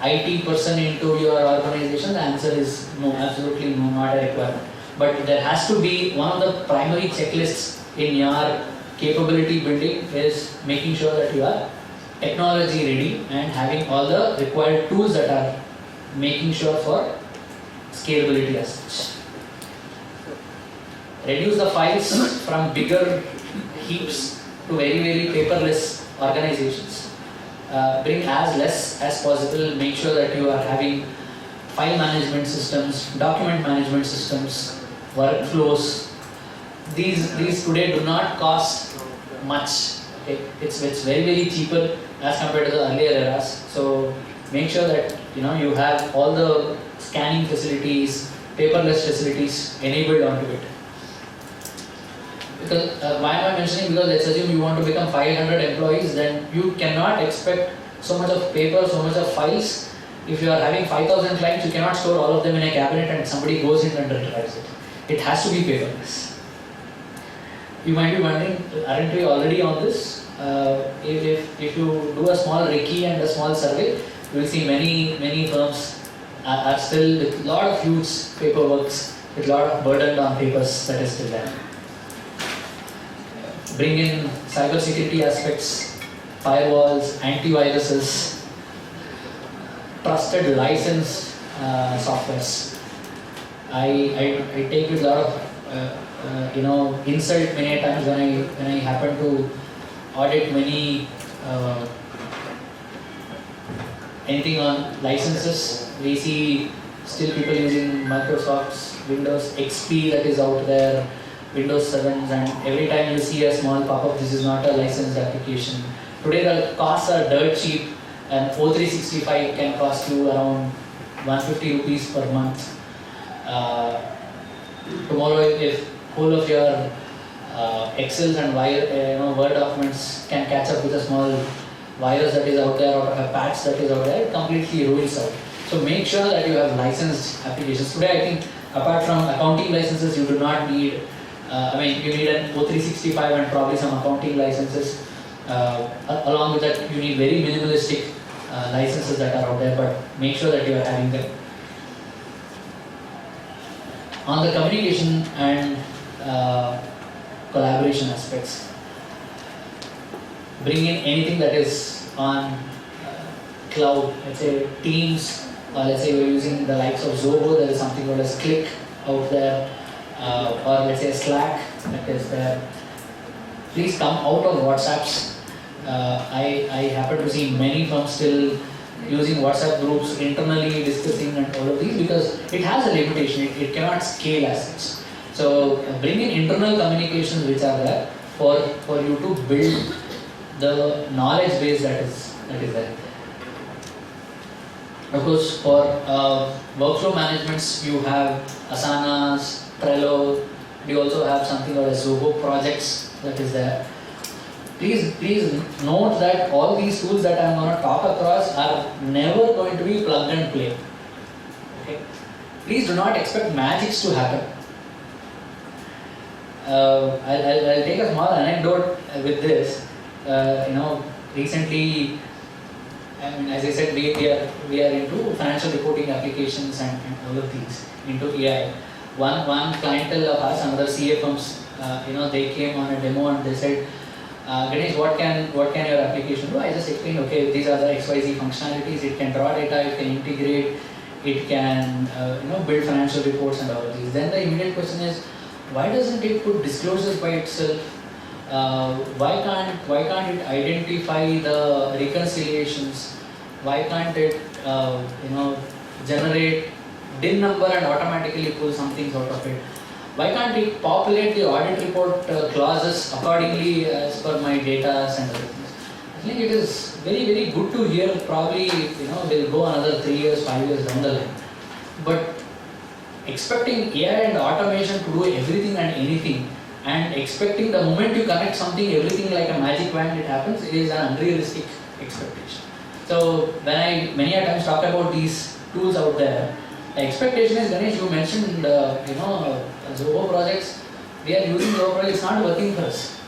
Speaker 2: IT person into your organization? The answer is no, absolutely no, not a requirement. But there has to be one of the primary checklists in your capability building is making sure that you are technology ready and having all the required tools that are making sure for scalability as such. Reduce the files from bigger heaps to very paperless organizations. Bring as less as possible. Make sure that you are having file management systems, document management systems, workflows. These today do not cost much. Okay? It's very cheaper as compared to the earlier eras. So make sure that you have all the scanning facilities, paperless facilities enabled onto it. Because why am I mentioning? Because let's assume you want to become 500 employees, then you cannot expect so much of paper, so much of files. If you are having 5,000 clients, you cannot store all of them in a cabinet and somebody goes in and retrieves it. It has to be paperless. You might be wondering, aren't we already on this? If you do a small recce and a small survey, you will see many firms are still with a lot of huge paperworks, with a lot of burden on papers that is still there. Bring in cyber security aspects, firewalls, antiviruses, trusted licensed softwares. I take with a lot of insult many times when I happen to audit anything on licenses. We see still people using Microsoft's Windows XP that is out there, Windows 7s, and every time you see a small pop-up, this is not a licensed application. Today the costs are dirt cheap, and O365 can cost you around 150 rupees per month. Tomorrow, if whole of your Excels and Word documents can catch up with a small virus that is out there or a patch that is out there, it completely rules out. So make sure that you have licensed applications. Today I think apart from accounting licenses, you do not need, you need an O365 and probably some accounting licenses. Along with that, you need very minimalistic licenses that are out there, but make sure that you are having them. On the communication and collaboration aspects, bring in anything that is on cloud, let's say Teams, or let's say we're using the likes of Zoho, there is something called as Click out there, or let's say Slack that is there. Please come out of WhatsApps. I happen to see many firms still using WhatsApp groups internally discussing and all of these, because it has a limitation, it cannot scale as such. So bring in internal communications which are there. for you to build the knowledge base that is there. Of course, for workflow managements, you have Asanas, Trello. You also have something called as Zoho projects that is there. Please note that all these tools that I am going to talk across are never going to be plug and play. Okay? Please do not expect magics to happen. I'll take a small anecdote with this. Recently, I mean, as I said, we are into financial reporting applications and all of these, into AI. One clientele of us, another CA firms, they came on a demo and they said, Ganesh, what can your application do? I just explained, okay, these are the XYZ functionalities. It can draw data, it can integrate, it can build financial reports and all of these. Then the immediate question is, why doesn't it put disclosures by itself? Why can't it identify the reconciliations? Why can't it generate DIN number and automatically pull some things out of it? Why can't it populate the audit report clauses accordingly as per my data and other things? I think it is very, very good to hear. Probably we'll go another 3 years, 5 years down the line. But expecting AI and automation to do everything and anything, and expecting the moment you connect something, everything like a magic wand, it happens, is an unrealistic expectation. So when I many a times talk about these tools out there, the expectation is, Ganesh, you mentioned Zoho projects. We are using Zoho projects, it's not working for us.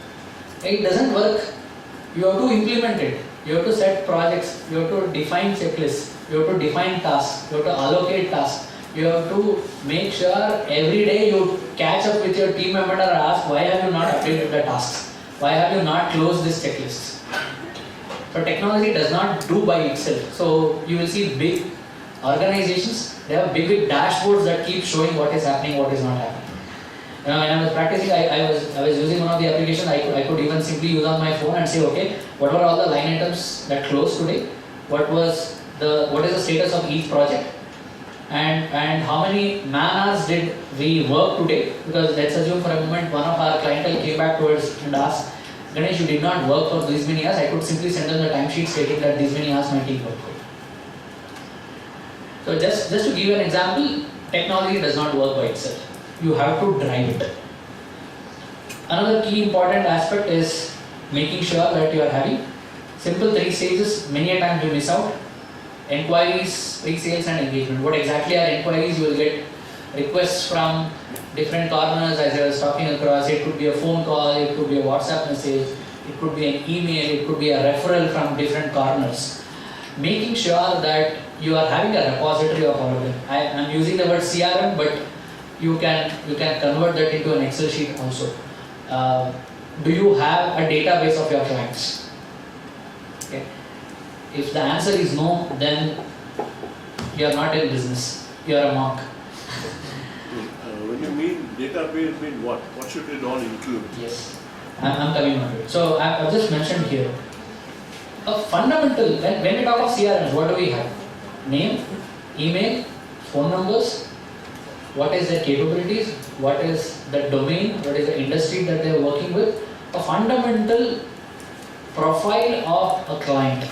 Speaker 2: It doesn't work. You have to implement it. You have to set projects. You have to define checklists. You have to define tasks. You have to allocate tasks. You have to make sure every day you catch up with your team member and ask, why have you not updated the tasks? Why have you not closed this checklist? So technology does not do by itself. So you will see big organizations, they have big dashboards that keep showing what is happening, what is not happening. When I was practicing, I was using one of the applications. I could even simply use on my phone and say, okay, what were all the line items that closed today? What is the status of each project? And how many man hours did we work today? Because let's assume for a moment one of our clientele came back to us and asked, Ganesh, you did not work for these many hours. I could simply send them the timesheet stating that these many hours my team worked for. So just to give you an example, technology does not work by itself. You have to drive it. Another key important aspect is making sure that you are having simple 3 stages. Many a times we miss out. Enquiries, pre-sales and engagement. What exactly are enquiries? You will get requests from different corners as I was talking across. It could be a phone call, it could be a WhatsApp message, it could be an email, it could be a referral from different corners. Making sure that you are having a repository of all of them. I am using the word CRM, but you can convert that into an Excel sheet also. Do you have a database of your clients? Okay. If the answer is no, then you are not in business. You are a monk.
Speaker 3: When you mean database, mean what? What should it all include?
Speaker 2: Yes, I'm coming on to it. So I've just mentioned here a fundamental. When we talk of CRMs, what do we have? Name, email, phone numbers. What is their capabilities? What is the domain? What is the industry that they are working with? A fundamental profile of a client.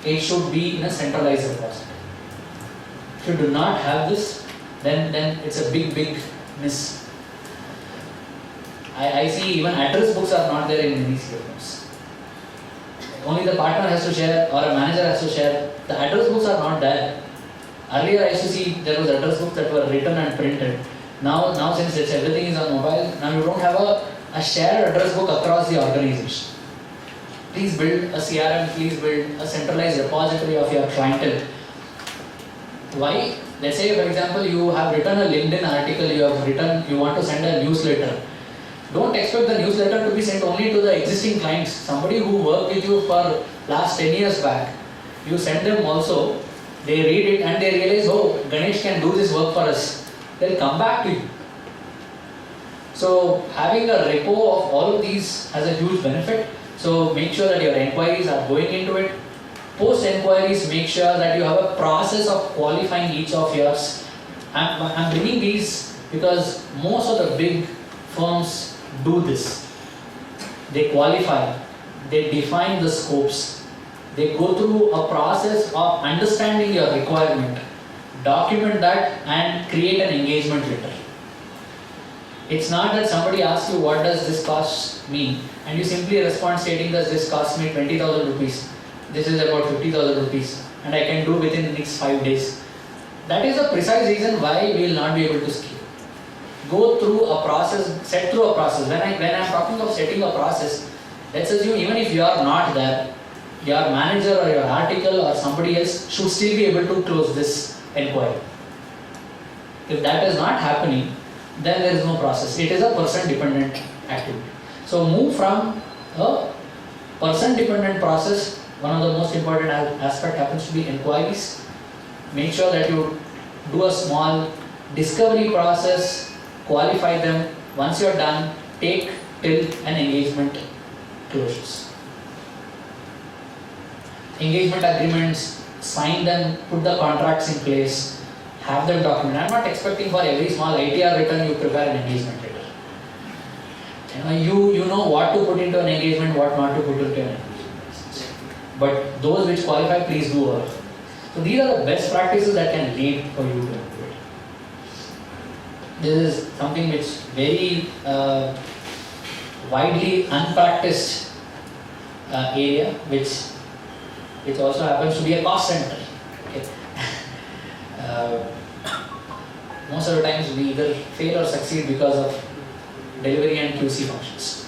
Speaker 2: It should be in a centralized repository. If you do not have this, then it's a big miss. I see even address books are not there in many CRMs. Only the partner has to share or a manager has to share. The address books are not there. Earlier I used to see there was address books that were written and printed. Now since everything is on mobile, now you don't have a shared address book across the organization. Please build a CRM, please build a centralized repository of your clientele. Why? Let's say for example you have written a LinkedIn article, you want to send a newsletter. Don't expect the newsletter to be sent only to the existing clients. Somebody who worked with you for last 10 years back, you send them also, they read it and they realize, oh, Ganesh can do this work for us. They'll come back to you. So having a repo of all of these has a huge benefit. So make sure that your inquiries are going into it. Post inquiries, make sure that you have a process of qualifying each of yours. I'm bringing these because most of the big firms do this. they qualify, they define the scopes, they go through a process of understanding your requirement, document that and create an engagement letter. It's not that somebody asks you what does this cost me and you simply respond stating that this costs me 20,000 rupees, this is about 50,000 rupees and I can do within the next 5 days. That is the precise reason why we will not be able to scale. Go through a process, set through a process. When I'm talking of setting a process, let's assume even if you are not there, your manager or your article or somebody else should still be able to close this inquiry. If that is not happening, then there is no process. It is a person dependent activity. So move from a person dependent process. One of the most important aspect happens to be inquiries. Make sure that you do a small discovery process, qualify them. Once you are done, take till an engagement closures. Engagement agreements, sign them, put the contracts in place, have them documented. I'm not expecting for every small ITR return you prepare an engagement letter. You know what to put into an engagement, what not to put into an engagement. But those which qualify, please do all. So these are the best practices that can lead for you to improve. This is something which very widely unpracticed area, which also happens to be a cost center. Okay. Most of the times we either fail or succeed because of delivery and QC functions.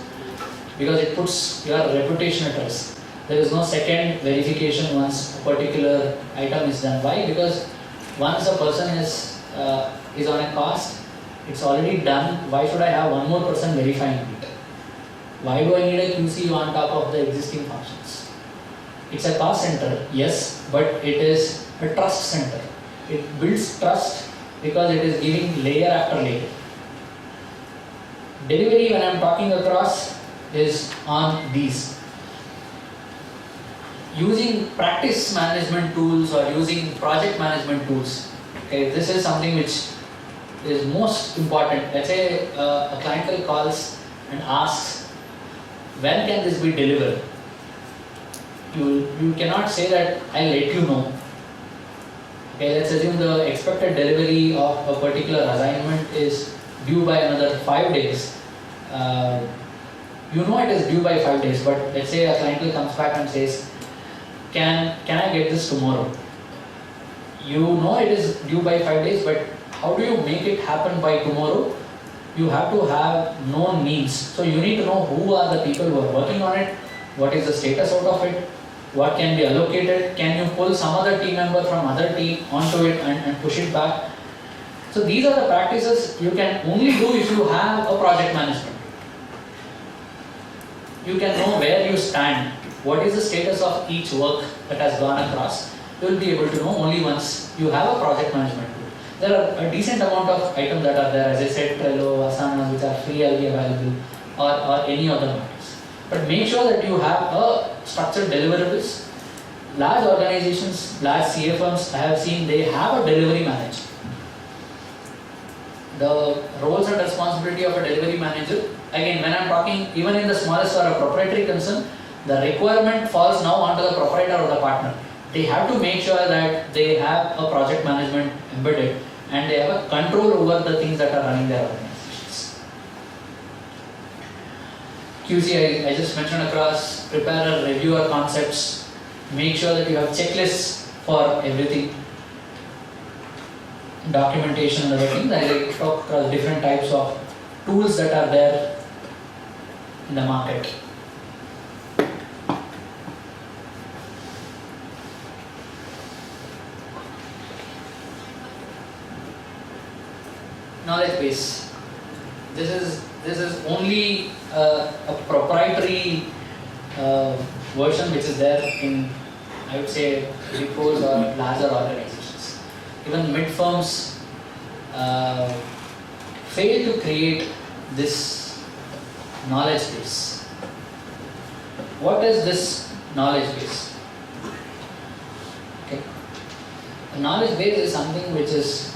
Speaker 2: Because it puts your reputation at risk. There is no second verification once a particular item is done. Why? Because once a person is on a cost, it's already done. Why should I have one more person verifying it? Why do I need a QC on top of the existing functions? It's a cost center, yes, but it is a trust center. It builds trust because it is giving layer after layer. Delivery, when I am talking across, is on these. Using practice management tools or using project management tools. Okay, this is something which is most important. Let's say a client calls and asks, when can this be delivered? You cannot say that I'll let you know. Okay, let's assume the expected delivery of a particular assignment is due by another 5 days. You know it is due by 5 days, but let's say a client comes back and says, can I get this tomorrow? You know it is due by 5 days, but how do you make it happen by tomorrow? You have to have known means. So you need to know who are the people who are working on it, what is the status out of it, what can be allocated, can you pull some other team member from other team onto it and push it back. So these are the practices you can only do if you have a project management. You can know where you stand, what is the status of each work that has gone across. You will be able to know only once you have a project management tool. There are a decent amount of items that are there, as I said, Trello, Asana, which are freely available, or any other matters. But make sure that you have a structured deliverables. Large organizations, large CA firms, I have seen they have a delivery manager. The roles and responsibility of a delivery manager, again, when I am talking, even in the smallest or a proprietary concern, the requirement falls now onto the proprietor or the partner. They have to make sure that they have a project management embedded and they have a control over the things that are running their organizations. QC, I just mentioned across, prepare a reviewer concepts, make sure that you have checklists for everything, documentation and other things. I talk across different types of tools that are there in the market. Knowledge base. This is only a proprietary version which is there in, I would say, big fours or larger organizations. Even mid firms fail to create this knowledge base. What is this knowledge base? Okay. A knowledge base is something which is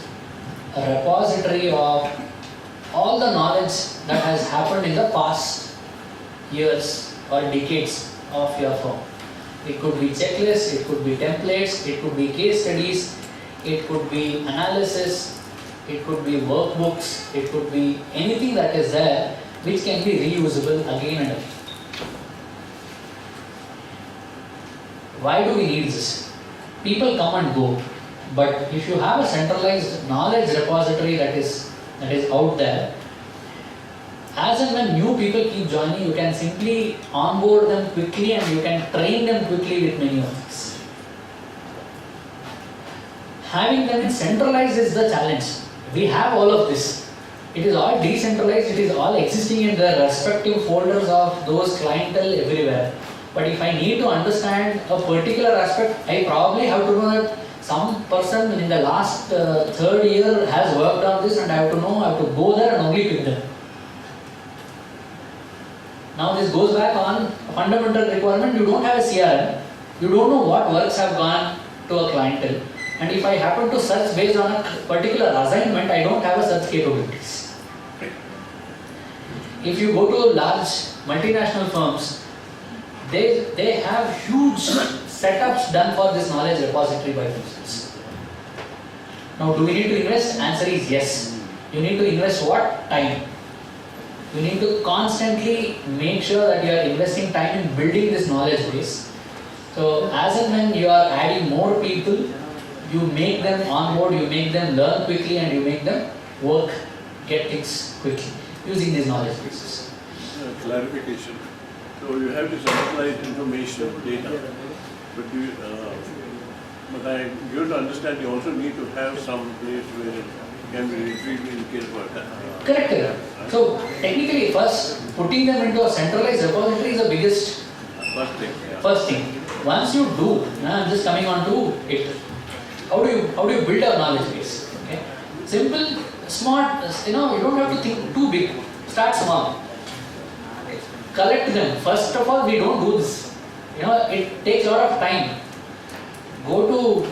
Speaker 2: a repository of all the knowledge that has happened in the past years or decades of your firm. It could be checklists, it could be templates, it could be case studies, it could be analysis, it could be workbooks, it could be anything that is there which can be reusable again and again. Why do we need this? People come and go, but if you have a centralized knowledge repository that is out there, as and when new people keep joining, you can simply onboard them quickly and you can train them quickly with many of these. Having them in centralized is the challenge. We have all of this. It is all decentralized, it is all existing in the respective folders of those clientele everywhere. But if I need to understand a particular aspect, I probably have to know that some person in the last third year has worked on this and I have to know, I have to go there and only pick them. Now this goes back on a fundamental requirement. You don't have a CRM, you don't know what works have gone to a clientele, and if I happen to search based on a particular assignment, I don't have a search capabilities. If you go to large multinational firms, they have huge setups done for this knowledge repository by themselves. Now do we need to invest? Answer is yes. You need to invest what? Time. You need to constantly make sure that you are investing time in building this knowledge base. So as and when you are adding more people, you make them on board, you make them learn quickly and you make them work, get things quickly using these knowledge bases.
Speaker 3: Clarification. So you have to centralize information, data, but I give to understand you also need to have some place where it can be retrieved in case of attack.
Speaker 2: Correct. So technically first putting them into a centralized repository is the biggest
Speaker 3: First thing. Yeah.
Speaker 2: first thing. Once you do, I'm just coming on to it. How do you build a knowledge base? Okay? Simple, smart, you don't have to think too big. Start small. Collect them. First of all, we don't do this. It takes a lot of time. Go to,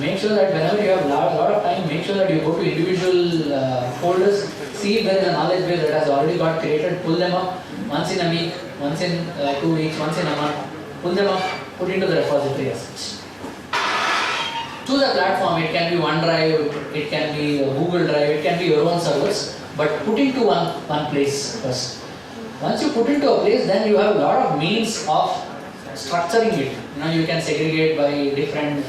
Speaker 2: make sure that whenever you have a lot of time, make sure that you go to individual folders, see if there is a knowledge base that has already got created, pull them up once in a week, once in 2 weeks, once in a month, pull them up, put into the repository as such. Choose a platform, it can be OneDrive, it can be Google Drive, it can be your own servers, but put into one place first. Once you put into a place, then you have a lot of means of structuring it. You can segregate by different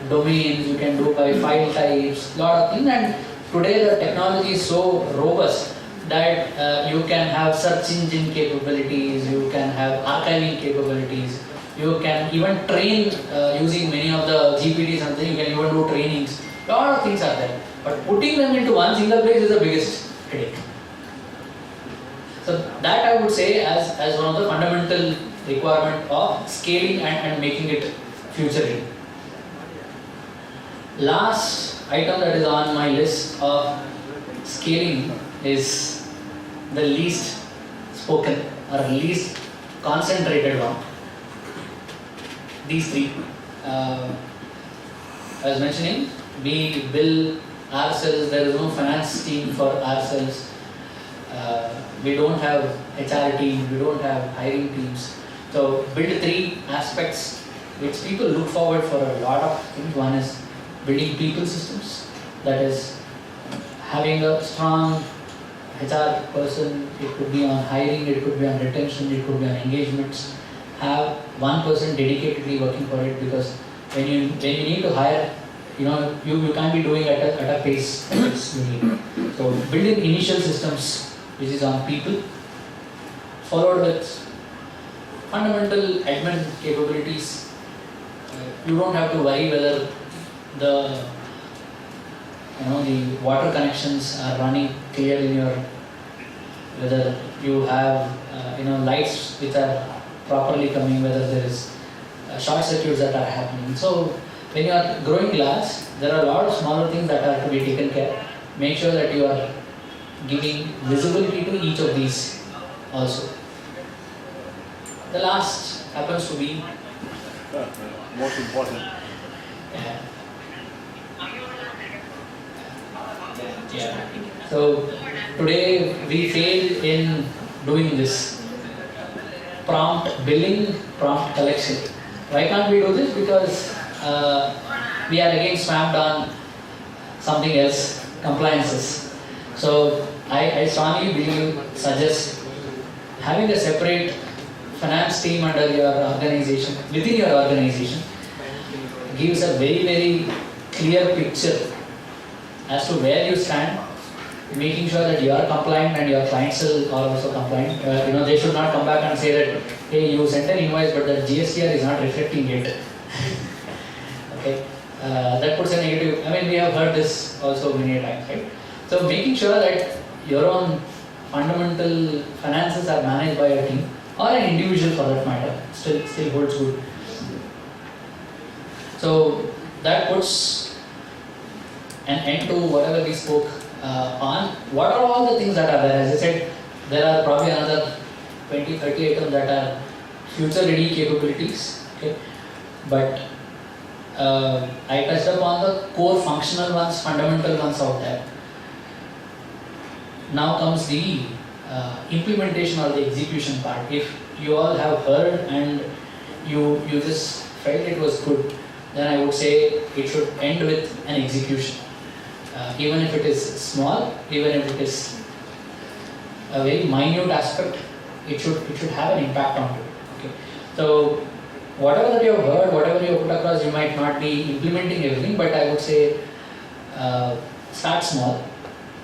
Speaker 2: domains, you can do by file types, lot of things. And today the technology is so robust that you can have search engine capabilities, you can have archiving capabilities, you can even train using many of the GPTs and things, you can even do trainings. Lot of things are there. But putting them into one single place is the biggest headache. So that I would say as one of the fundamental requirement of scaling and making it future ready. Last item that is on my list of scaling is the least spoken or least concentrated one. These three. I was mentioning, we bill ourselves, there is no finance team for ourselves. We don't have HR team, we don't have hiring teams. So build three aspects which people look forward for a lot of things. One is building people systems, that is having a strong HR person. It could be on hiring, it could be on retention, it could be on engagements. Have one person dedicatedly working for it, because when you need to hire, you can't be doing at a pace which you need. So building initial systems which is on people, followed with fundamental admin capabilities. You don't have to worry whether the water connections are running clear in your, whether you have lights which are properly coming, whether there is short circuits that are happening. So when you are growing large, there are a lot of smaller things that are to be taken care. Make sure that you are giving visibility to each of these also. The last happens to be
Speaker 3: Most important.
Speaker 2: So today we fail in doing this prompt billing, prompt collection. Why can't we do this? Because we are again swamped on something else, compliances. So I strongly suggest having a separate finance team under your organization, within your organization, gives a very clear picture as to where you stand, making sure that you are compliant and your clients are also compliant. They should not come back and say that, hey, you sent an invoice but the GSTR is not reflecting it. Okay, that puts a negative. We have heard this also many times, right? So making sure that your own fundamental finances are managed by a team or an individual for that matter still holds good. So that puts an end to whatever we spoke on. What are all the things that are there? As I said, there are probably another 20-30 items that are future ready capabilities. Okay, but I touched upon the core functional ones, fundamental ones out there. Now comes the implementation or the execution part. If you all have heard and you just felt it was good, then I would say it should end with an execution. Even if it is small, even if it is a very minute aspect, it should have an impact on it. Okay. So whatever that you have heard, whatever you have put across, you might not be implementing everything, but I would say start small,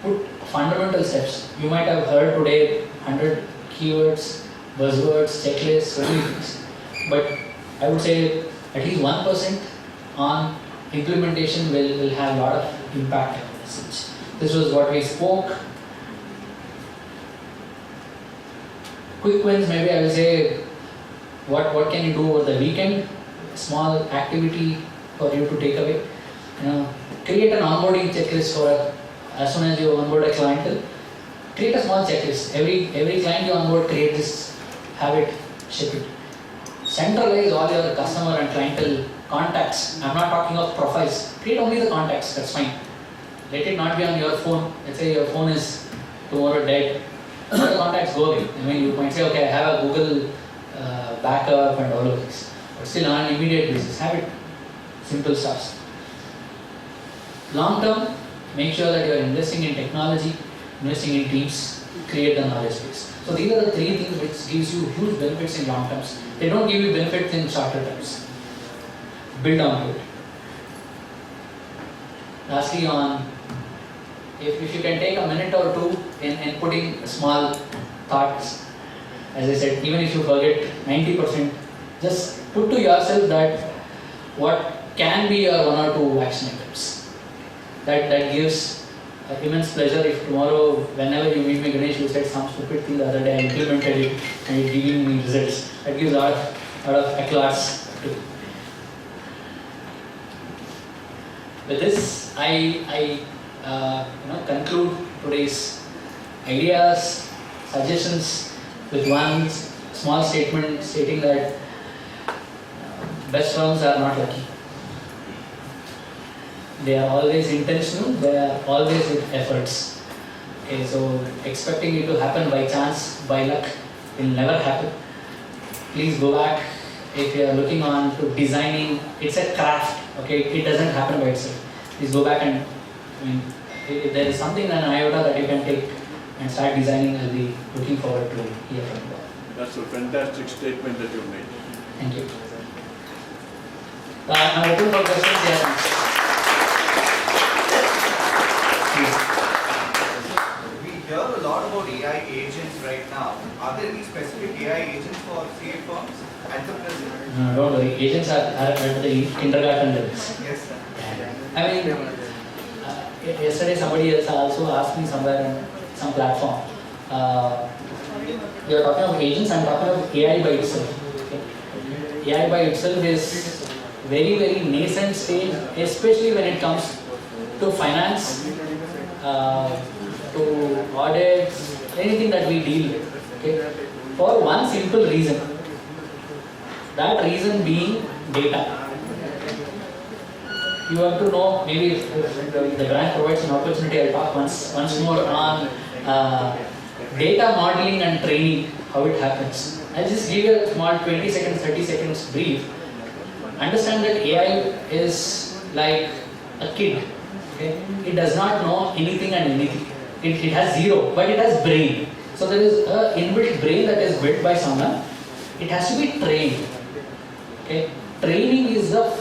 Speaker 2: put fundamental steps. You might have heard today 100 keywords, buzzwords, checklists, so many things. But I would say at least 1% on implementation will have a lot of impact on the message. This was what we spoke. Quick wins, maybe I will say, what can you do over the weekend? Small activity for you to take away. Create an onboarding checklist for as soon as you onboard a client. Create a small checklist. Every client you onboard, create this, have it, ship it. Centralize all your customer and clientele contacts. I'm not talking of profiles. Create only the contacts, that's fine. Let it not be on your phone. Let's say your phone is tomorrow dead. The contacts go away. You might say, okay, I have a Google backup and all of this. But still on an immediate basis, have it. Simple stuff. Long term, make sure that you are investing in technology, investing in teams, create the knowledge base. So these are the three things which gives you huge benefits in long terms. They don't give you benefits in shorter terms. Build on it. Lastly, if you can take a minute or two in putting small thoughts, as I said, even if you forget 90%, just put to yourself that what can be your one or two action items. That gives immense pleasure if tomorrow, whenever you meet me, Ganesh, you said some stupid thing the other day, I implemented it and it's giving me results. That gives a lot of applause too. With this, I conclude today's ideas, suggestions with one small statement stating that best firms are not lucky. They are always intentional, they are always with efforts. Okay, so expecting it to happen by chance, by luck, will never happen. Please go back. If you are looking on to designing, it's a craft. Okay, it doesn't happen by itself. Please go back and, if there is something, an iota that you can take and start designing, I'll be looking forward to hear from you.
Speaker 3: That's a fantastic statement that you made.
Speaker 2: Thank you. I'm open for questions. Yes.
Speaker 7: We hear a lot about AI agents right now. Are there any specific AI agents for CA firms at the present?
Speaker 2: No, don't worry. Agents are at the kindergarten levels.
Speaker 7: Yes, sir.
Speaker 2: Yesterday somebody else also asked me somewhere on some platform. You are talking of agents, I am talking of AI by itself. Okay? AI by itself is very nascent stage, especially when it comes to finance, to audits, anything that we deal with. Okay? For one simple reason. That reason being data. You have to know, maybe if the grant provides an opportunity, I'll talk once more on data modeling and training, how it happens. I'll just give you a small 20 seconds, 30 seconds brief. Understand that AI is like a kid. Okay? It does not know anything and anything. It has zero, but it has brain. So there is an inbuilt brain that is built by someone. It has to be trained. Okay? Training is a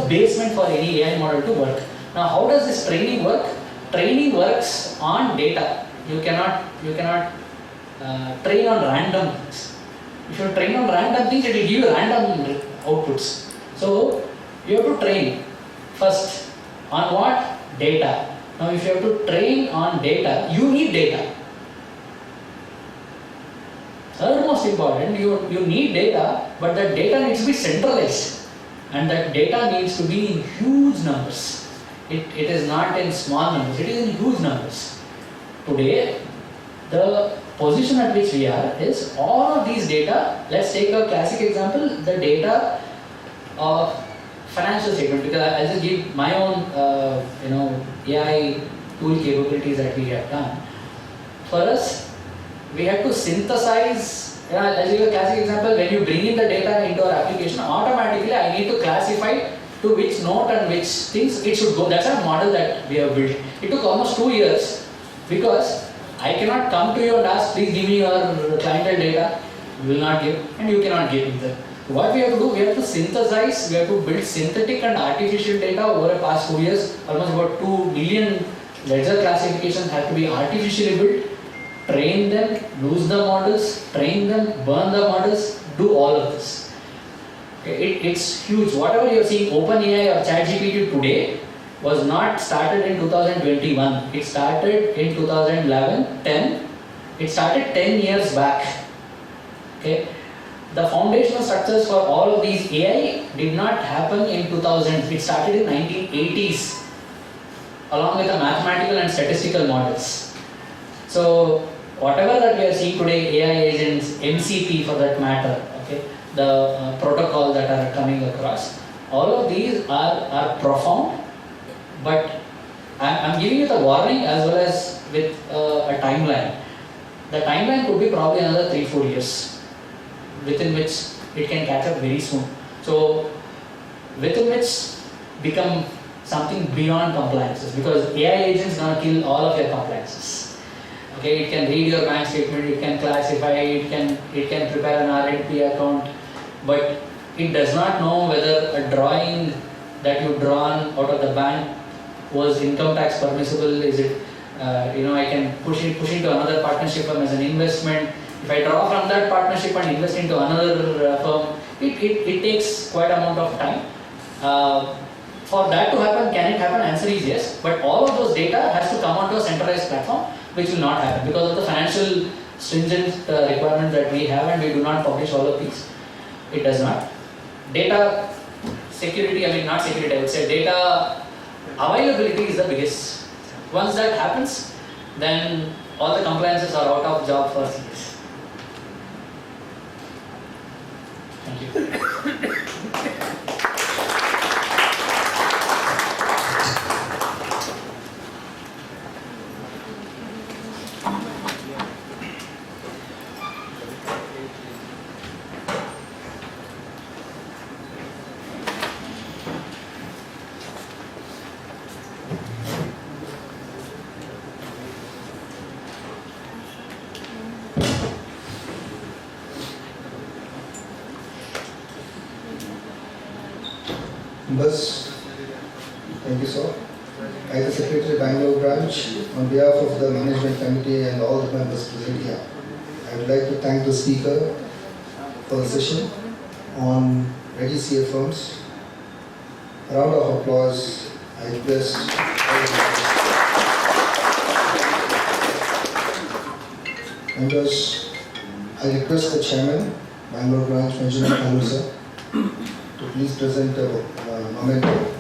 Speaker 2: basement for any AI model to work. Now, how does this training work? Training works on data. You cannot train on random things. If you train on random things, it will give you random outputs. So you have to train first on what? Data. Now, if you have to train on data, you need data. Third most important, you need data, but that data needs to be centralized, and that data needs to be in huge numbers. It is not in small numbers, it is in huge numbers. Today, the position at which we are is all of these data. Let's take a classic example, the data of financial statement, because I'll just give my own AI tool capabilities that we have done. For us, we have to synthesize. I'll give a classic example. When you bring in the data into our application, automatically I need to classify to which note and which things it should go. That's a model that we have built. It took almost 2 years because I cannot come to you and ask, please give me your clientele data. You will not give, and you cannot give either. What we have to do, we have to synthesize, we have to build synthetic and artificial data over the past 2 years. Almost about 2 million ledger classifications have to be artificially built. Train them, lose the models, train them, burn the models, do all of this. Okay, it's huge. Whatever you are seeing OpenAI or ChatGPT today was not started in 2021. It started in 2011, 10. It started 10 years back. Okay. The foundational structures for all of these AI did not happen in 2000s. It started in 1980s, along with the mathematical and statistical models. So whatever that we are seeing today, AI agents, MCP for that matter, okay, the protocol that are coming across, all of these are profound, but I'm giving you the warning as well as with a timeline. The timeline could be probably another 3-4 years, within which it can catch up very soon. So within which become something beyond compliances, because AI agents gonna kill all of your compliances. Okay, it can read your bank statement, it can classify, it can prepare an R&P account, but it does not know whether a drawing that you drawn out of the bank was income tax permissible. Is it I can push into another partnership firm as an investment. If I draw from that partnership and invest into another firm, it takes quite amount of time. For that to happen, can it happen? Answer is yes. But all of those data has to come onto a centralized platform, which will not happen because of the financial stringent requirements that we have, and we do not publish all of these. It does not. Data security, not security, I would say data availability is the biggest. Once that happens, then all the compliances are out of job for CS. Thank you.
Speaker 1: Bus, thank you, sir. As the Secretary Bangalore branch, on behalf of the management committee and all the members present here, I would like to thank the speaker for the session on ready CA firms. A round of applause. I request members. I request the chairman, Bangalore branch, Benjamin Kalusa, to please present a memento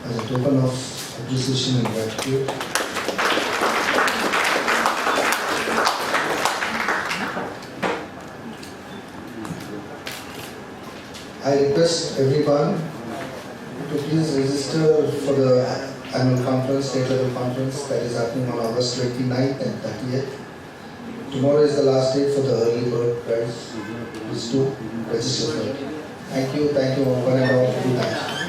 Speaker 1: as a token of appreciation and gratitude. I request everyone to please register for the annual conference, state level conference that is happening on August 29th and 30th. Tomorrow is the last date for the early bird prize, is to register for it. Thank you one and all. Good night.